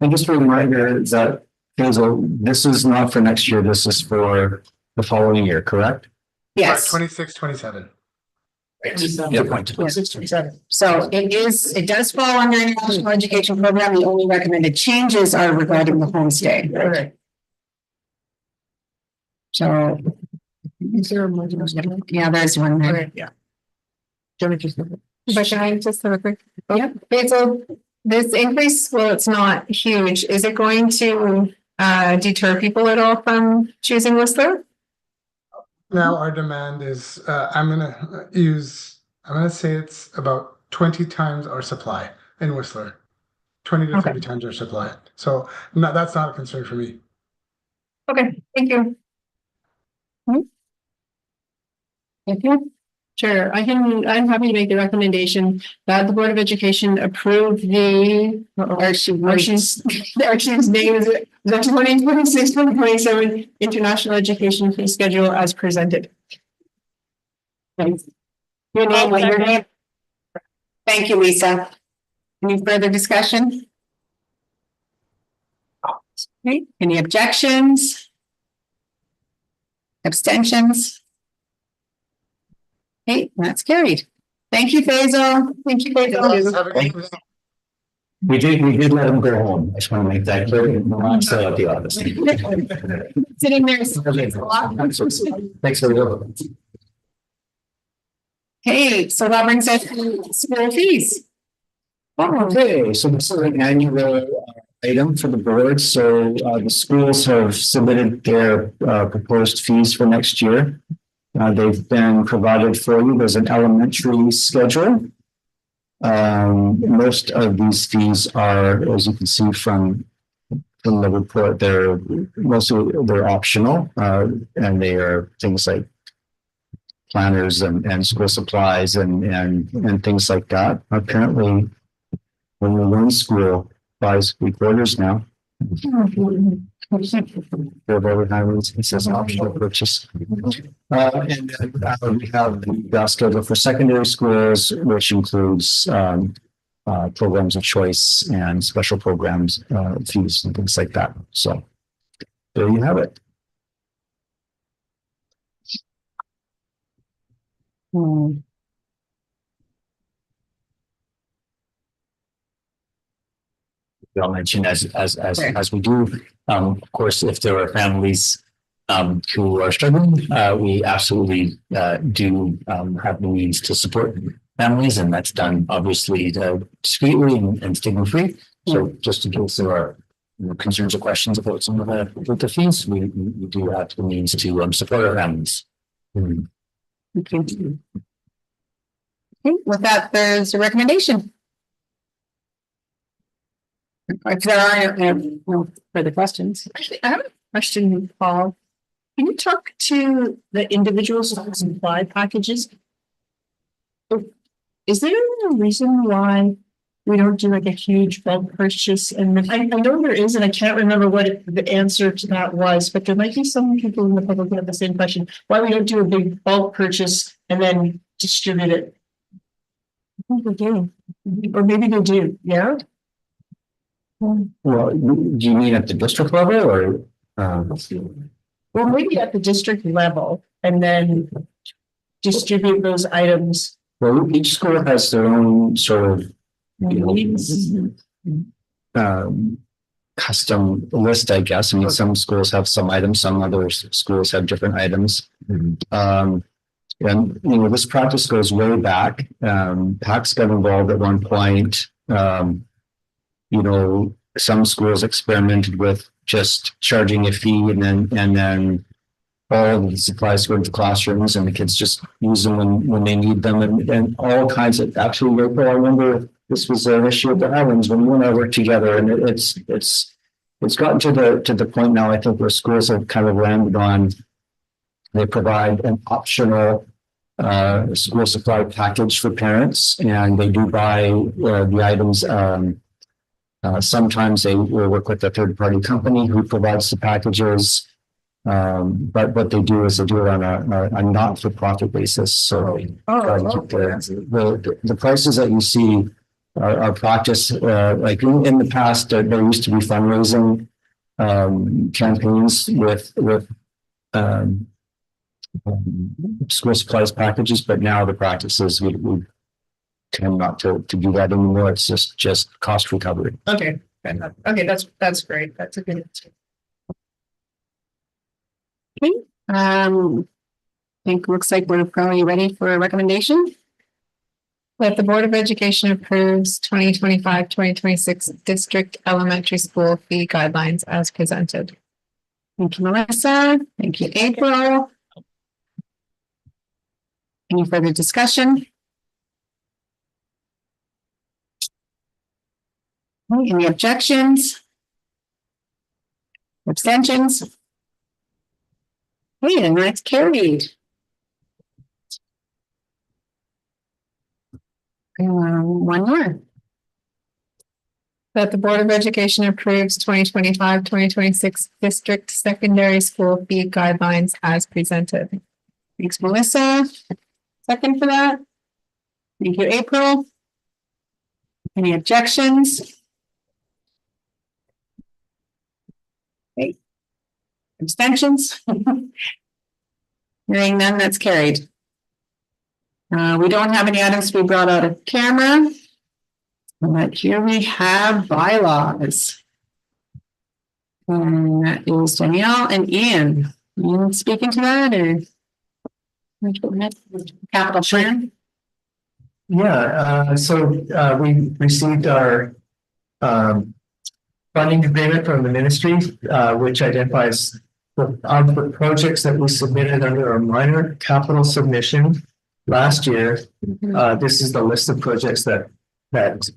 And just a reminder that this is not for next year, this is for the following year, correct? Yes. 26, 27. Yeah, point. So it does fall under international education program. The only recommended changes are regarding the homestay. Right. So. Is there a Yeah, there's one there. Yeah. But can I just have a quick? Yeah. Okay, so this increase, well, it's not huge. Is it going to deter people at all from choosing Whistler? Now our demand is, I'm gonna say it's about 20 times our supply in Whistler. 20 to 30 times our supply. So that's not a concern for me. Okay, thank you. Thank you. Sure, I'm happy to make the recommendation that the Board of Education approve the Archie's name is the 2026-2027 International Education Fee Schedule as presented. Thanks. Your name. Thank you, Lisa. Any further discussion? Okay, any objections? Abstentions? Okay, that's carried. Thank you, Faisal. Thank you, Faisal. Have a good evening. We did let him go home. I just want to make that clear. I'm still at the office. Sitting there. Thanks for your. Okay, so that brings us to school fees. Okay, so this is an annual item for the board. So the schools have submitted their proposed fees for next year. They've been provided for you. There's an elementary schedule. Most of these fees are, as you can see from the report, they're optional, and they are things like planners and school supplies and things like that. Apparently, only one school buys 3/4 now. It says optional purchase. And then we have the schedule for secondary schools, which includes programs of choice and special programs, fees and things like that. So there you have it. I'll mention as we do, of course, if there are families who are struggling, we absolutely do have the means to support families, and that's done obviously discreetly and stigma free. So just in case there are concerns or questions about some of the fees, we do have the means to support our families. Okay, with that, there's a recommendation. If there are no further questions. Actually, I have a question, Paul. Can you talk to the individual supply packages? Is there a reason why we don't do like a huge bulk purchase. And I know there is, and I can't remember what the answer to that was, but there might be some people in the public who have the same question. Why we don't do a big bulk purchase and then distribute it? I think we do, or maybe they do, yeah? Well, do you mean at the district level or? Well, maybe at the district level and then distribute those items. Well, each school has their own sort of, custom list, I guess. I mean, some schools have some items, some other schools have different items. And, you know, this practice goes way back. PACS got involved at one point. You know, some schools experimented with just charging a fee and then all of the supplies go into classrooms and the kids just use them when they need them and all kinds of, actually, I remember this was an issue at the Highlands when you and I worked together, and it's gotten to the point now, I think, where schools have kind of landed on, they provide an optional school supply package for parents, and they do buy the items. Sometimes they will work with a third-party company who provides the packages. But what they do is they do it on a not-for-profit basis. So the prices that you see are practiced, like in the past, there used to be fundraising campaigns with school supplies packages, but now the practice is we tend not to do that anymore. It's just cost recovery. Okay, that's great. That's a good answer. Okay, I think looks like we're probably ready for a recommendation. That the Board of Education approves 2025-2026 district elementary school fee guidelines as presented. Thank you, Melissa. Thank you, April. Any further discussion? Any objections? Abstentions? Okay, and that's carried. One more. That the Board of Education approves 2025-2026 district secondary school fee guidelines as presented. Thanks, Melissa. Second for that. Thank you, April. Any objections? Okay. Abstentions? Hearing none, that's carried. We don't have any items to be brought out of camera. But here we have bylaws. And that is Danielle and Ian. You speaking to that or? Capital plan? Yeah, so we received our funding agreement from the ministry, which identifies the projects that we submitted under our minor capital submission last year. This is the list of projects that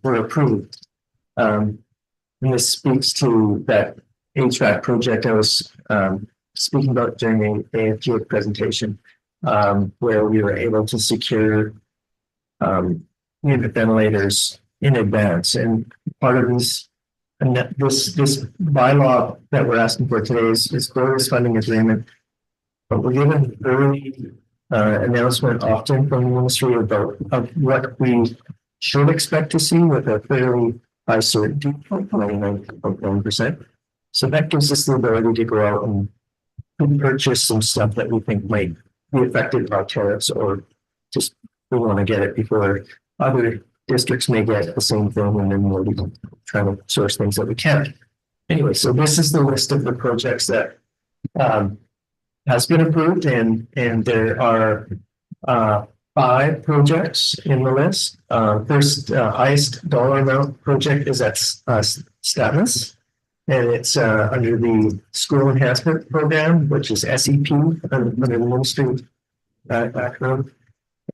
were approved. And this speaks to that HVAC project I was speaking about during the AFG presentation, where we were able to secure unit ventilators in advance. And part of this bylaw that we're asking for today is for this funding agreement. But we're given early announcement often from the ministry about what we should expect to see with a fairly high certainty of 99.1%. So that gives us the ability to go out and purchase some stuff that we think might be affected by tariffs, or just we want to get it before other districts may get the same thing, and then we'll be trying to source things that we can. Anyway, so this is the list of the projects that has been approved, and there are 5 projects in the list. First, highest dollar amount project is at Statmas, and it's under the School Enhancement Program, which is SEP under the ministry background.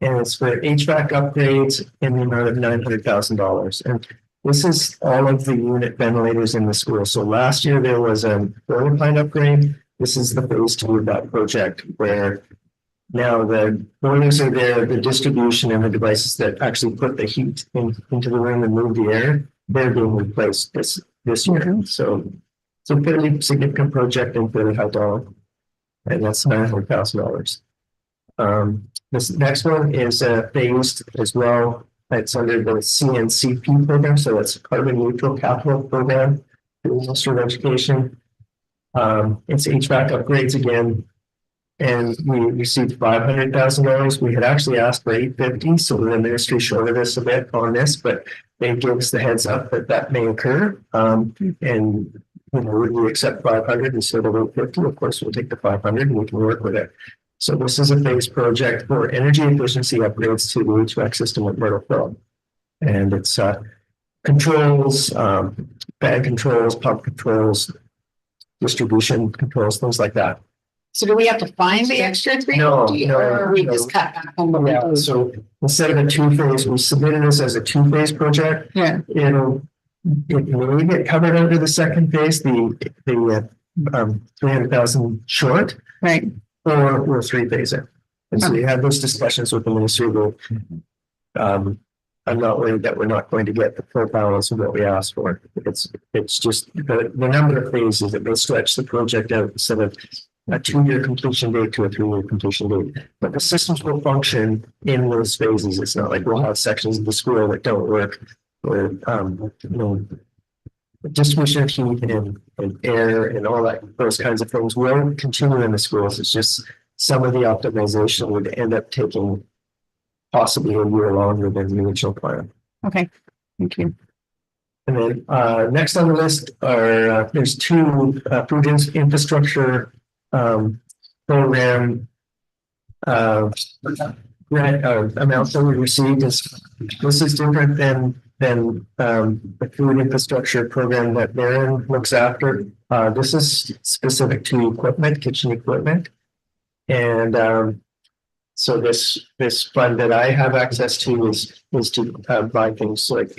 And it's for HVAC upgrades in the amount of $900,000. And this is all of the unit ventilators in the school. So last year there was a boiler plant upgrade. This is the phase 2 of that project, where Now, the boilers are there, the distribution and the devices that actually put the heat into the room and move the air, they're being replaced this year. So it's a fairly significant project and fairly high dollar. And that's $900,000. This next one is phased as well. It's under the CNCP program, so that's Carbon Neutral Capital Program, the Ministry of Education. It's HVAC upgrades again, and we received $500,000. We had actually asked for $850,000, so the ministry shorted us a bit on this, but they gave us the heads up that that may occur. And you know, would we accept 500 instead of 850? Of course, we'll take the 500 and we can work with it. So this is a phase project for energy efficiency upgrades to the HVAC system at Myrtle Hill. And it's controls, fan controls, pump controls, distribution controls, things like that. So do we have to find the extra 350? No, or we just cut back on the Yeah, so instead of a two-phase, we submitted this as a two-phase project. Yeah. It may get covered under the second phase, the 300,000 short. Right. Or we'll three-phase it. And so we had those discussions with the ministry. I'm not worried that we're not going to get the full balance of what we asked for. It's just the number of phases that may stretch the project out instead of a 2-year completion date to a 3-year completion date. But the systems will function in those phases. It's not like we'll have sections of the school that don't work, or distribution of heat and air and all that, those kinds of things will continue in the schools. It's just some of the optimization would end up taking possibly a year longer than the original plan. Okay, thank you. And then next on the list are there's 2 food infrastructure program grant amounts that we received. This is different than the food infrastructure program that Darren looks after. This is specific to equipment, kitchen equipment. And so this fund that I have access to is to buy things like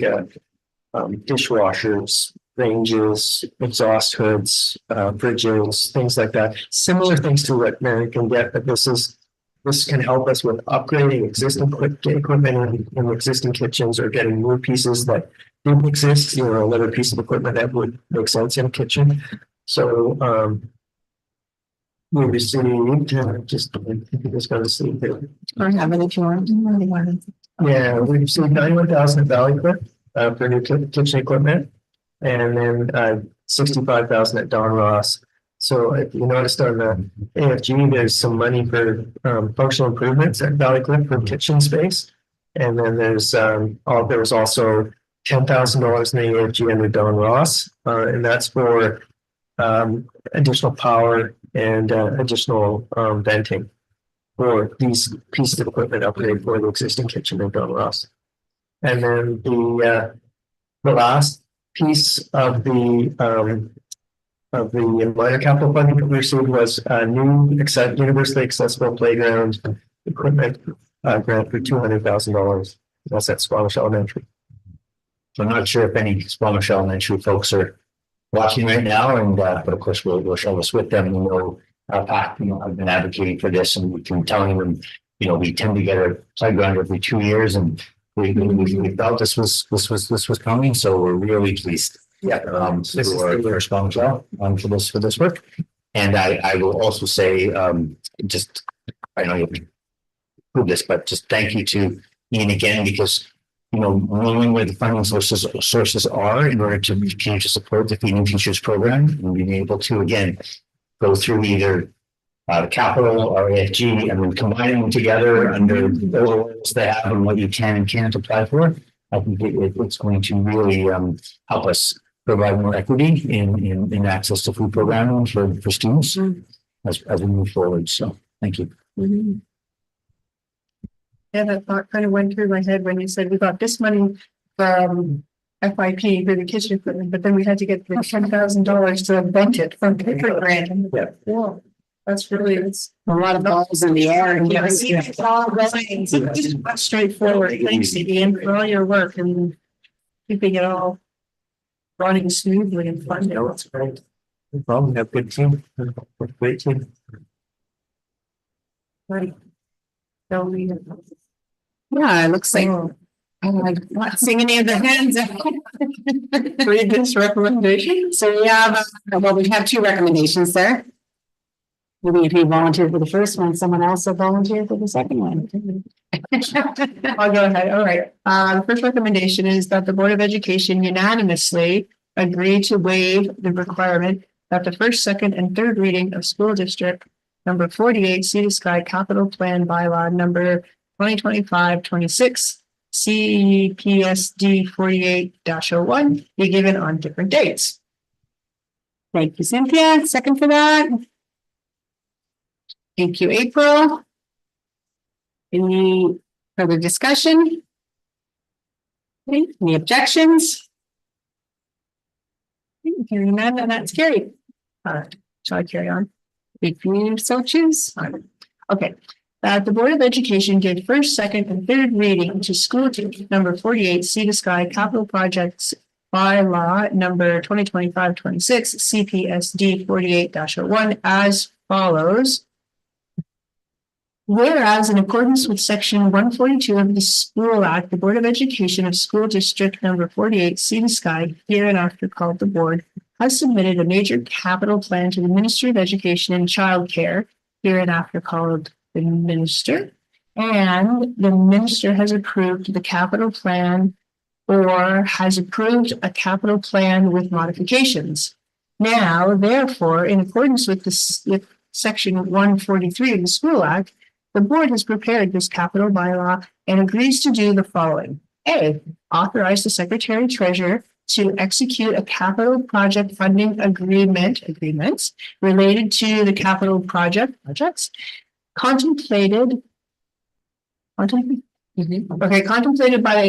dishwashers, ranges, exhaust hoods, fridges, things like that. Similar things to what Mary can get, but this can help us with upgrading existing equipment in existing kitchens, or getting new pieces that didn't exist, another piece of equipment that would make sense in a kitchen. So we received just going to see here. Or have it if you want. Yeah, we received 91,000 at Valley Cliff for new kitchen equipment, and then 65,000 at Don Ross. So if you noticed on the AFG, there's some money for functional improvements at Valley Cliff for kitchen space. And then there was also $10,000 in the AFG under Don Ross. And that's for additional power and additional venting for these pieces of equipment upgrade for the existing kitchen at Don Ross. And then the last piece of the minor capital funding that we received was a new universally accessible playground equipment grant for $200,000. That's at Squamish Elementary. So I'm not sure if any Squamish Elementary folks are watching right now, and but of course we'll share this with them. Pat, I've been advocating for this, and we've been telling them, we tend to get a playground every 2 years, and we felt this was coming, so we're really pleased. Yeah, this is the response for this work. And I will also say, I know you've proved this, but just thank you to Ian again, because knowing where the funding sources are in order to continue to support the Feeding Futures program, and being able to again go through either capital or AFG and then combining them together under the roles they have and what you can and can't apply for. I think it's going to really help us provide more equity in access to food programming for students as we move forward. So thank you. Mm-hmm. Yeah, that thought kind of went through my head when you said we got this money from FIP for the kitchen equipment, but then we had to get the $10,000 to invent it from paper grant. Yeah. Whoa, that's a lot of balls in the air. And it's all going straightforward. Thanks, Ian, for all your work and keeping it all running smoothly and fun. Yeah, that's great. No problem. We have a good team. Great team. Right. So we. Yeah, it looks like. I'm not seeing any of the hands. Read this recommendation. So we have, well, we have 2 recommendations there. Maybe if you volunteered for the first one, someone else will volunteer for the second one. I'll go ahead. All right. The first recommendation is that the Board of Education unanimously agree to waive the requirement that the first, second, and third reading of school district number 48 Sea to Sky Capital Plan Bylaw number 2025-26 CPSD 48-01 be given on different dates. Thank you, Cynthia. Second for that. Thank you, April. Any further discussion? Any objections? Hearing none, and that's carried. Shall I carry on? If you so choose. Okay. That the Board of Education give first, second, and third reading to school district number 48 Sea to Sky Capital Projects Bylaw number 2025-26 CPSD 48-01 as follows. Whereas in accordance with section 142 of the School Act, the Board of Education of School District number 48 Sea to Sky, hereinafter called the Board, has submitted a major capital plan to the Ministry of Education and Childcare, hereinafter called the Minister, and the Minister has approved the capital plan or has approved a capital plan with modifications. Now, therefore, in accordance with section 143 of the School Act, the Board has prepared this capital bylaw and agrees to do the following. A, authorize the Secretary Treasurer to execute a capital project funding agreements related to the capital projects contemplated by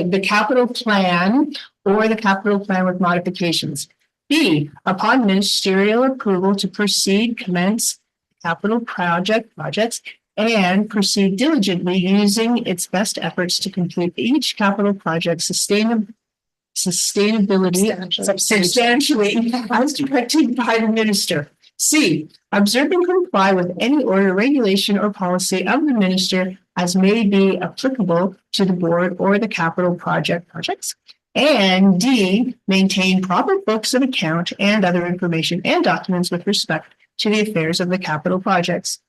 the capital plan or the capital plan with modifications. B, upon ministerial approval to proceed, commence capital projects and proceed diligently using its best efforts to complete each capital project sustainability substantially as directed by the Minister. C, observe and comply with any order, regulation, or policy of the Minister as may be applicable to the Board or the capital projects. And D, maintain proper books of account and other information and documents with respect to the affairs of the capital projects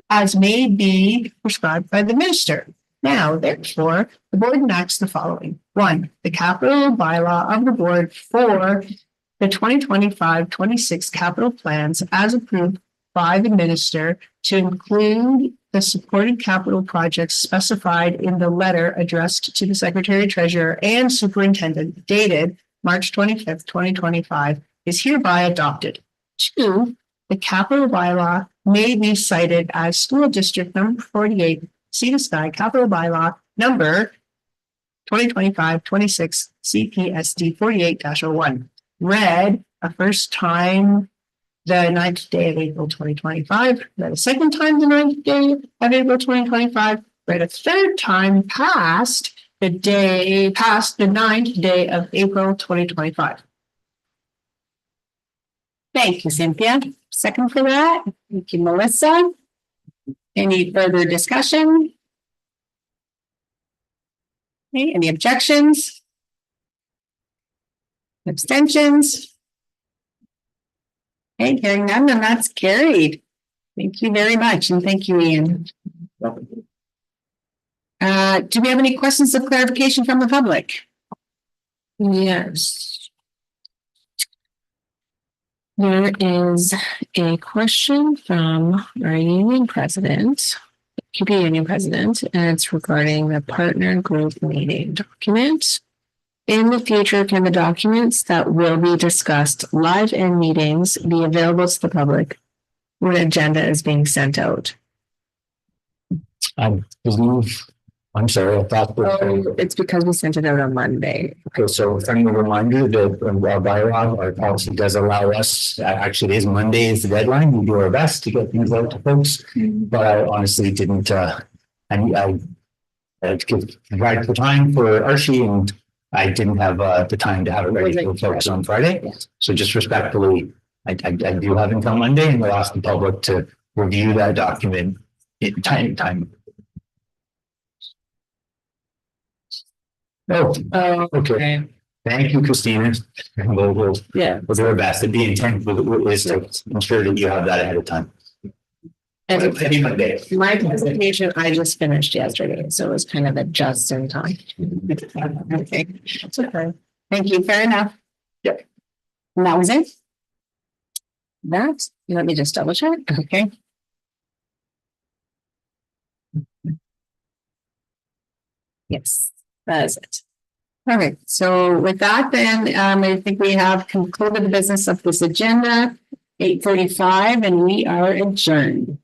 as may be prescribed by the Minister. Now, therefore, the Board enacts the following. 1, the capital bylaw of the Board for the 2025-26 capital plans as approved by the Minister to include the supported capital projects specified in the letter addressed to the Secretary Treasurer and Superintendent dated March 25th, 2025 is hereby adopted. 2, the capital bylaw may be cited as School District number 48 Sea to Sky Capital Bylaw number 2025-26 CPSD 48-01. Read a first time the 9th day of April 2025, read a second time the 9th day of April 2025, read a third time past the 9th day of April 2025. Thank you, Cynthia. Second for that. Thank you, Melissa. Any further discussion? Okay, any objections? Abstentions? Okay, hearing none, and that's carried. Thank you very much, and thank you, Ian. Do we have any questions of clarification from the public? Yes. There is a question from our union president, QP union president, and it's regarding the partner group meeting document. In the future, can the documents that will be discussed live in meetings be available to the public when an agenda is being sent out? I believe, I'm sorry, I thought that. It's because we sent it out on Monday. Okay, so friendly reminder that our bylaw, our policy does allow us, actually it is Monday is the deadline. We do our best to get things out to folks, but I honestly didn't, I provide the time for Archie and I didn't have the time to have it ready for folks on Friday. So just respectfully, I do have until Monday and we'll ask the public to review that document in time. Oh, okay. Thank you, Christina. We'll do our best. The intent is to ensure that you have that ahead of time. And Monday. my presentation, I just finished yesterday, so it was kind of a just in time. Okay, it's okay. Thank you, fair enough. Yep. And that was it? That, let me just double check, okay. Yes, that's it. All right, so with that, then, I think we have concluded the business of this agenda, 8:45, and we are adjourned.